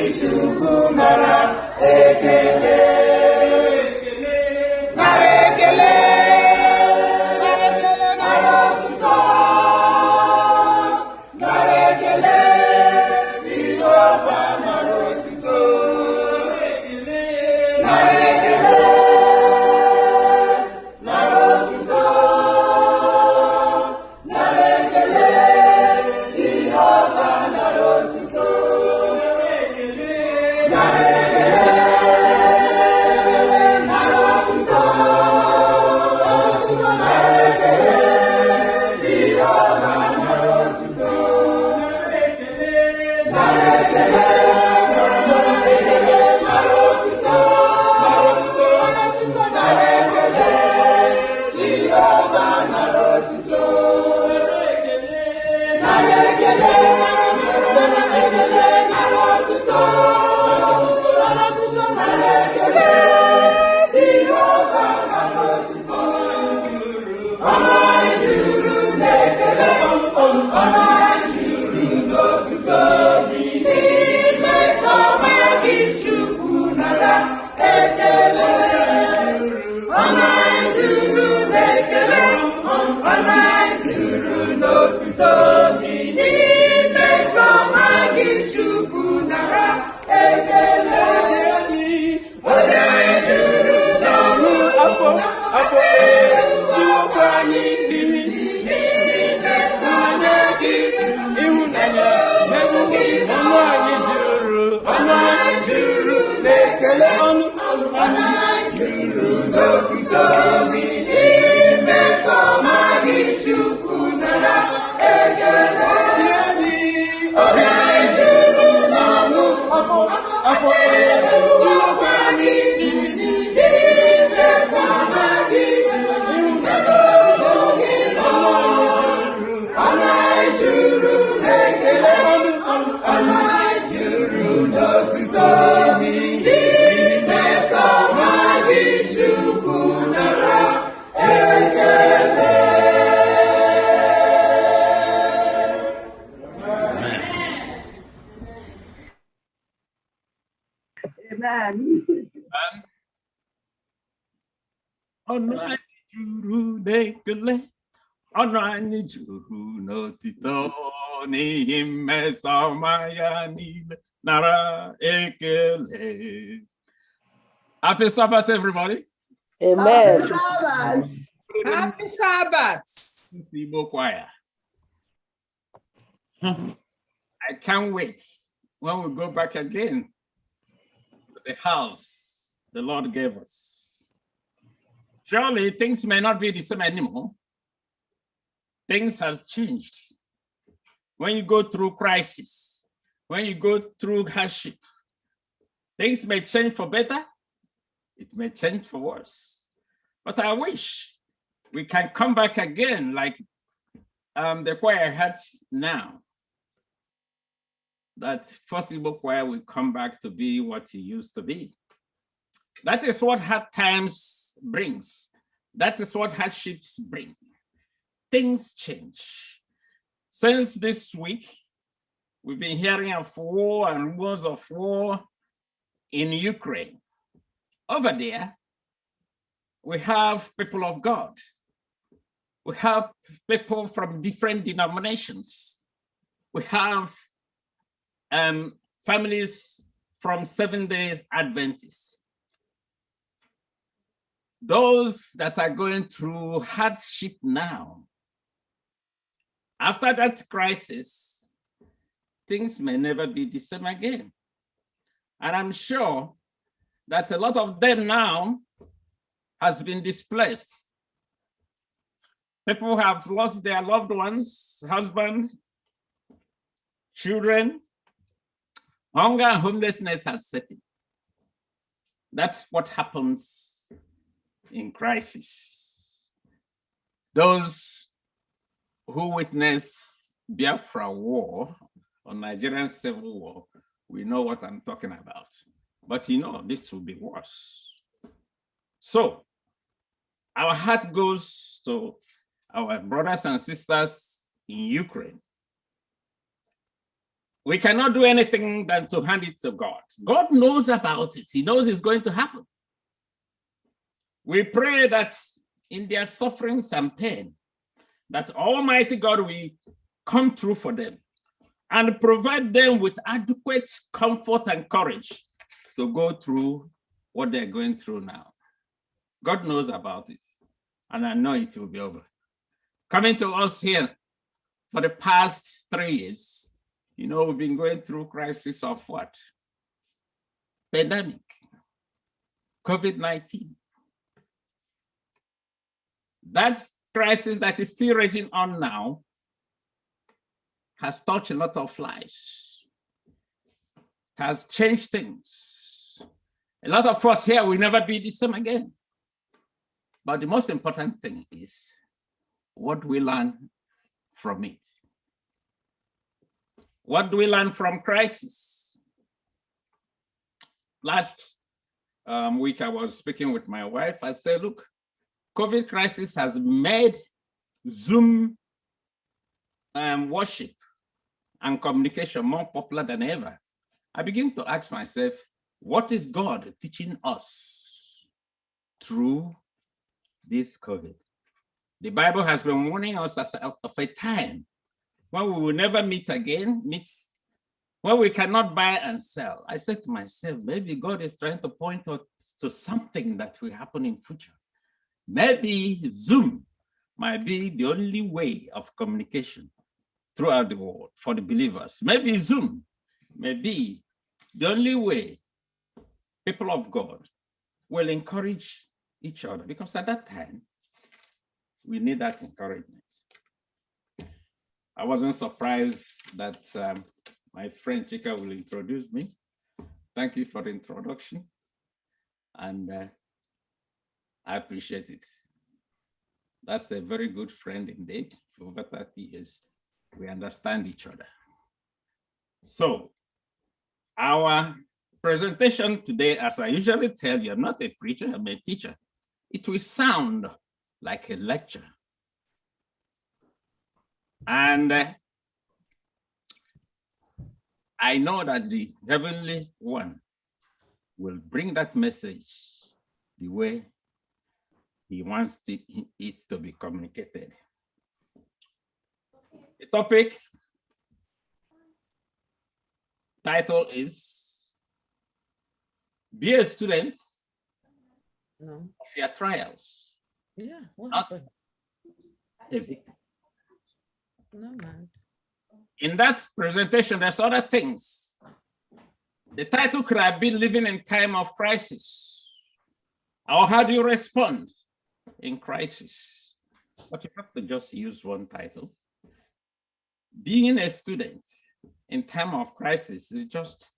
anyị juru na-ekele ọnụ anyị juru n'otuto gị imeso ọma gị Chukwu nara ekele obi anyị juru n'ọṅụ afọ juru anyị imeso ọma gị Amen. Ọnụ anyị juru n'ekele, ọnụ anyị juru n'otito n'ihi mmeso ọma ya niile nara ekele. Happy Sabbath, everybody. Amen. Happy Sabbath. Happy Sabbath. FirstIgbo choir. I can't wait when we go back again to the house the Lord gave us. Surely things may not be the same anymore. Things has changed. When you go through crisis, when you go through hardship, things may change for better. It may change for worse. But I wish we can come back again like the choir had now. That FirstIgbo choir will come back to be what it used to be. That is what hard times brings. That is what hardships bring. Things change. Since this week, we've been hearing of war and rumors of war in Ukraine. Over there, we have people of God. We have people from different denominations. We have families from Seventh-day Adventists. Those that are going through hardship now, after that crisis, things may never be the same again. And I'm sure that a lot of them now has been displaced. People have lost their loved ones, husbands, children. Hunger and homelessness has set in. That's what happens in crisis. Those who witness Biafra war or Nigerian civil war, we know what I'm talking about. But you know, this will be worse. So our heart goes to our brothers and sisters in Ukraine. We cannot do anything than to hand it to God. God knows about it. He knows it's going to happen. We pray that in their sufferings and pain, that Almighty God will come through for them and provide them with adequate comfort and courage to go through what they're going through now. God knows about it, and I know it will be over. Coming to us here for the past 3 years, you know, we've been going through crisis of what? Pandemic, COVID-19. That crisis that is still raging on now has touched a lot of lives, has changed things. A lot of us here will never be the same again. But the most important thing is what we learn from it. What do we learn from crisis? Last week, I was speaking with my wife. I said, look, COVID crisis has made Zoom worship and communication more popular than ever. I begin to ask myself, what is God teaching us through this COVID? The Bible has been warning us of a time when we will never meet again, when we cannot buy and sell. I said to myself, maybe God is trying to point us to something that will happen in future. Maybe Zoom might be the only way of communication throughout the world for the believers. Maybe Zoom may be the only way people of God will encourage each other, because at that time, we need that encouragement. I wasn't surprised that my friend Chika will introduce me. Thank you for the introduction. And I appreciate it. That's a very good friend indeed. For over 30 years, we understand each other. So our presentation today, as I usually tell you, I'm not a preacher, I'm a teacher. It will sound like a lecture. And I know that the Heavenly One will bring that message the way he wants it to be communicated. The topic title is Be a Student of Your Trials. Yeah, what Not happened? a victim. No, man. In that presentation, there's other things. The title could have been Living in Time of Crisis, or how do you respond in crisis? But you have to just use one title. Being a student in time of crisis is just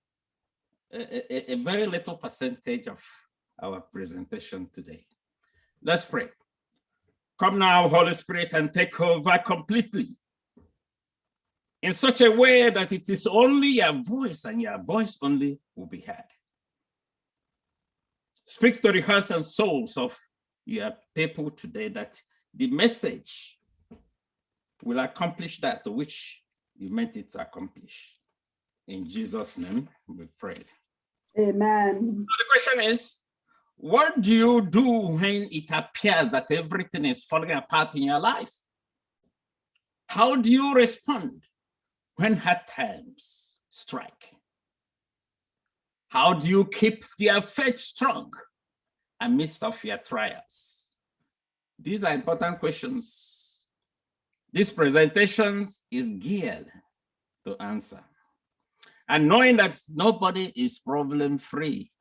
a very little percentage of our presentation today. Let's pray. Come now, Holy Spirit, and take over completely in such a way that it is only your voice and your voice only will be heard. Speak to the hearts and souls of your people today, that the message will accomplish that to which you meant it to accomplish. In Jesus' name, we pray. Amen. So the question is, what do you do when it appears that everything is falling apart in your life? How do you respond when hard times strike? How do you keep your faith strong amidst of your trials? These are important questions. This presentation is geared to answer. And knowing that nobody is problem-free.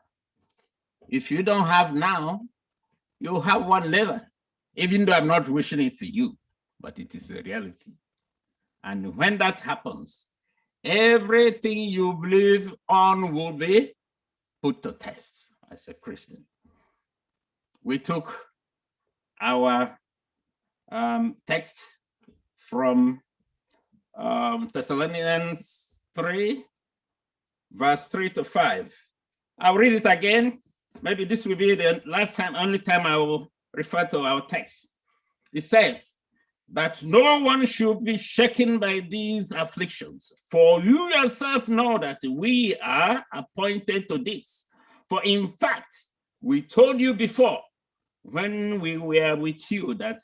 If you don't have now, you have one later, even though I'm not wishing it to you, but it is a reality. And when that happens, everything you believe on will be put to test as a Christian. We took our text from Thessalonians 3, verse 3 to 5. I'll read it again. Maybe this will be the only time I will refer to our text. It says that no one should be shaken by these afflictions, for you yourself know that we are appointed to this. For in fact, we told you before, when we were with you, that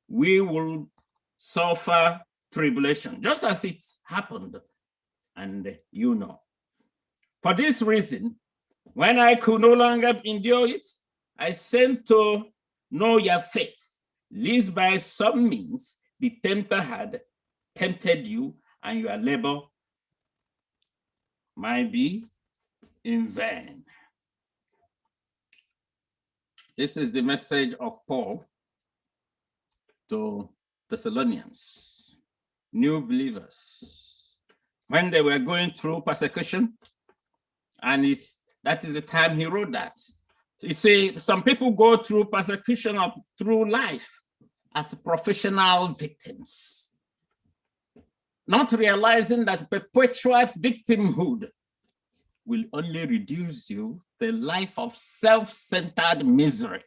we will suffer tribulation, just as it happened, and you know. For this reason, when I could no longer endure it, I sent to know your faith, lest by some means the tempter had tempted you, and your labor might be in vain. This is the message of Paul to Thessalonians, new believers, when they were going through persecution, and that is the time he wrote that. You see, some people go through persecution through life as professional victims, not realizing that perpetual victimhood will only reduce you to a life of self-centered misery.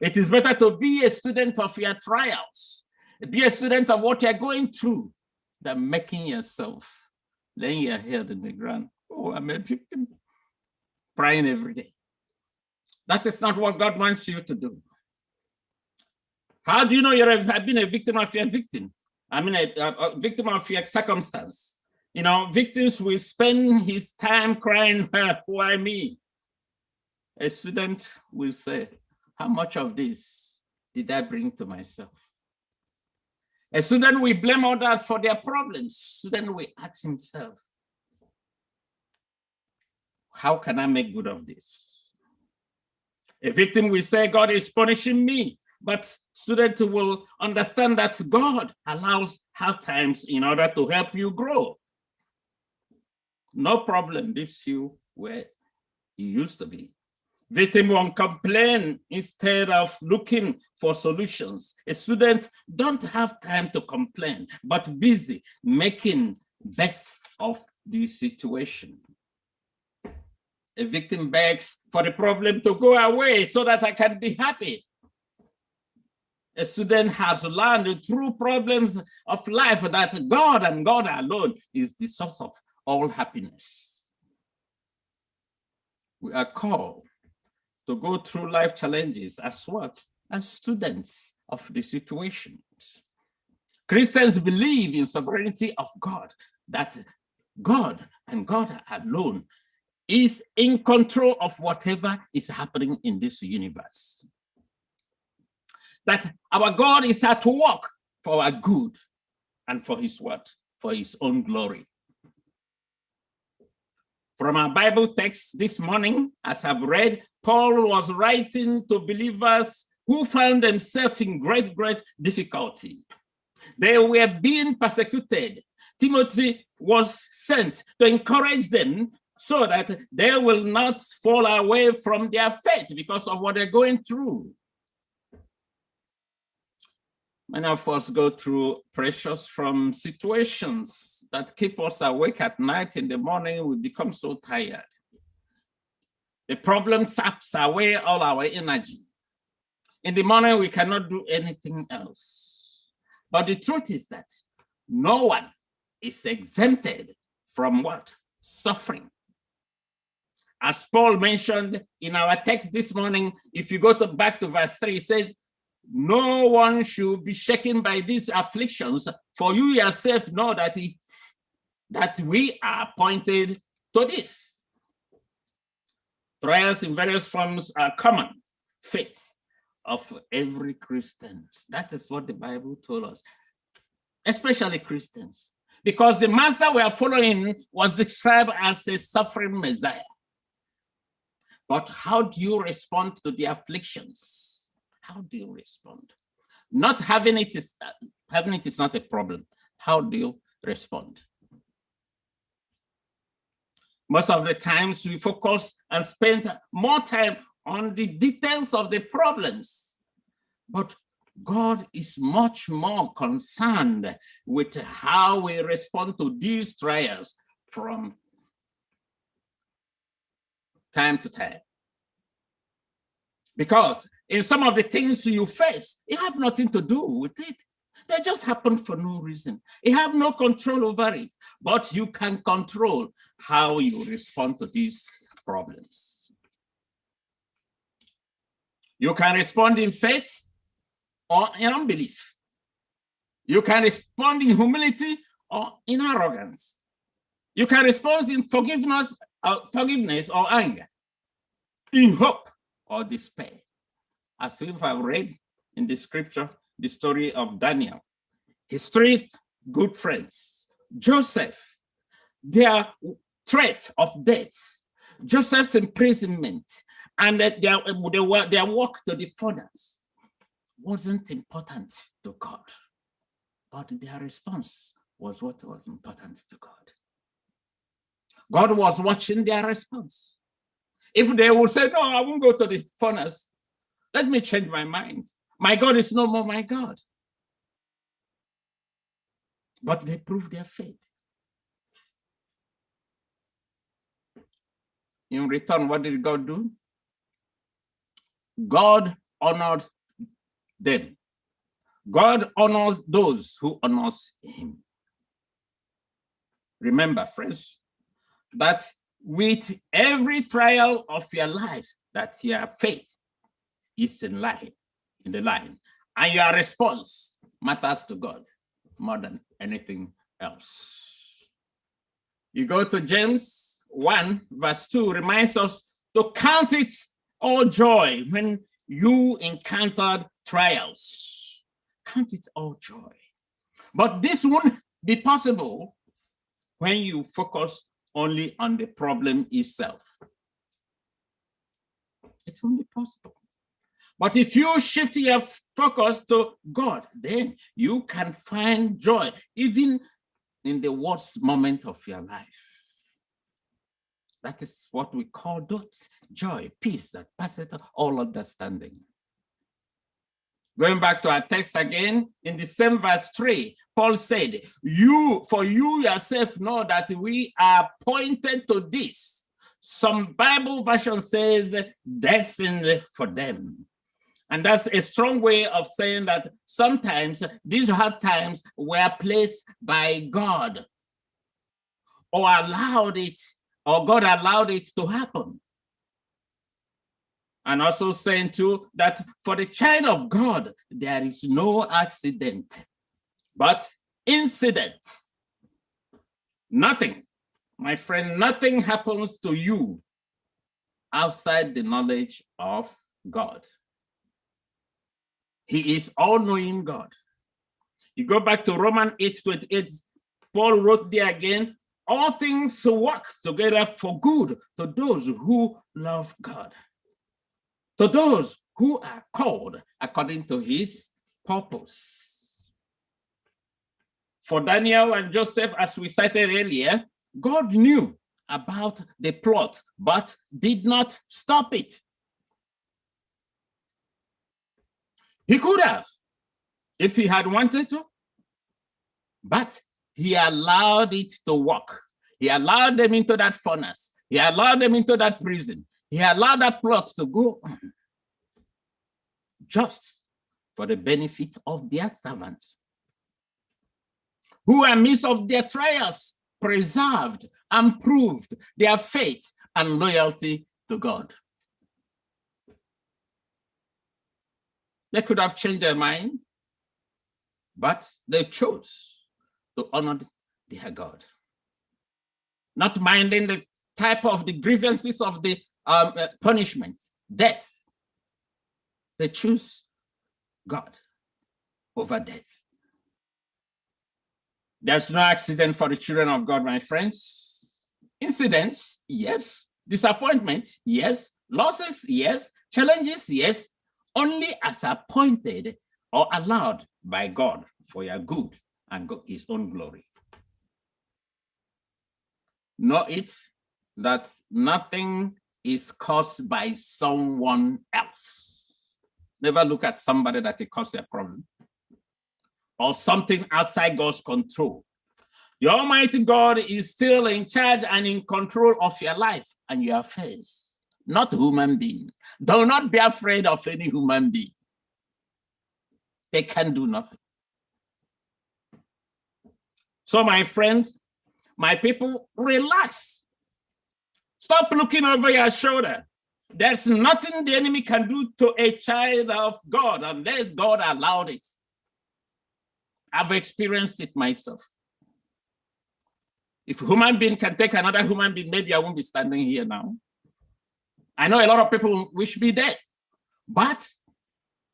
It is better to be a student of your trials, be a student of what you're going through, than making yourself, laying your head in the ground. Oh, I'm a victim, crying every day. That is not what God wants you to do. How do you know you have been a victim of your victim? I mean, a victim of your circumstance. You know, victims will spend his time crying, why me? A student will say, how much of this did I bring to myself? A student will blame others for their problems. Student will ask himself, how can I make good of this? A victim will say, God is punishing me. But student will understand that God allows hard times in order to help you grow. No problem leaves you where you used to be. Victim won't complain instead of looking for solutions. A student don't have time to complain, but busy making best of the situation. A victim begs for the problem to go away so that I can be happy. A student has learned through problems of life that God and God alone is the source of all happiness. We are called to go through life challenges as what? As students of the situations. Christians believe in sovereignty of God, that God and God alone is in control of whatever is happening in this universe. That our God is at work for our good and for his what? For his own glory. From our Bible text this morning, as I've read, Paul was writing to believers who found themselves in great difficulty. They were being persecuted. Timothy was sent to encourage them so that they will not fall away from their faith because of what they're going through. Many of us go through pressures from situations that keep us awake at night. In the morning, we become so tired. The problem saps away all our energy. In the morning, we cannot do anything else. But the truth is that no one is exempted from what? Suffering. As Paul mentioned in our text this morning, if you go back to verse 3, it says, no one should be shaken by these afflictions, for you yourself know that we are appointed to this. Trials in various forms are common faith of every Christian. That is what the Bible told us, especially Christians, because the master we are following was described as a suffering Messiah. But how do you respond to the afflictions? How do you respond? Not having it is not a problem. How do you respond? Most of the times we focus and spend more time on the details of the problems. But God is much more concerned with how we respond to these trials from time to time. Because in some of the things you face, it have nothing to do with it. They just happen for no reason. You have no control over it, but you can control how you respond to these problems. You can respond in faith or in unbelief. You can respond in humility or in arrogance. You can respond in forgiveness or anger, in hope or despair. As we have read in the scripture, the story of Daniel, his three good friends, Joseph, their threat of death, Joseph's imprisonment, and their walk to the furnace wasn't important to God, but their response was what was important to God. God was watching their response. If they would say, no, I won't go to the furnace, let me change my mind. My God is no more my God. But they proved their faith. In return, what did God do? God honored them. God honors those who honors him. Remember, friends, that with every trial of your life, that your faith is in the line, and your response matters to God more than anything else. You go to James 1, verse 2, reminds us to count it all joy when you encountered trials. Count it all joy. But this won't be possible when you focus only on the problem itself. It won't be possible. But if you shift your focus to God, then you can find joy even in the worst moment of your life. That is what we call dots, joy, peace that passeth all understanding. Going back to our text again, in the same verse 3, Paul said, for you yourself know that we are appointed to this. Some Bible version says, destined for them. And that's a strong way of saying that sometimes these hard times were placed by God, or allowed it, or God allowed it to happen. And also saying too that for the child of God, there is no accident, but incident. Nothing, my friend, nothing happens to you outside the knowledge of God. He is all-knowing God. You go back to Romans 8:28, Paul wrote there again, all things work together for good to those who love God, to those who are called according to his purpose. For Daniel and Joseph, as we cited earlier, God knew about the plot, but did not stop it. He could have, if he had wanted to, but he allowed it to work. He allowed them into that furnace. He allowed them into that prison. He allowed that plot to go on just for the benefit of their servants, who amidst of their trials preserved and proved their faith and loyalty to God. They could have changed their mind, but they chose to honor their God, not minding the type of the grievances of the punishment, death. They choose God over death. There's no accident for the children of God, my friends. Incidents, yes. Disappointment, yes. Losses, yes. Challenges, yes. Only as appointed or allowed by God for your good and his own glory. Know it that nothing is caused by someone else. Never look at somebody that it caused a problem or something outside God's control. The Almighty God is still in charge and in control of your life and your affairs, not human being. Do not be afraid of any human being. They can do nothing. So my friends, my people, relax. Stop looking over your shoulder. There's nothing the enemy can do to a child of God unless God allowed it. I've experienced it myself. If a human being can take another human being, maybe I won't be standing here now. I know a lot of people wish me dead, but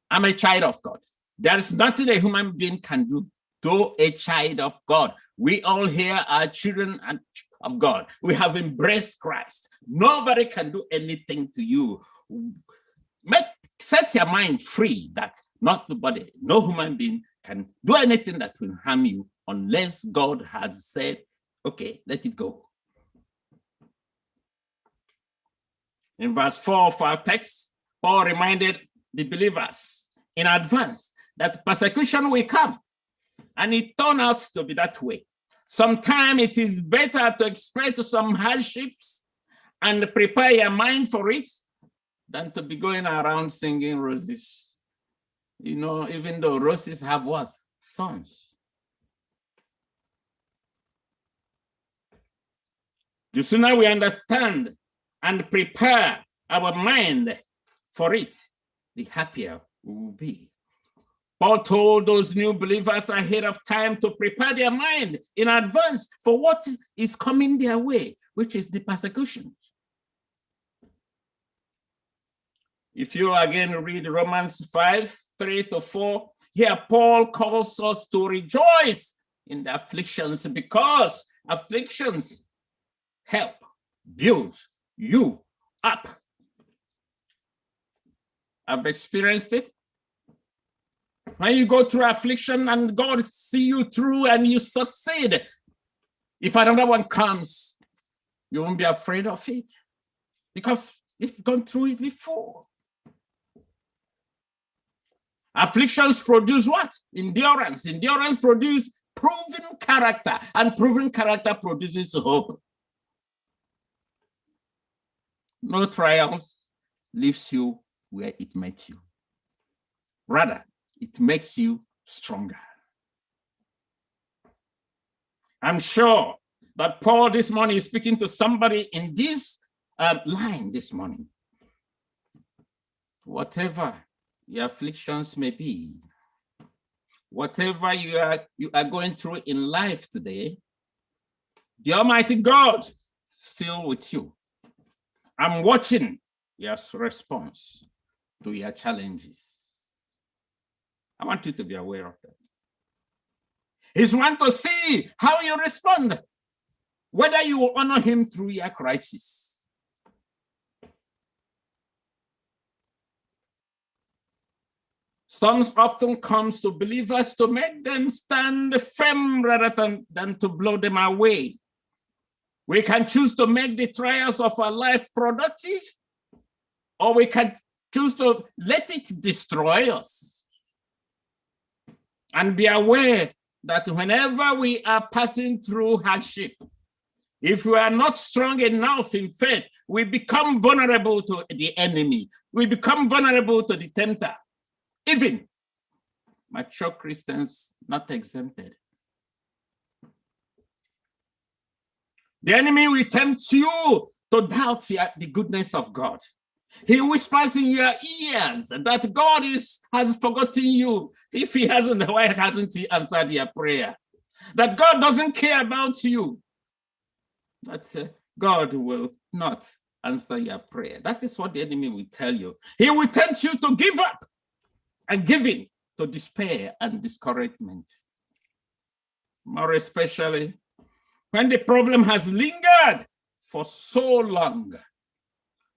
I'm a child of God. There is nothing a human being can do to a child of God. We all here are children of God. We have embraced Christ. Nobody can do anything to you. Set your mind free that no human being can do anything that will harm you unless God has said, okay, let it go. In verse 4 of our text, Paul reminded the believers in advance that persecution will come, and it turned out to be that way. Sometimes it is better to expect some hardships and prepare your mind for it than to be going around singing roses. You know, even though roses have what? Thorns. The sooner we understand and prepare our mind for it, the happier we will be. Paul told those new believers ahead of time to prepare their mind in advance for what is coming their way, which is the persecution. If you again read Romans 5:3-4, Here, Paul calls us to rejoice in the afflictions because afflictions help build you up. I've experienced it. When you go through affliction and God see you through and you succeed, if another one comes, you won't be afraid of it because you've gone through it before. Afflictions produce what? Endurance. Endurance produces proven character, and proven character produces hope. No trials leaves you where it met you. Rather, it makes you stronger. I'm sure that Paul this morning is speaking to somebody in this line this morning. Whatever your afflictions may be, whatever you are going through in life today, the Almighty God is still with you. I'm watching your response to your challenges. I want you to be aware of that. He's want to see how you respond, whether you will honor him through your crisis. Storms often come to believers to make them stand firm rather than to blow them away. We can choose to make the trials of our life productive, or we can choose to let it destroy us. And be aware that whenever we are passing through hardship, if we are not strong enough in faith, we become vulnerable to the enemy. We become vulnerable to the tempter. Even mature Christians not exempted. The enemy will tempt you to doubt the goodness of God. He whispers in your ears that God has forgotten you. If he hasn't, why hasn't he answered your prayer? That God doesn't care about you. That God will not answer your prayer. That is what the enemy will tell you. He will tempt you to give up and give in to despair and discouragement. More especially when the problem has lingered for so long.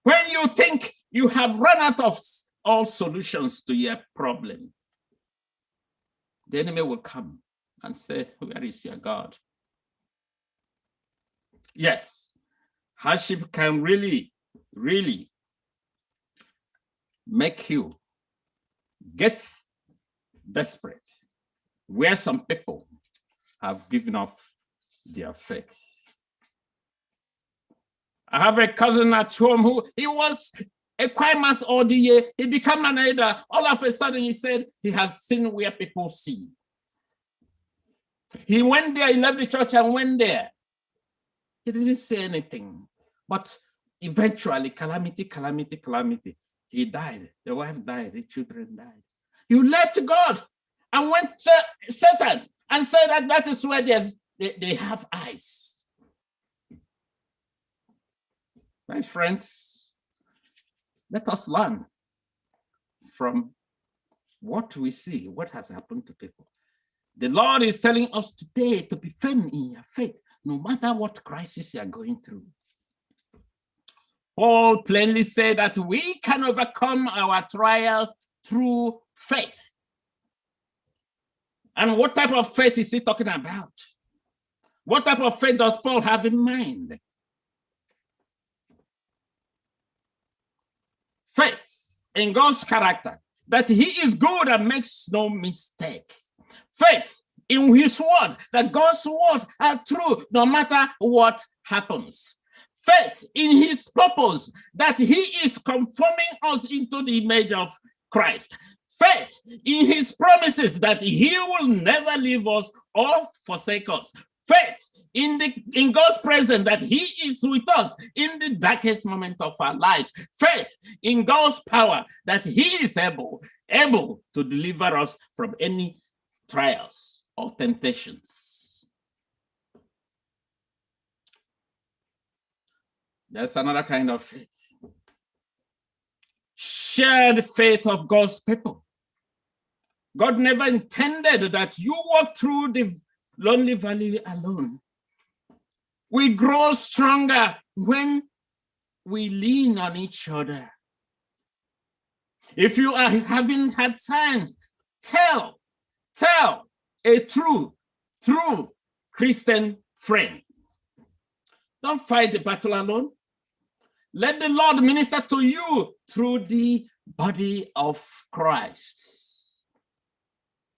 When you think you have run out of all solutions to your problem, the enemy will come and say, where is your God? Yes, hardship can really, really make you get desperate, where some people have given up their faith. I have a cousin at home who he was a choir master all the year. He became an elder. All of a sudden, he said he has seen where people see. He went there, he left the church and went there. He didn't say anything. But eventually, calamity. He died. The wife died. The children died. You left God and went to Satan and said that is where they have eyes. My friends, let us learn from what we see, what has happened to people. The Lord is telling us today to be firm in your faith, no matter what crisis you are going through. Paul plainly said that we can overcome our trial through faith. And what type of faith is he talking about? What type of faith does Paul have in mind? Faith in God's character, that he is good and makes no mistake. Faith in his word, that God's words are true no matter what happens. Faith in his purpose, that he is conforming us into the image of Christ. Faith in his promises, that he will never leave us or forsake us. Faith in God's presence, that he is with us in the darkest moment of our lives. Faith in God's power, that he is able to deliver us from any trials or temptations. There's another kind of faith. Shared faith of God's people. God never intended that you walk through the lonely valley alone. We grow stronger when we lean on each other. If you are having hard times, tell a true Christian friend. Don't fight the battle alone. Let the Lord minister to you through the body of Christ.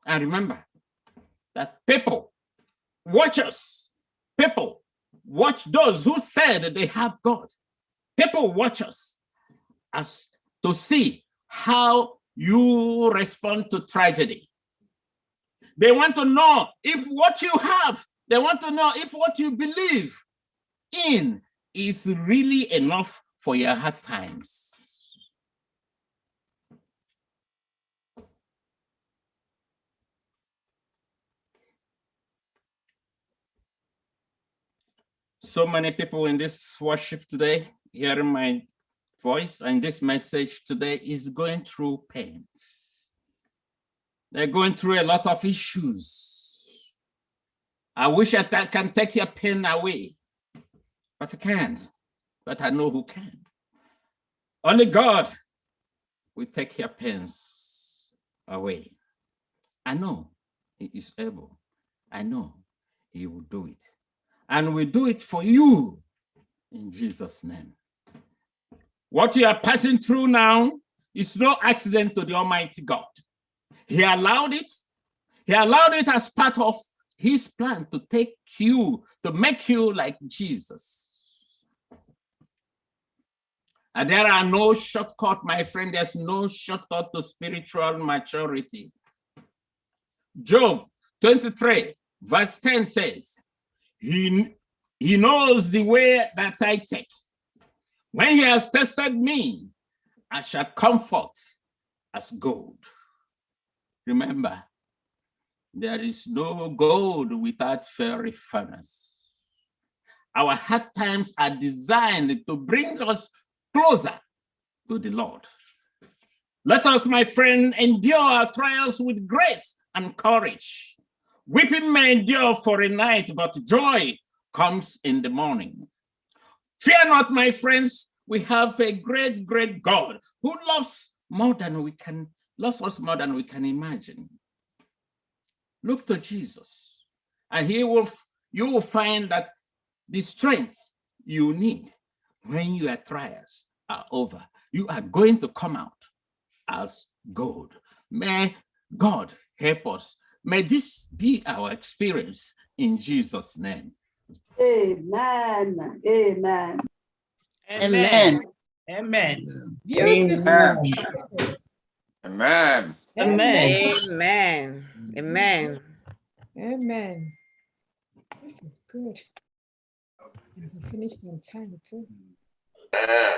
And remember that people watch us. People watch those who said they have God. People watch us as to see how you respond to tragedy. They want to know if what you have, they want to know if what you believe in is really enough for your hard times. So many people in this worship today, hearing my voice, and this message today is going through pains. They're going through a lot of issues. I wish I can take your pain away, but I can't. But I know who can. Only God will take your pains away. I know He is able. I know He will do it. And we do it for you in Jesus' name. What you are passing through now is no accident to the Almighty God. He allowed it. He allowed it as part of His plan to take you, to make you like Jesus. And there are no shortcuts, my friend. There's no shortcut to spiritual maturity. Job 23, verse 10 says, He knows the way that I take. When He has tested me, I shall comfort as gold. Remember, there is no gold without fiery furnace. Our hard times are designed to bring us closer to the Lord. Let us, my friend, endure our trials with grace and courage. Weeping may endure for a night, but joy comes in the morning. Fear not, my friends. We have a great, great God who loves us more than we can imagine. Look to Jesus, and you will find that the strength you need when your trials are over, you are going to come out as gold. May God help us. May this be our experience in Jesus' name. Amen. Amen. Amen. Amen. Beautiful. Amen. Amen. Amen. Amen. This is good. We finished on time too. Amen.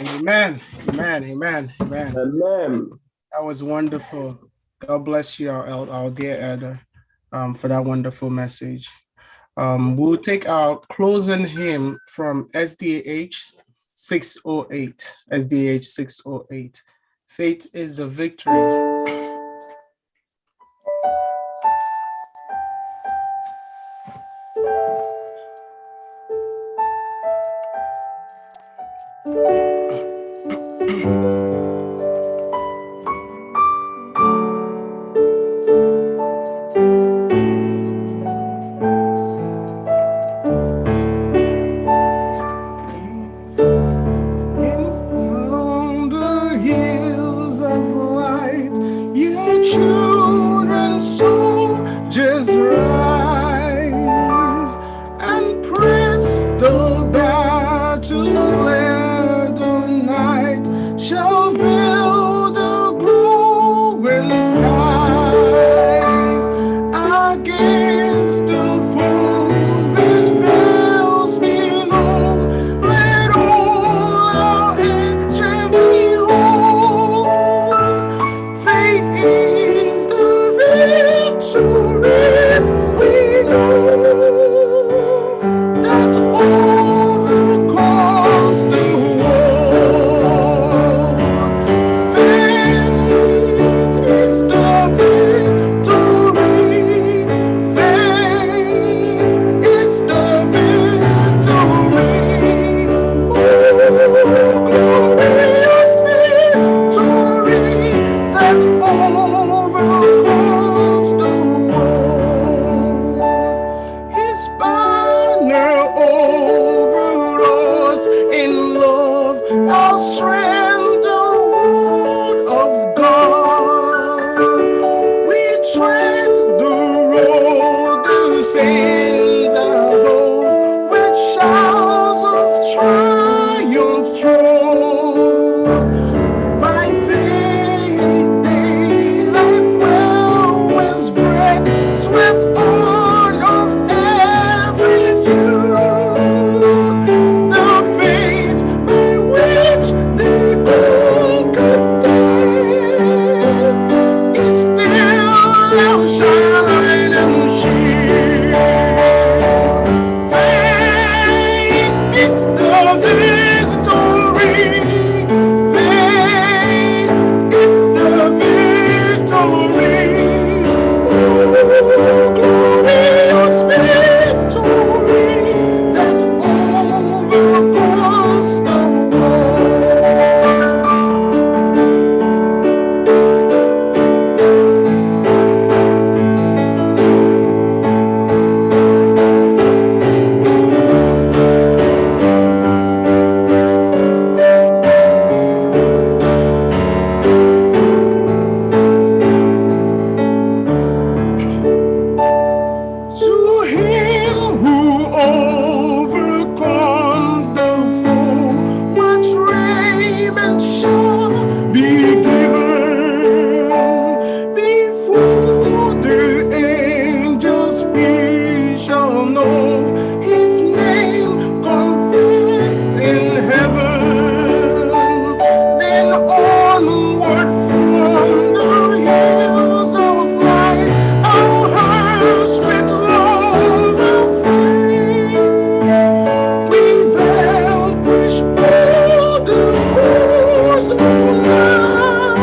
Amen. Amen. Amen. Amen. That was wonderful. God bless you, our dear elder, for that wonderful message. We'll take our closing hymn from SDA 608. SDA 608. Faith is the victory. On the hills of light, your children soldiers rise. over us in love, our strength, the word of God. We tread the road, the saints above, with shouts of triumph through. By faith they like whirlwinds break, swept on of every field. The faith by which they conquered death is still our shining shield. Faith is the victory. Faith is the victory. Oh, glorious victory that overcomes the to him who overcomes the foe, what raiment shall be given? Before the angels he shall know his name confessed in heaven. Then onward from the hills of light, our hearts with love aflame, we vanquish all the wars of night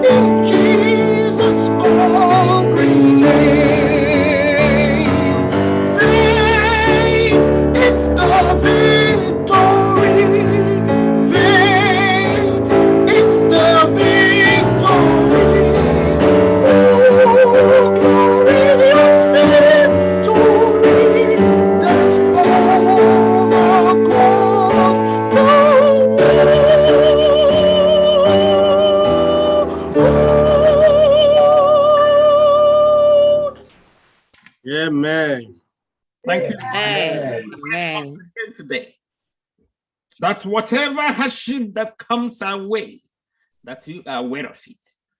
in Jesus' conquering name. Faith is the victory. Faith is the victory. Oh, glorious victory that overcomes the world. Amen. Thank you. Amen. Today, that whatever hardship that comes our way, that you are aware of it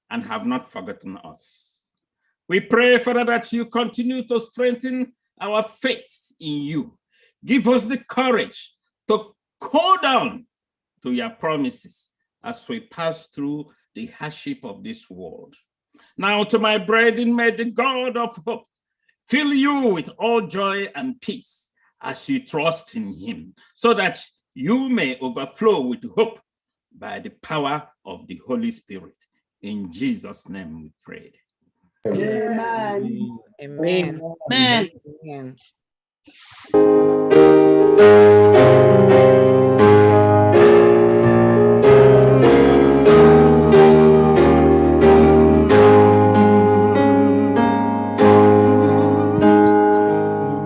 and have not forgotten us. We pray, Father, that you continue to strengthen our faith in you. Give us the courage to hold down to your promises as we pass through the hardship of this world. Now to my brethren, may the God of hope fill you with all joy and peace as you trust in him, so that you may overflow with hope by the power of the Holy Spirit. In Jesus' name we pray. Amen. Amen. Amen. Amen.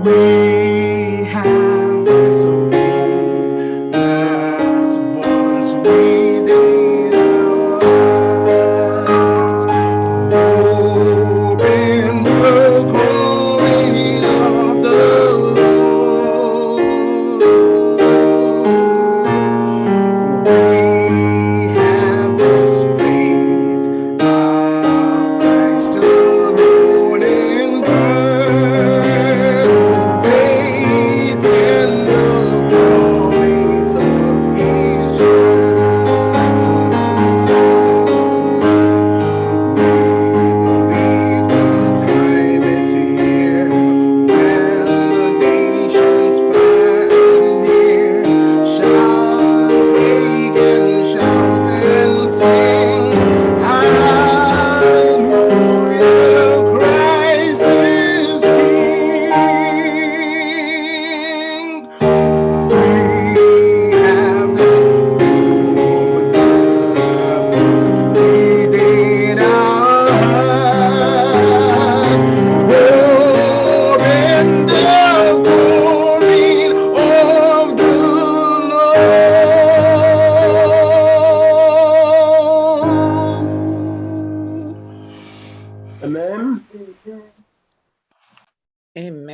We have this hope that burns within us. Hope in the coming of the Lord. We have this faith, our Christ alone in birth.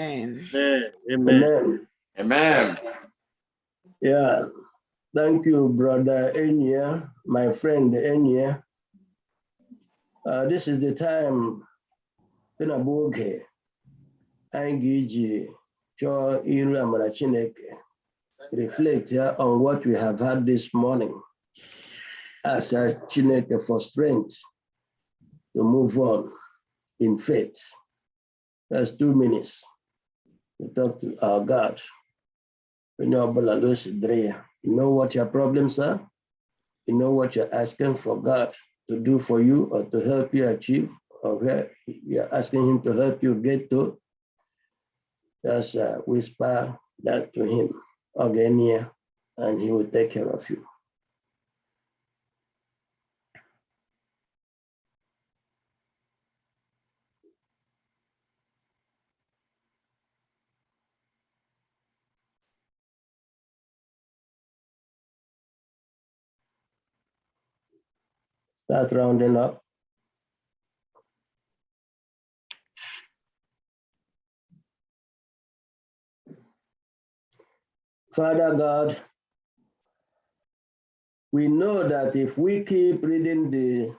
Amen. Amen. Amen. Yeah. Thank you, Brother Enya, my friend Enya. This is the time in Abuge. Angiji Cho Iru Amara Chineke. Reflect here on what we have had this morning. Ask Chineke for strength to move on in faith. That's 2 minutes to talk to our God. You know what your problems are. You know what you're asking for God to do for you or to help you achieve, or where you're asking him to help you get to. Just whisper that to him again here, and he will take care of you. Start rounding up. Father God, we know that if we keep reading the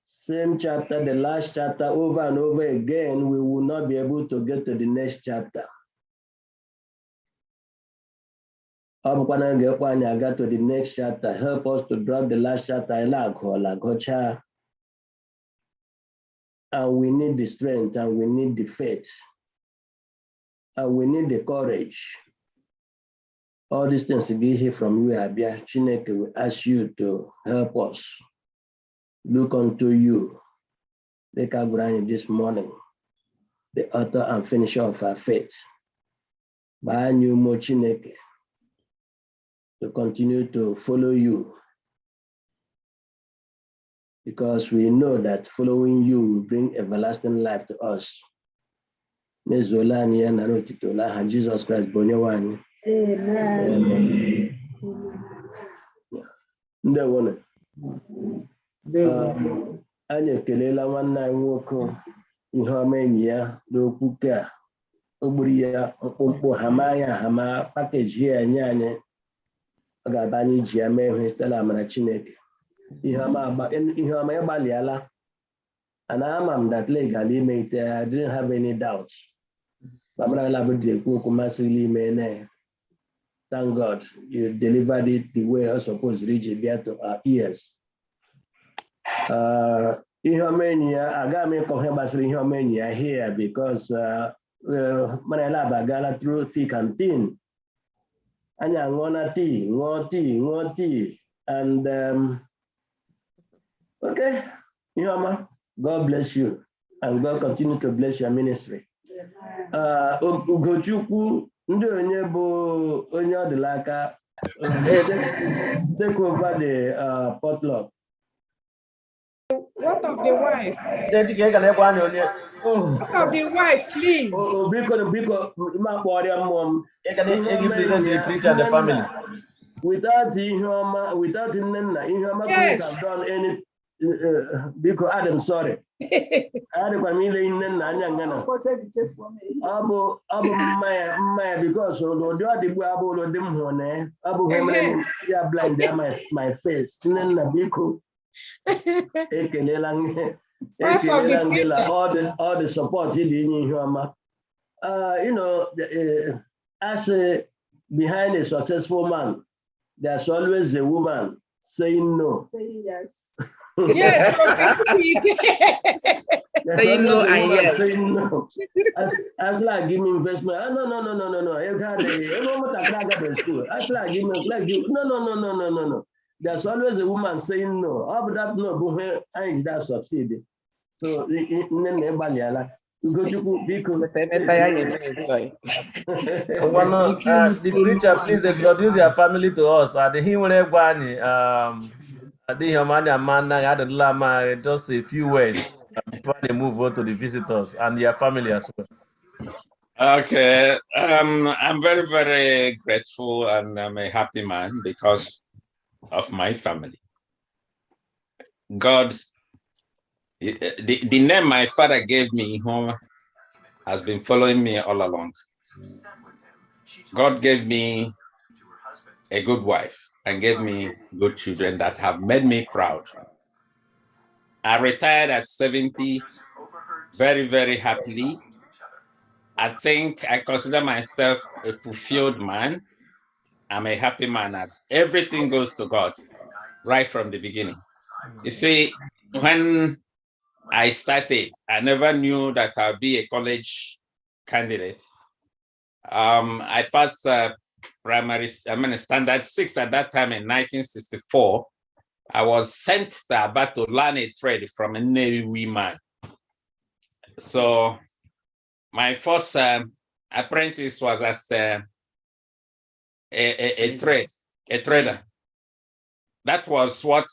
same chapter, the last chapter over and over again, we will not be able to get to the next chapter. Get to the next chapter. Help us to drop the last chapter. And we need the strength, and we need the faith, and we need the courage. All these things we hear from you, Abia. Chineke will ask you to help us. Look unto you, this morning, the author and finisher of our faith. By new mo Chineke, to continue to follow you, because we know that following you will bring everlasting life to us. Jesus Christ, Amen. Amen. Anyị ekelela nwanne anyị nwoke ihe ọma enyi ya n'okwu ka o gburu ya mkpụmkpụ hama ya hama pakeji ya nye anyị ọ ga-aba anyị ji ya mee ihe site n'amara Chineke. Ihe ọma ịgbalịala, and ama m that legal ime ite. I didn't have any doubt. Thank God you delivered it the way I suppose to reach it to our ears. Here because Manala through thick and thin. And tea. And okay, God bless you, and God continue to bless your ministry. Ugochukwu ndị onye bụ onye ọdịlaka take over the potluck. What of the wife? What of the wife, please? Present the preacher and the family. Without Ihoma, without Nena, Ihoma couldn't have done any. Because Adam, sorry. Because blind my face. All the support you did in Ihoma. As behind a successful man, there's always a woman saying no. Saying yes. Yes, saying no and yes. Saying no. As like give me investment. No. You got as like give me no. There's always a woman saying no. How about that no? But I that succeeded. So the preacher, please introduce your family to us. Just a few words before they move on to the visitors and your family as well. Okay, I'm very, very grateful, and I'm a happy man because of my family. The name my father gave me, has been following me all along. God gave me a good wife and gave me good children that have made me proud. I retired at 70, very, very happily. I think I consider myself a fulfilled man. I'm a happy man. Everything goes to God right from the beginning. You see, when I started, I never knew that I'll be a college candidate. I passed standard 6 at that time in 1964. I was sent about to learn a trade from a Navy man. So my first apprentice was as a trader. That was what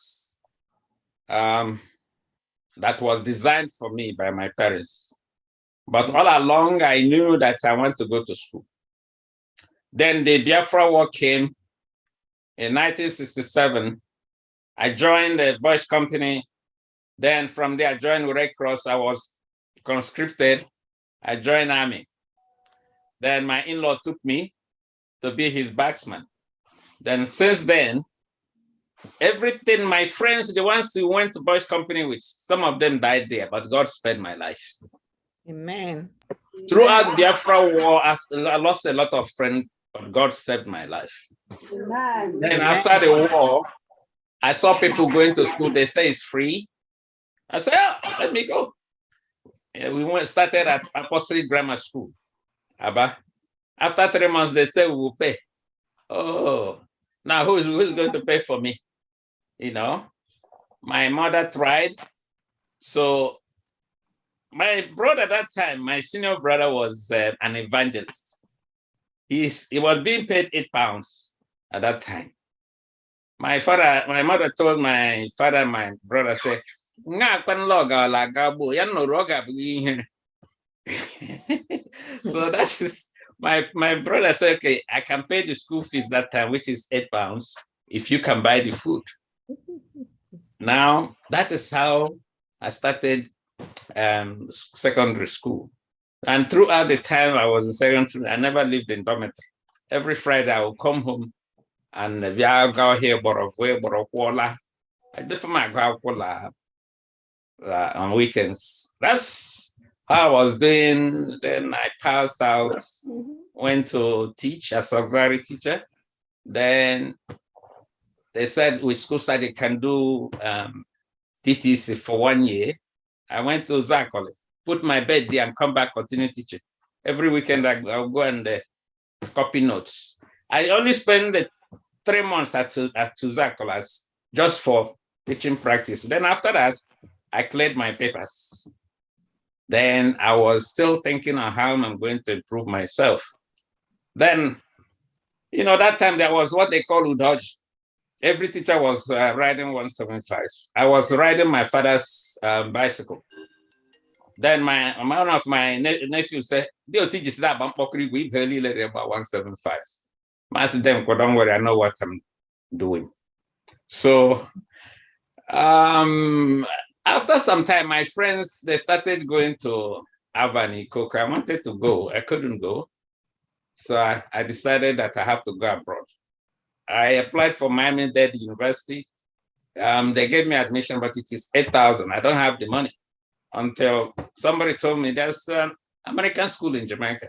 that was designed for me by my parents. But all along, I knew that I want to go to school. Then the Biafra War came in 1967. I joined the Boys Company. Then from there, I joined Red Cross. I was conscripted. I joined Army. Then my in-law took me to be his backsman. Then since then, everything, my friends, the ones who went to Boys Company with, some of them died there, but God spared my life. Amen. Throughout the Biafra War, I lost a lot of friends, but God saved my life. Amen. Then after the war, I saw people going to school. They say it's free. I said, oh, let me go. And we started at Apostolic Grammar School. After 3 months, they said we will pay. Oh, now who's going to pay for me? You know, my mother tried. So my brother at that time, my senior brother was an evangelist. He was being paid £8 at that time. My mother told my father and my brother, say, so that is my brother said, okay, I can pay the school fees that time, which is £8, if you can buy the food. Now that is how I started secondary school. And throughout the time I was in secondary, I never lived in dormitory. Every Friday I would come home and I go here, on weekends. That's how I was doing. Then I passed out, went to teach as auxiliary teacher. Then they said with school side they can do TTC for 1 year. I went to Zach College, put my bed there and come back, continue teaching. Every weekend I'll go and copy notes. I only spend the 3 months at Zach College just for teaching practice. Then after that, I cleared my papers. Then I was still thinking on how I'm going to improve myself. Then, you know, that time there was what they call Udodge. Every teacher was riding 175. I was riding my father's bicycle. Then one of my nephews said, "They'll teach us that about 175." I said, "Don't worry, I know what I'm doing." So after some time, my friends, they started going to Avani, Coco. I wanted to go. I couldn't go. So I decided that I have to go abroad. I applied for Miami-Dade University. They gave me admission, but it is $8,000. I don't have the money until somebody told me there's an American school in Jamaica.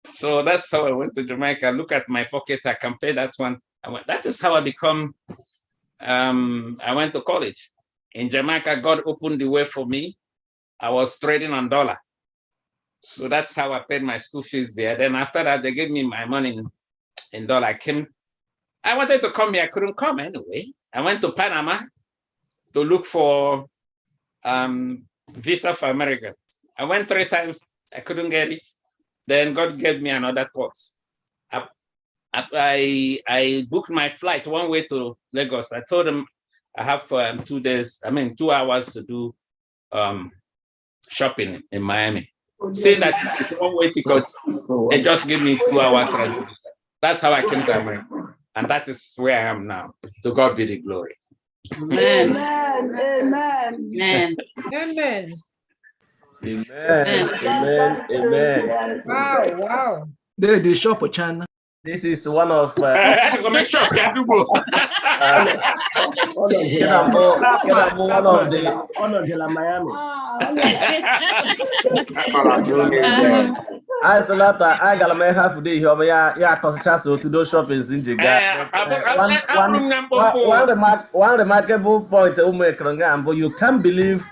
So that's how I went to Jamaica. Look at my pocket. I can pay that one. That is how I become. I went to college. In Jamaica, God opened the way for me. I was trading on dollar. So that's how I paid my school fees there. Then after that, they gave me my money in dollar. I wanted to come here. I couldn't come anyway. I went to Panama to look for visa for America. I went 3 times. I couldn't get it. Then God gave me another thought. I booked my flight one way to Lagos. I told them I have 2 hours to do shopping in Miami. Saying that it's one way ticket, they just give me 2 hours. That's how I came to America. And that is where I am now. To God be the glory. Amen. Amen. Amen. Amen. Amen. Amen. Amen. Wow, wow. The shop of China. This is one of Shop, FirstIgbo. one of the Miami. I salata I got my half day here but yeah so to those shoppings in Jiga. One remarkable point but you can't believe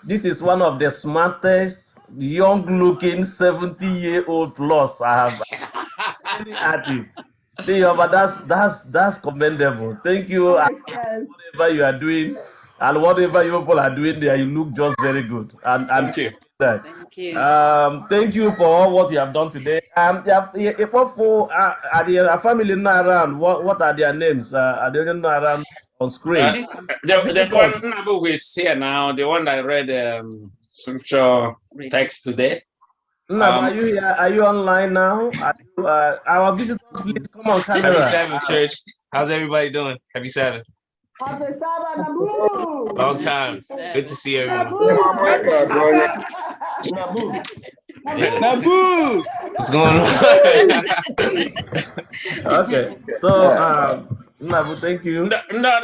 this is one of the smartest young looking 70-year-old plus I have any artist. But that's commendable. Thank you. Whatever you are doing and whatever you people are doing there, you look just very good. And Thank you. That. Thank you. Thank you for all what you have done today. What for are the family not around? What are their names? Are they not around on screen? The one Nabu is here now, the one that read scripture text today. Are you here? Are you online now? Our visitors, please come on camera. Happy Sabbath, church. How's everybody doing? Happy Sabbath. Happy Sabbath, Nabu. Long time. Good to see everyone. Nabu. What's going on? Okay, so Nabu, thank you. No,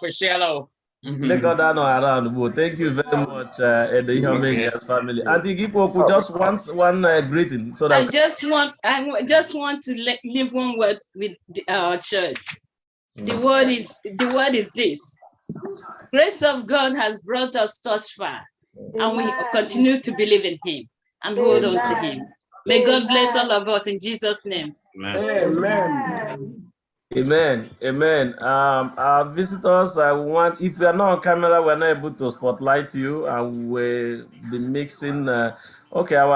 for shallow. Thank you very much, the Human family. Auntie Gipo, just one greeting so that I just want to leave one word with our church. The word is this: grace of God has brought us thus far, and we continue to believe in Him and hold on to Him. May God bless all of us in Jesus' name. Amen. Amen. Amen. Our visitors, if you are not on camera, we're not able to spotlight you, and we'll be mixing. Our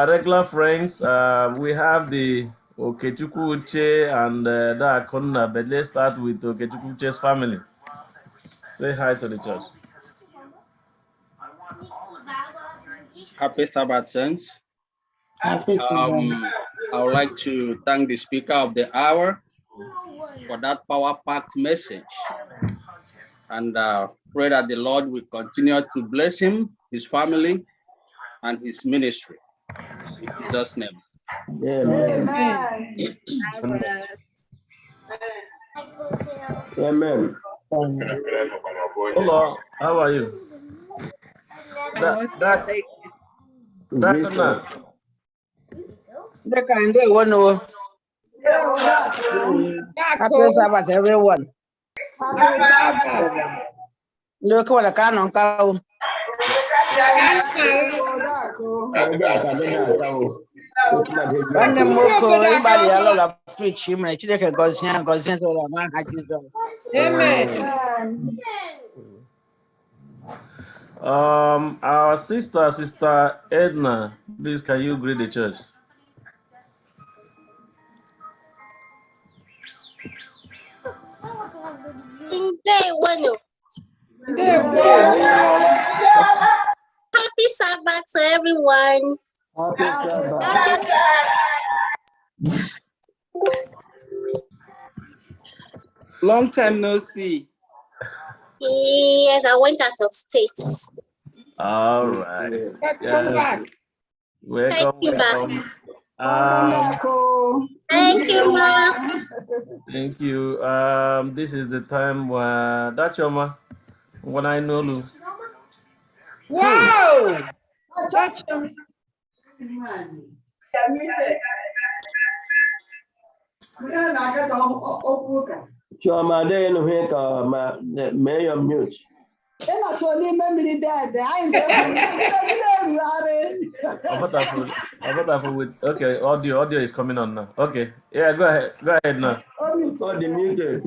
regular friends. We have the Okechukwu Uche and Akonna, but let's start with Okechukwu Uche's family. Say hi to the church. Happy Sabbath, saints. I would like to thank the speaker of the hour for that power-packed message, and pray that the Lord will continue to bless him, his family, and his ministry. In Jesus' name. Amen. Amen. Hello, how are you? Happy Sabbath, everyone. Look what I can on cow. When the Moko, everybody, I love preach him, and I goes here, Amen. Our sister Edna, please can you greet the church? Happy Sabbath to everyone. Long time no see. Yes, I went out of states. All right. Welcome back. Welcome. Thank you, Ma. Thank you. This is the time where that's your ma. When I know you. Wow. Choma de no here ka may your mute. Okay, audio is coming on now. Okay, yeah, go ahead now. Muted.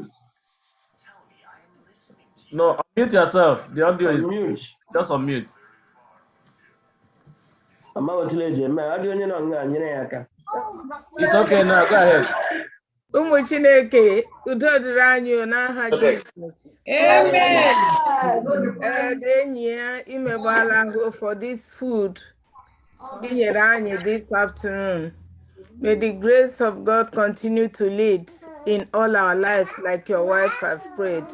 No, unmute yourself. The audio is mute. Just on mute. It's okay now. Go ahead. Ụmụ Chineke, udo dịrị anyị n'aha Jizọs. Amen. The enyi ya imegbala ahụ for this food i nyere anyị this afternoon. May the grace of God continue to lead in all our lives like your wife have prayed.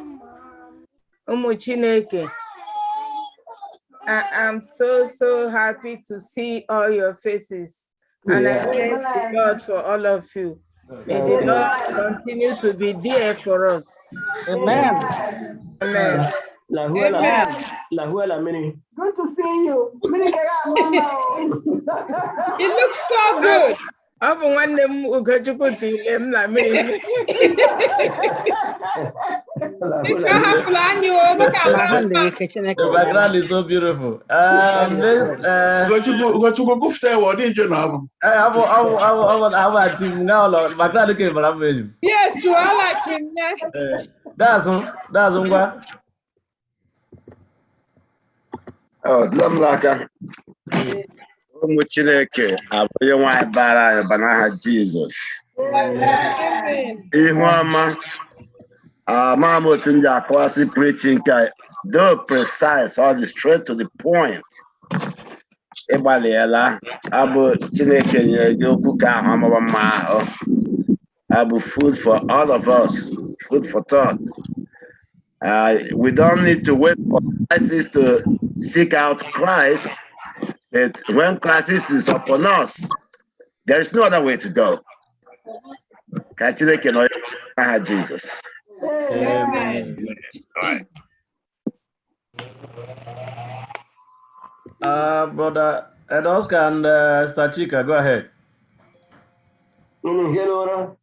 Ụmụ Chineke, I am so happy to see all your faces. And I thank the Lord for all of you. May the Lord continue to be there for us. Amen. Amen. La huela mini. Good to see you. It looks so good. Ọ bụ nwanne m Ugochukwu tile m na mmiri. The background is so beautiful. Next, Ugochukwu gufte word in general. I'm team now. Background came from. Yes, so I like him. That's one. Oh, Lamlaka. Ụmụ Chineke abụghị nwaanyị bara anyị banaha Jesus. Ihu ọma ama m otu ndị akọwasị preaching ka though precise or straight to the point. Ịgbalịela abụ Chineke nyere gị okwu ka ahụ ọmụma mma ahụ. Abụ food for all of us, food for thought. We don't need to wait for crisis to seek out Christ. But when crisis is upon us, there is no other way to go. Jesus. Amen. Brother Ed Oscar and Stachika, go ahead. Hello.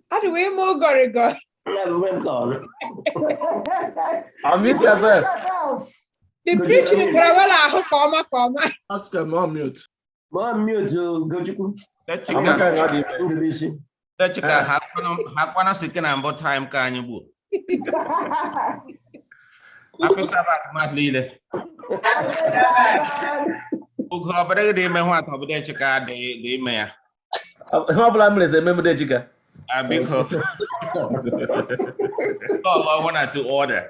How do we move, Gorigo? Unmute yourself. The preaching Grawala, comma. Ask him on mute. Mom mute, Gochuku. That chicken hakwana sikin and but time can you? Happy Sabbath, Matt Leader. Ugo, but they may want to be the chicken, the mayor. How blame is a member of the chicken? Because oh, one to order.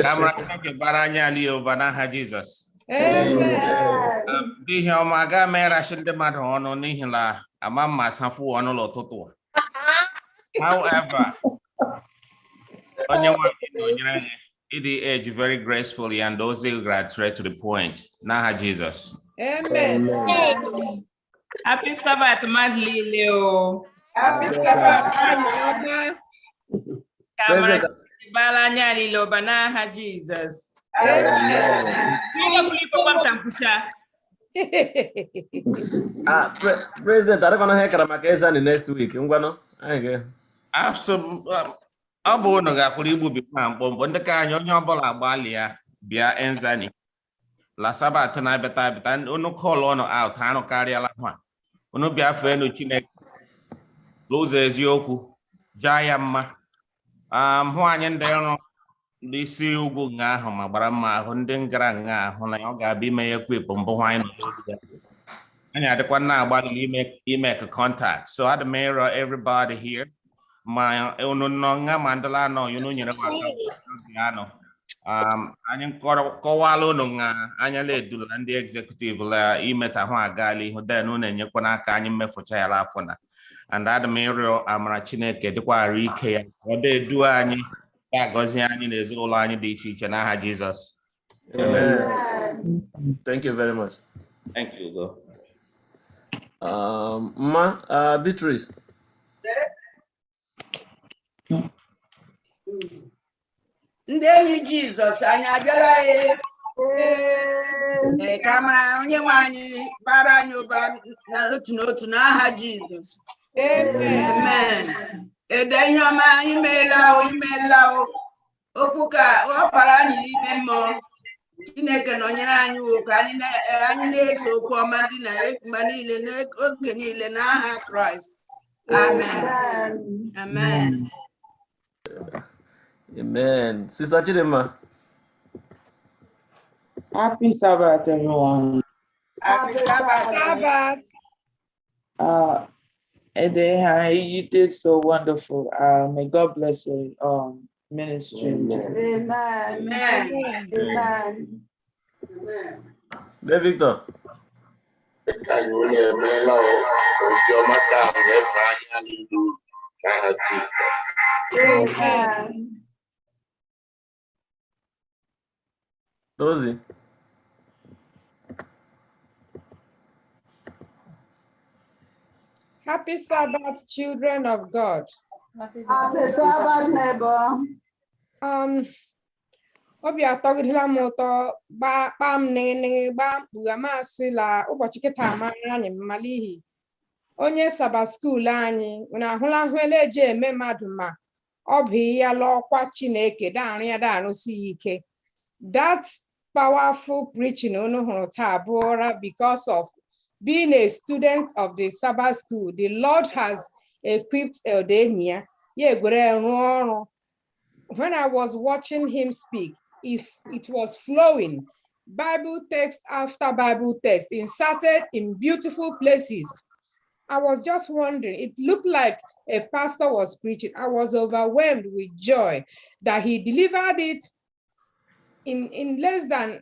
Camera Baranya Leo Banaha Jesus. Be here, my God, may I should demand on Nihila, a mamma Safu on a toto. However, on your age very gracefully and those grad straight to the point. Naha Jesus. Amen. Happy Sabbath, Madly Leo. Happy Sabbath, Balanyani lo banaha Jesus. President, I don't know how to make next week. Abo no ga kuri bu bi pan bombo ndeka anyo nyobola agbalia bia enzani. La Sabbath na beta unu call on out anu karịa la hwa. Unu bia fe no Chineke. Loze eziokwu jaya mma. Hụ anyị ndị ọrụ ndị si ugwu nga ahụ ma gbara mma ahụ ndị ngara nga ahụ na ọ ga-abịa ime ya kwepụ mbụ anyị nọ n'oge anyị adịkwa na-agbalị ime contact. So I'd mirror everybody here. Ma unu nọ nga ma ndịla anọ unu nyere anọ. Anyị kọwala unu nga anya na-edula ndị executive la imeta hụ agala ihu den unu enyekwa n'aka anyị mmefucha ya afọ na. And that mirror amara Chineke dịkwa arụ ike ya ọ dị anyị ga-agọzi anyị na ezinụlọ anyị dị iche iche n'aha Jesus. Amen. Thank you very much. Thank you, Ugo. Beatrice. Ndị enyi Jizọs anyị abịala ka onye nwe anyị bara anyị ụba n'otu n'otu n'aha Jizọs. Amen. Ede ihe ọma imeela okwu ka ọ bara anyị n'ime mmụọ. Chineke nọnyere anyị ka anyị na-eso okwu ọma dị na mgbe niile n'oge niile n'aha Kraịst. Amen. Amen. Amen. Sister Chidima. Happy Sabbath, everyone. Happy Sabbath. Edeha, you did so wonderful. May God bless your ministry. Amen. Amen. Amen. De Victor. Amen. Dozie. Happy Sabbath, children of God. Happy Sabbath, neighbor. Obi atọgidela m ụtọ gbaa m gbaa mkpughe amasị la ụbọchị kịta ama anyị mmalihi onye Sabbath school anyị na ahụla eji eme mmadụ ma ọ bụ ya lọkwa Chineke daarị ya daarụsi ike. That powerful preaching unu hụrụ taa bụra because of being a student of the Sabbath school. The Lord has equipped Eldenia. When I was watching him speak, if it was flowing, Bible text after Bible text, inserted in beautiful places. I was just wondering, it looked like a pastor was preaching. I was overwhelmed with joy that he delivered it in less than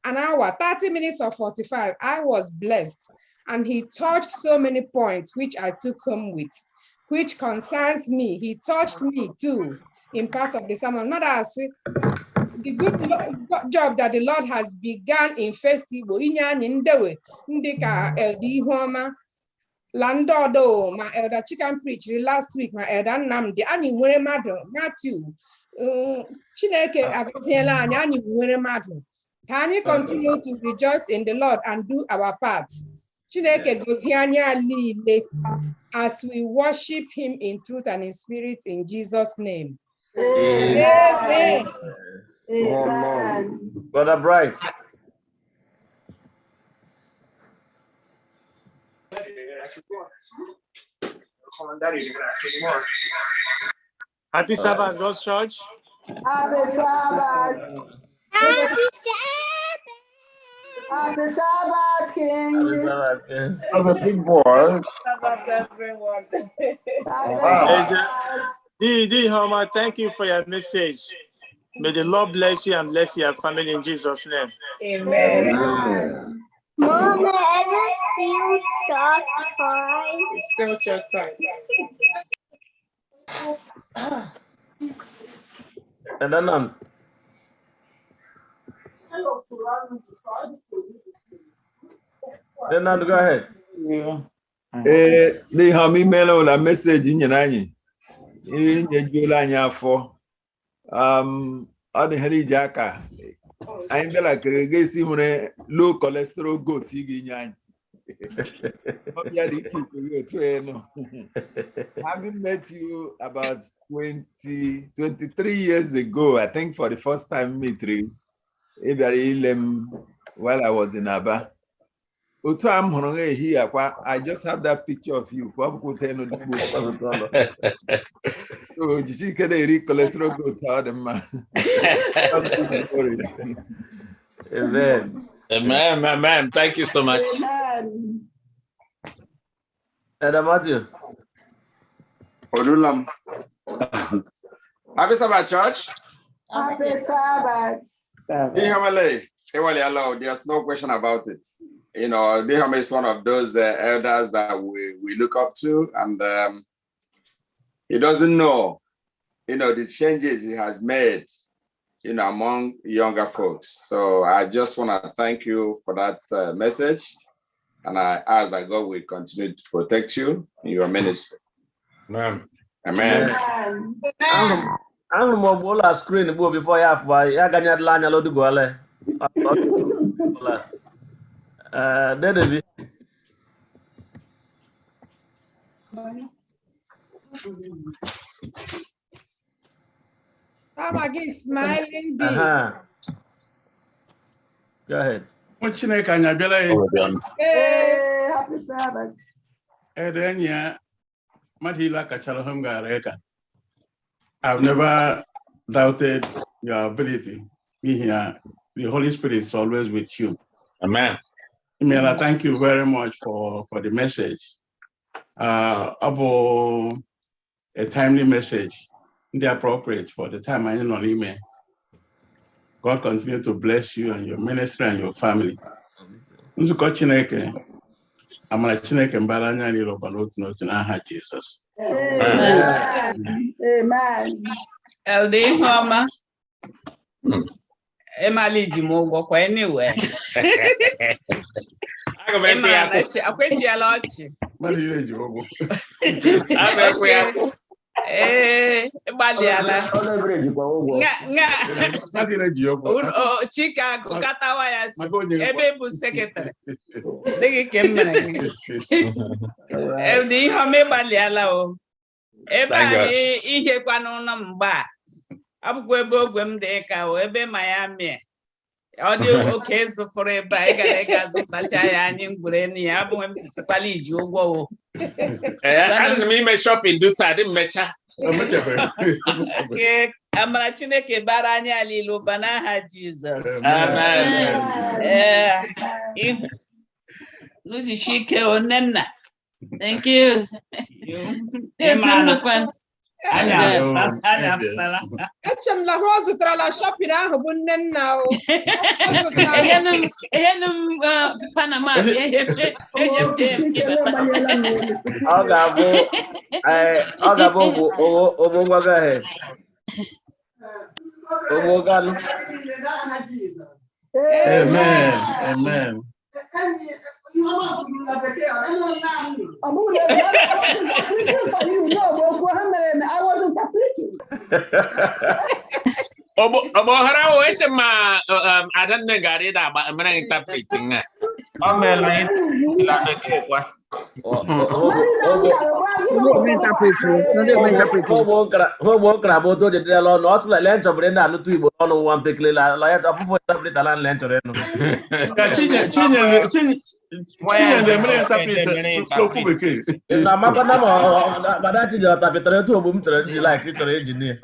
an hour, 30 minutes or 45. I was blessed. And he touched so many points, which I took home with, which concerns me. He touched me too in part of the sermon. Not as the good job that the Lord has begun in FirstIgbo. Landodo, my elder chicken preached last week, my elder Namdi, Annie Matthew. Chineke agaziela anyị anyị nwere mmadụ. Can you continue to rejoice in the Lord and do our part? Chineke gozie anyị niile as we worship him in truth and in spirit in Jesus' name. Amen. Amen. Brother Bright. Happy Sabbath, God's Church. Happy Sabbath. Happy Sabbath, King. Happy Sabbath, King. That's a big boy. Everyone. D. Homer, thank you for your message. May the Lord bless you and bless your family in Jesus' name. Amen. Mama, I just feel soft toy. It's still church time. And then go ahead. They have me mail a message in your nanny. In your July afọ. Other Henry Jacka. I'm like a low cholesterol goat. Having met you about 23 years ago, I think for the first time, Mitri, while I was in Aba. I just have that picture of you. So you see, can I read cholesterol go to the man? Amen. Amen. Thank you so much. Amen. Matthew. Odulam. Happy Sabbath, church. Happy Sabbath. There's no question about it. You know, Diham is one of those elders that we look up to, and he doesn't know, the changes he has made, among younger folks. So I just want to thank you for that message, and I ask that God will continue to protect you in your ministry. Amen. Amen. I'm going to screen before you have by Yaganya Lanya Loduale. David. I'm again smiling big. Go ahead. Hey, happy Sabbath. I've never doubted your ability. The Holy Spirit is always with you. Amen. Mela, thank you very much for the message. About a timely message, the appropriate for the time I know email. God continue to bless you and your ministry and your family. Nzuko Chineke, amara Chineke mbara anya ni roba n'otu n'aha Jesus. Amen. Amen. Elder Homer. Emali Jimogo anyway. Chicago, Katawayas, Ebe bu secretary. Digi kemana. Di home baliala o. Eba ni ihe kwano na mba. Abukwe ebe ogwem de ka o ebe Miami. Audio okay so for a bag and so ya anyị ngwere ni ya bụ m sikwala iji ụgwọ o. Ana m ime shopping do ta dị mmecha. Ke amara Chineke bara anyị alilu banaha Jesus. Amen. Nuji shike onenna. Thank you. Echem la rose tra la shopping ahụ bụ nne nna o. Panama. Amen. Amen. I wasn't preaching. Obohara o eche ma adan ne gari da ba amana interpreting na. O me la beke kwa. Hobo krabo to de lo no so le ncho brenda no tu Igbo no wan pekle la ya tapu fo interpret la ncho re no. Why the mere interpret to kubeke. Na maka na ma da ti jota petre to obum tere di like to engineer.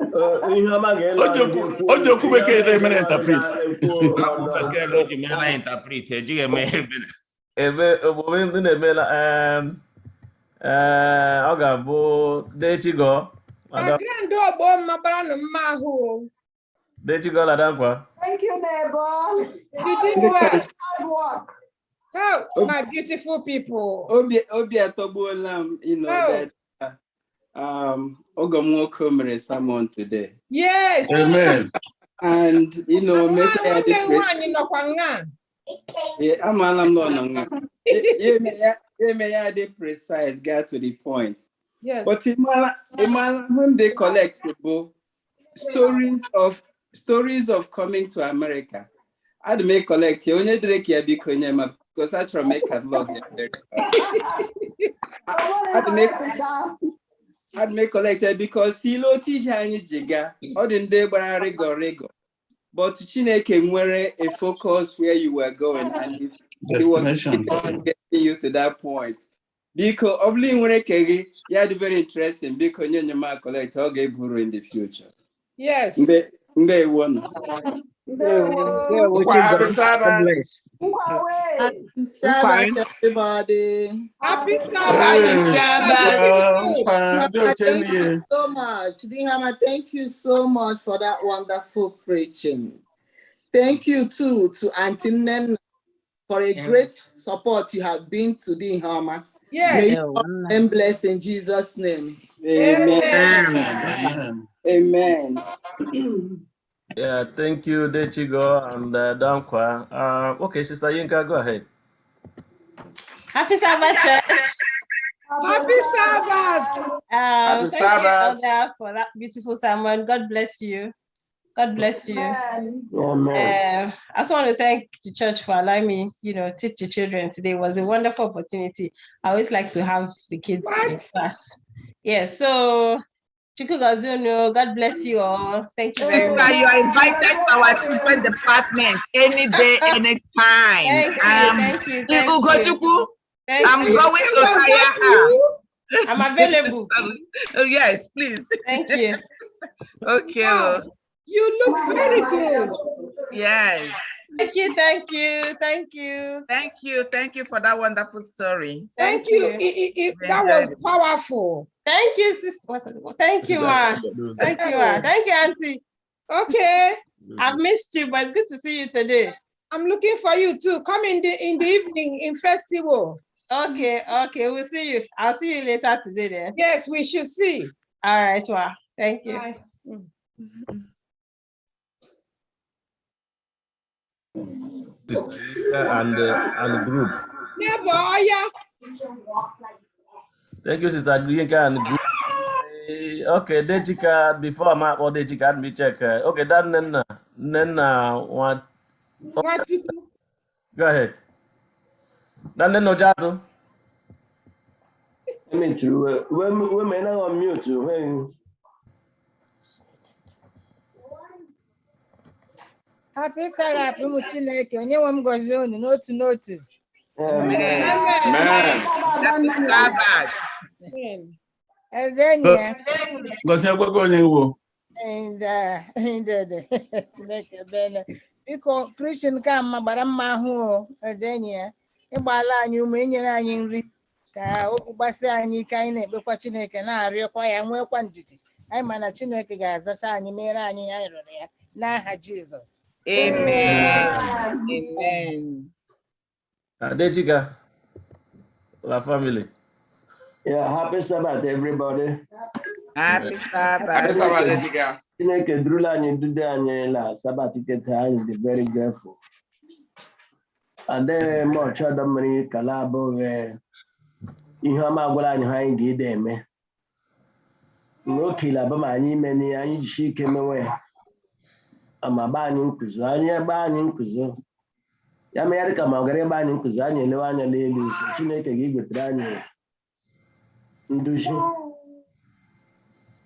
Ojo kubeke the mere interpret. Kubeke lo di mere interpret ji me. Ebe obobe ndị na-emela ọ ga-abụ Dechigo. Grand ogbo mabara no mma ahụ. Dechigo la dankwa. Thank you, neighbor. You did well. Hard work. Oh, my beautiful people. Obi atogbuola, that Ogomwoko mere sermon today. Yes. Amen. And make I'm precise, get to the point. Yes. But when they collect stories of coming to America, I'd make collect only because I try to make catalog. I'd make collected because he lo teach any jiga or the day rego. But Chineke nwere a focus where you were going, and he was getting you to that point. Because obli nwere kegi, yeah, very interesting because you might collect all guru in the future. Yes. Mbe one. Happy Sabbath, everybody. Happy Sabbath. Thank you so much. Dihama, thank you so much for that wonderful preaching. Thank you too to Auntie Nen for a great support you have been to Dihama. Yes. May you be blessed in Jesus' name. Amen. Amen. Yeah, thank you, Dechigo and Dankwa. Okay, Sister Yinka, go ahead. Happy Sabbath, church. Happy Sabbath. Happy Thank Sabbath. you, Elder, for that beautiful sermon. God bless you. God bless you. Amen. I just want to thank the church for allowing me, teach the children today. It was a wonderful opportunity. I always like to have the kids in class. Yes, so God bless you all. Thank you very much. You are invited to our children department any day, any time. Thank you. I'm going to tire her. I'm available. Yes, please. Thank you. Okay. Wow. You look very good. Yes. Thank you. Thank you for that wonderful story. Thank you. That was powerful. Thank you, sister. Thank you, ma. Thank you, ma. Thank you, auntie. Okay. I've missed you, but it's good to see you today. I'm looking for you too. Come in the evening in festival. Okay. We'll see you. I'll see you later today then. Yes, we should see. All right, ma. Thank you. Bye. Sister Yinka and group. Thank you, Sister Yinka and group. Okay, Dejika, before I'm out, or Dejika, let me check. Okay, then what? Go ahead. Then Ojatu. I mean, true. Women are on mute. When Happy Sabbath, ụmụ Chineke, onye nwe m gọzie unu n'otu n'otu. Amen. Eze enyi ya. Gosi akwụkwọ onye iwu. Chineke bene. Biko, Christian ka mma gbara mma ahụ eze enyi ya. Ịgbala anyị ume, inyere anyị nri ka okwu gbasị anyị ka anyị na-ekpekwa Chineke na-arịọkwa ya nwekwa ndidi. Anyị ma na Chineke ga-azacha anyị mere anyị ya rịọrọ ya n'aha Jizọs. Amen. Amen. Dejika, la family. Yeah, happy Sabbath, everybody. Happy Sabbath. Happy Sabbath, Dejika. Chineke drula anyị dude anyị la Sabbath keta anyị dị very grateful. Ade mo chodo mmiri kala abụghị ihe ọma gwara anyị ha anyị ga-ede eme. N'oke laba ma anyị ime ni anyị jishi ike mewe ya. Ama ba anyị nkuzo, anyị ebe anyị nkuzo. Ya mere ya ka ma ọgara ebe anyị nkuzo, anyị elewe anya n'elu. Chineke ga-igwetere anyị nduzi.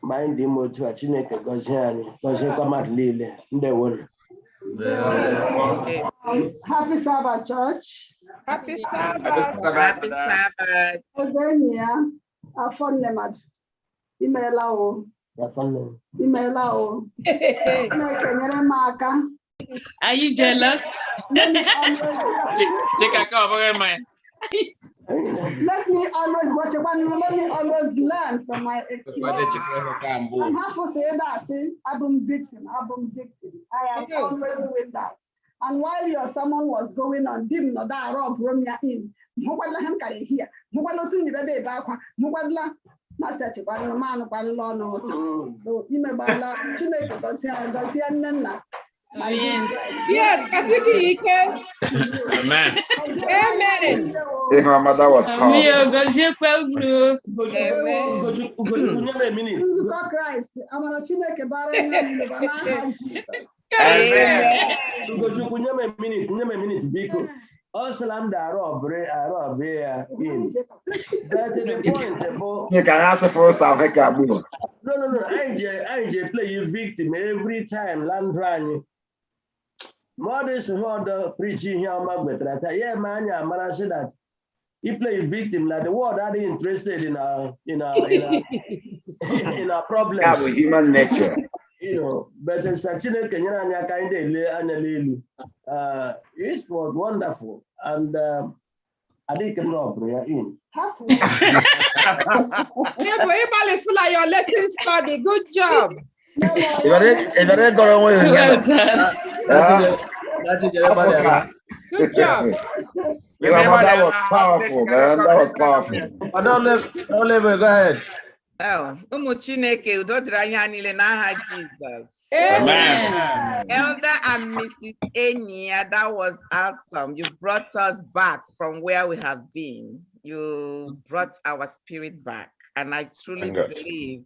Ma anyị dị mma otu a Chineke gọzie anyị, gọziekwa mmadụ niile. Ndewo. Happy Sabbath, church. Happy Sabbath. Happy Sabbath. Ogenia, afonnemad. Imela o. Imela o. Are you jealous? Let me always watch one. Let me always learn from my experience. I'm half to say that. I'm victim. I am always doing that. And while your sermon was going on, dim no da rob Romia in. Mugwadla hem kare here. Mugwadla tu ni bebe bakwa. Mugwadla message kwadla man kwadla no. So imebala Chineke gosia nna. Yes, Kasiki Ike. Amen. Amen. My mother was powerful. Christ. I'm a Chineke bara. Amen. Minute, because also I'm the Arab in. That's the point. You can ask for South Africa. No. I just play you victim every time. Land run. Modest who preaching here, but yeah, man, I say that he play victim. Like the world are interested in our problems. Yeah, with human nature. You know, but it's actually it was wonderful, and I think I'm not in. Your lesson study. Good job. If I didn't go away, well done. Good job. That was powerful, man. That was powerful. Don't leave. Go ahead. Oh, Chineke, udo dịrị anyị niile n'aha Jesus. Amen. Elder and Mrs. Enya, that was awesome. You brought us back from where we have been. You brought our spirit back. And I truly believe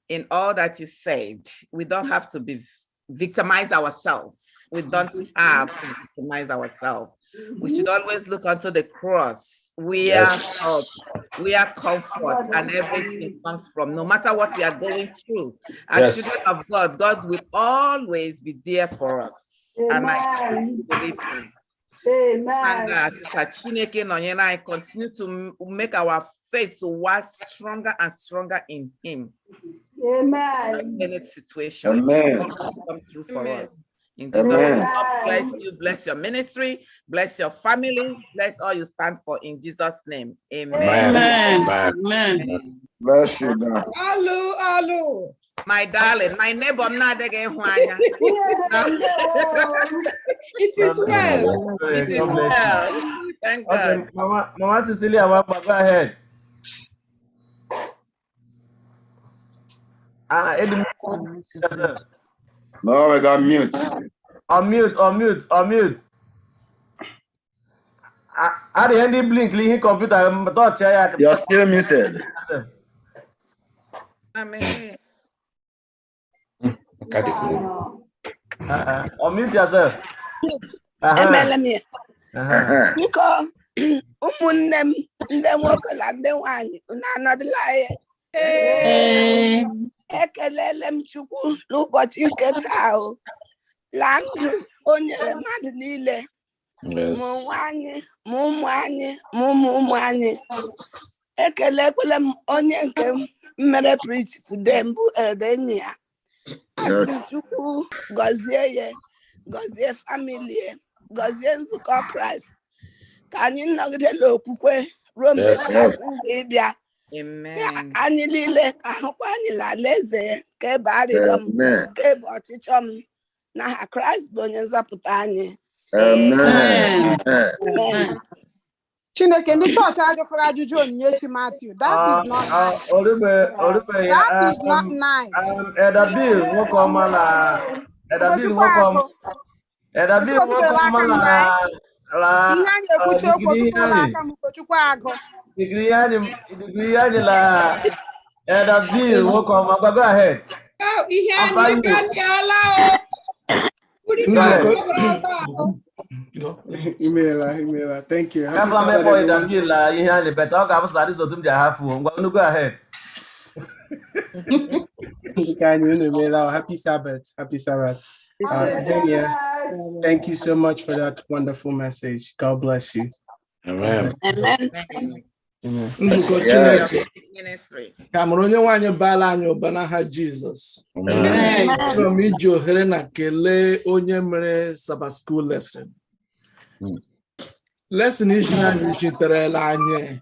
in all that you said. We don't have to be victimize ourselves. We don't have to victimize ourselves. We should always look onto the cross. We are help, we are comfort, and everything comes from. No matter what we are going through, as children of God, God will always be there for us. Amen. And I believe in it. Amen. And I continue to make our faith to work stronger and stronger in Him. Amen. In any situation, Amen. Come through for us. In Jesus' name, God bless you, bless your ministry, bless your family, bless all you stand for in Jesus' name. Amen. Amen. Bless you, God. Alu. My darling, my neighbor, I'm not again. It is well. It is well. Thank God. Okay, Mama Cecilia, go ahead. No, we got mute. Unmute. At the end, blink, he computer, touch. You're still muted. Unmute yourself. Emeleme. Biko ụmụnne m ndị nwoke na ndị nwanyị na-anọdụla anyị. Ekelele m Chukwu n'ụbọchị nke taa ahụ. La ndụ o nyere mmadụ niile. Ma nwanyị, ma ụmụ anyị, ma ụmụ anyị. Ekelekwele m onye nke mere preach today mbụ enyi ya. Asị Chukwu gọzie ya, gọzie family ya, gọzie nzukọ Kraịst. Ka anyị nọgide n'okwukwe ruo mgbe Kraịst ga-abịa. Anyị niile ka ahụkwa anyị n'alaeze ya, ka ebe arịrịọ m, ka ebe ọchịchọ m, n'aha Kraịst bụ onye nzọpụta anyị. Chineke ndị chọọchị ajụfere ajụjụ Onyinyechi Matthew. That is not nice. That is not nice. Edabil nwoke ọma na Edabil nwoke ọma. Edabil nwoke ọma na ihe anyị ekwuchi okwu tupuola aka m Ugochukwu agụ. Digiri anyị la Edabil nwoke ọma. Go ahead. Ihe anyị kaniala Email. Thank you. Go ahead. Happy Sabbath. Happy Sabbath. Thank you so much for that wonderful message. God bless you. Amen. Ka amụrụ onye nwaanyị baala anyị ụba n'aha Jizọs. Achọrọ m iji ohere na kelee onye mere Sabbath school lesson. Lesson iji anyị chiterela anyị.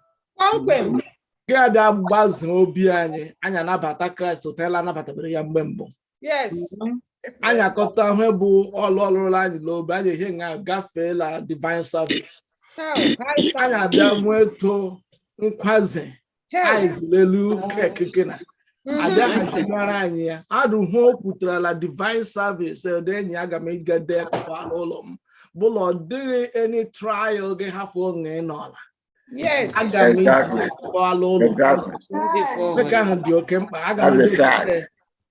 Ga-abịa gbazee obi anyị anabata Kraịst ụtala anabatabere ya mgbe mbụ. Yes. Anyị akọta ahụ bụ ọlụọlụla anyị n'obi anyị ihe nga gafee la divine service. Anyị abịa nwee to nkwaze aizilelu kekekena abịa hasimara anyị ya adụhụ o kwutere la divine service ede enyi aga m igede kwa n'ụlọ m bụla ọ dịghị any trial gị hafụ onwe n'ọla. Yes. Aga m kwa n'ụlọ dịka ahụ dị oke mkpa aga m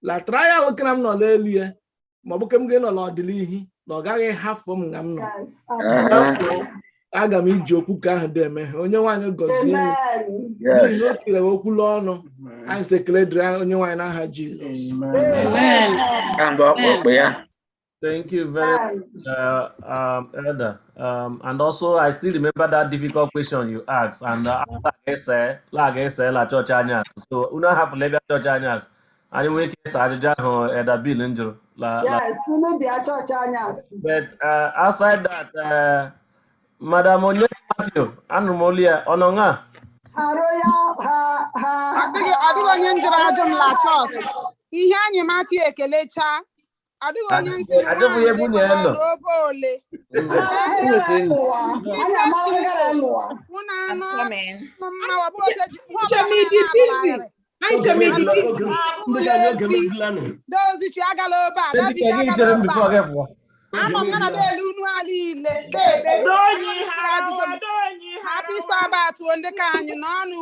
la trial kena m nọ n'elu ya ma ọ bụ ke m gị nọ n'ọdịnihu na ọ gaghị hafụ m nga m nọ. Aga m iji okwu ka ahụ dị eme onye nwaanyị gọzie n'ihi na o kere okwu n'ọnụ anyị sekele dịrị onye nwaanyị n'aha Jizọs. Thank you very much, Elder. And also, I still remember that difficult question you asked. And like I said, la church anyas. So, we don't have to church anyas. And we can say Elder Bill injury. Yes, we know the church anyas. But outside that, Madam Onye Matthew, Anumolia, Ononga. Adịghị onye njụrụ ajụ m la chọọchị. Ihe anyị Matthew ekelecha. Adịghị onye nsị n'oge ole. Dozichi agala obe Happy Sabbath ndị ka anyị n'ọnụ.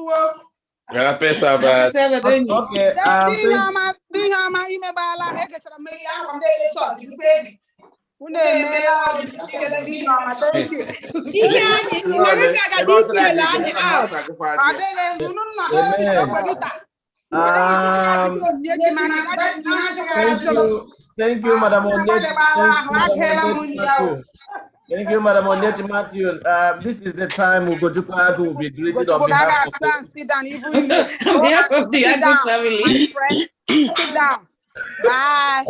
Happy Sabbath. Okay. Ihe ọma imebala egechara mmiri ya akwa ndị chọọchị kwezi. Unu emela ihe anyị nwere ka aga dị ifele anyị out. Ọ dịghị unu nọ n'ogwegita. Thank you, Madam Onyechi. Thank you, Madam Onyechi Matthew. This is the time Ugochukwu Agụ will be greeted on behalf of the Agụ family. Sit down. Bye.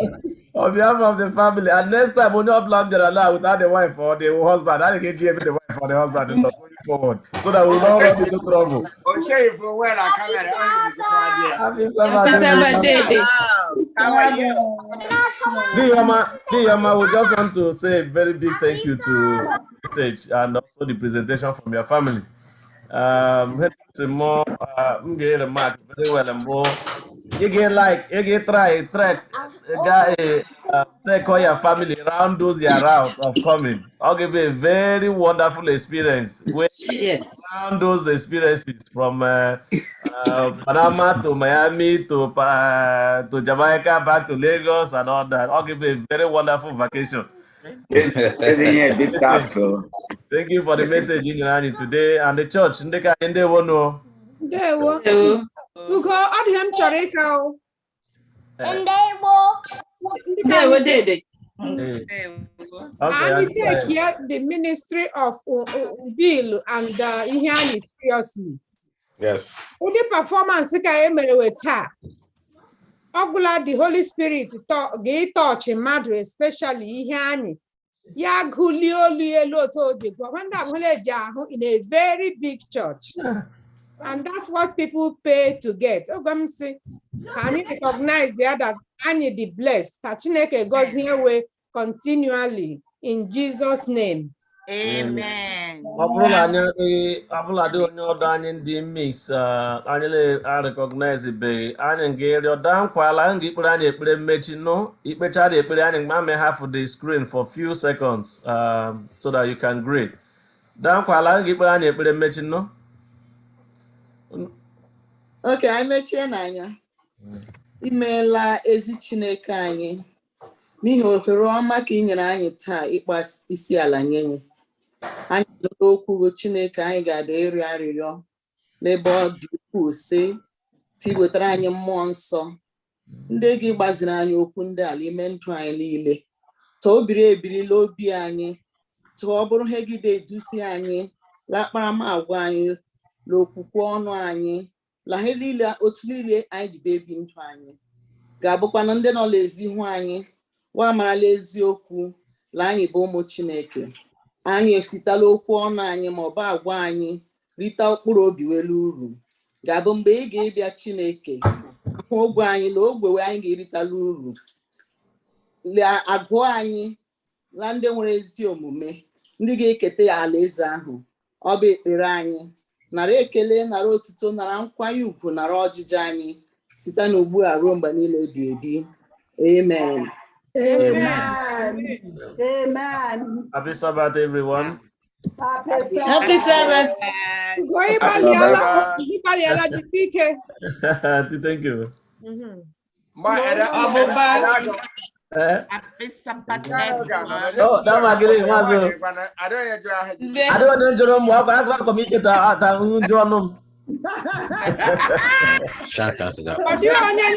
On behalf of the family. And next time, when you plan there allow without the wife or the husband, I get you the wife or the husband and going forward. So that we will not run into trouble. Happy Sabbath day. How are you? Diyama, we just want to say a very big thank you to message and also the presentation from your family. More remark very well and more. You get try take all your family around those year out of coming. I'll give you a very wonderful experience where Yes. And those experiences from Panama to Miami to Jamaica, back to Lagos and all that. I'll give you a very wonderful vacation. Thank you for the message in your today and the church. Ndewo. Ugo, adịghị chọrọ ịka o. And we take here the ministry of Bill and ihe anyị seriously. Yes. Ụdị performance ka e mere with taa. Ọgwụla the Holy Spirit ga-touch mmadụ, especially ihe anyị. Ya gụlie olu elu otu o ji gụọ. When that ahụ in a very big church. And that's what people pay to get. Can you recognize that anyị the blessed? Ka Chineke gọzie we continually in Jesus' name. Amen. Recognize half of the screen for a few seconds so that you can grade. Okay, I mechie n'anya. Imeela ezi Chineke anyị n'ihi ohere ọma ka ị nyere anyị taa ịkpa isi ala nye anyị. Anyị nụrụ okwu Chineke anyị ga-ada ịrịọ arịrịọ n'ebe ọ dị ukwuu sị tiwetara anyị mmụọ nsọ ndị gị gbaziri anyị okwu ndị ala ime ndụ anyị niile ta obiri ebirila obi anyị ta ọ bụrụ ihe gị na-eduzi anyị lakparamagwa anyị n'okwukwe ọnụ anyị la ihe niile otu niile anyị jide ebi ndụ anyị ga-abụkwana ndị nọ n'ezi ihu anyị wa marala eziokwu la anyị bụ ụmụ Chineke anyị esitala okwu ọnụ anyị ma ọ bụ agwa anyị rita ụkpụrụ obi welu uru ga-abụ mgbe ị ga-ebịa Chineke ahụ ogwe anyị na ogwe anyị ga-eritala uru agụ anyị la ndị nwere ezi omume ndị ga-eketa ya alaeze ahụ. Ọ bụ ekpere anyị nara ekele nara otuto nara nkwanye ugwu nara ọjịja anyị site n'ugbu a ruo mgbe niile ebi ebi. Amen. Amen. Amen. Happy Sabbath, everyone. Happy Sabbath. Thank you. Happy Sabbath. Oh, that was getting mazo. I don't know Jerome. I got committed to Shaka.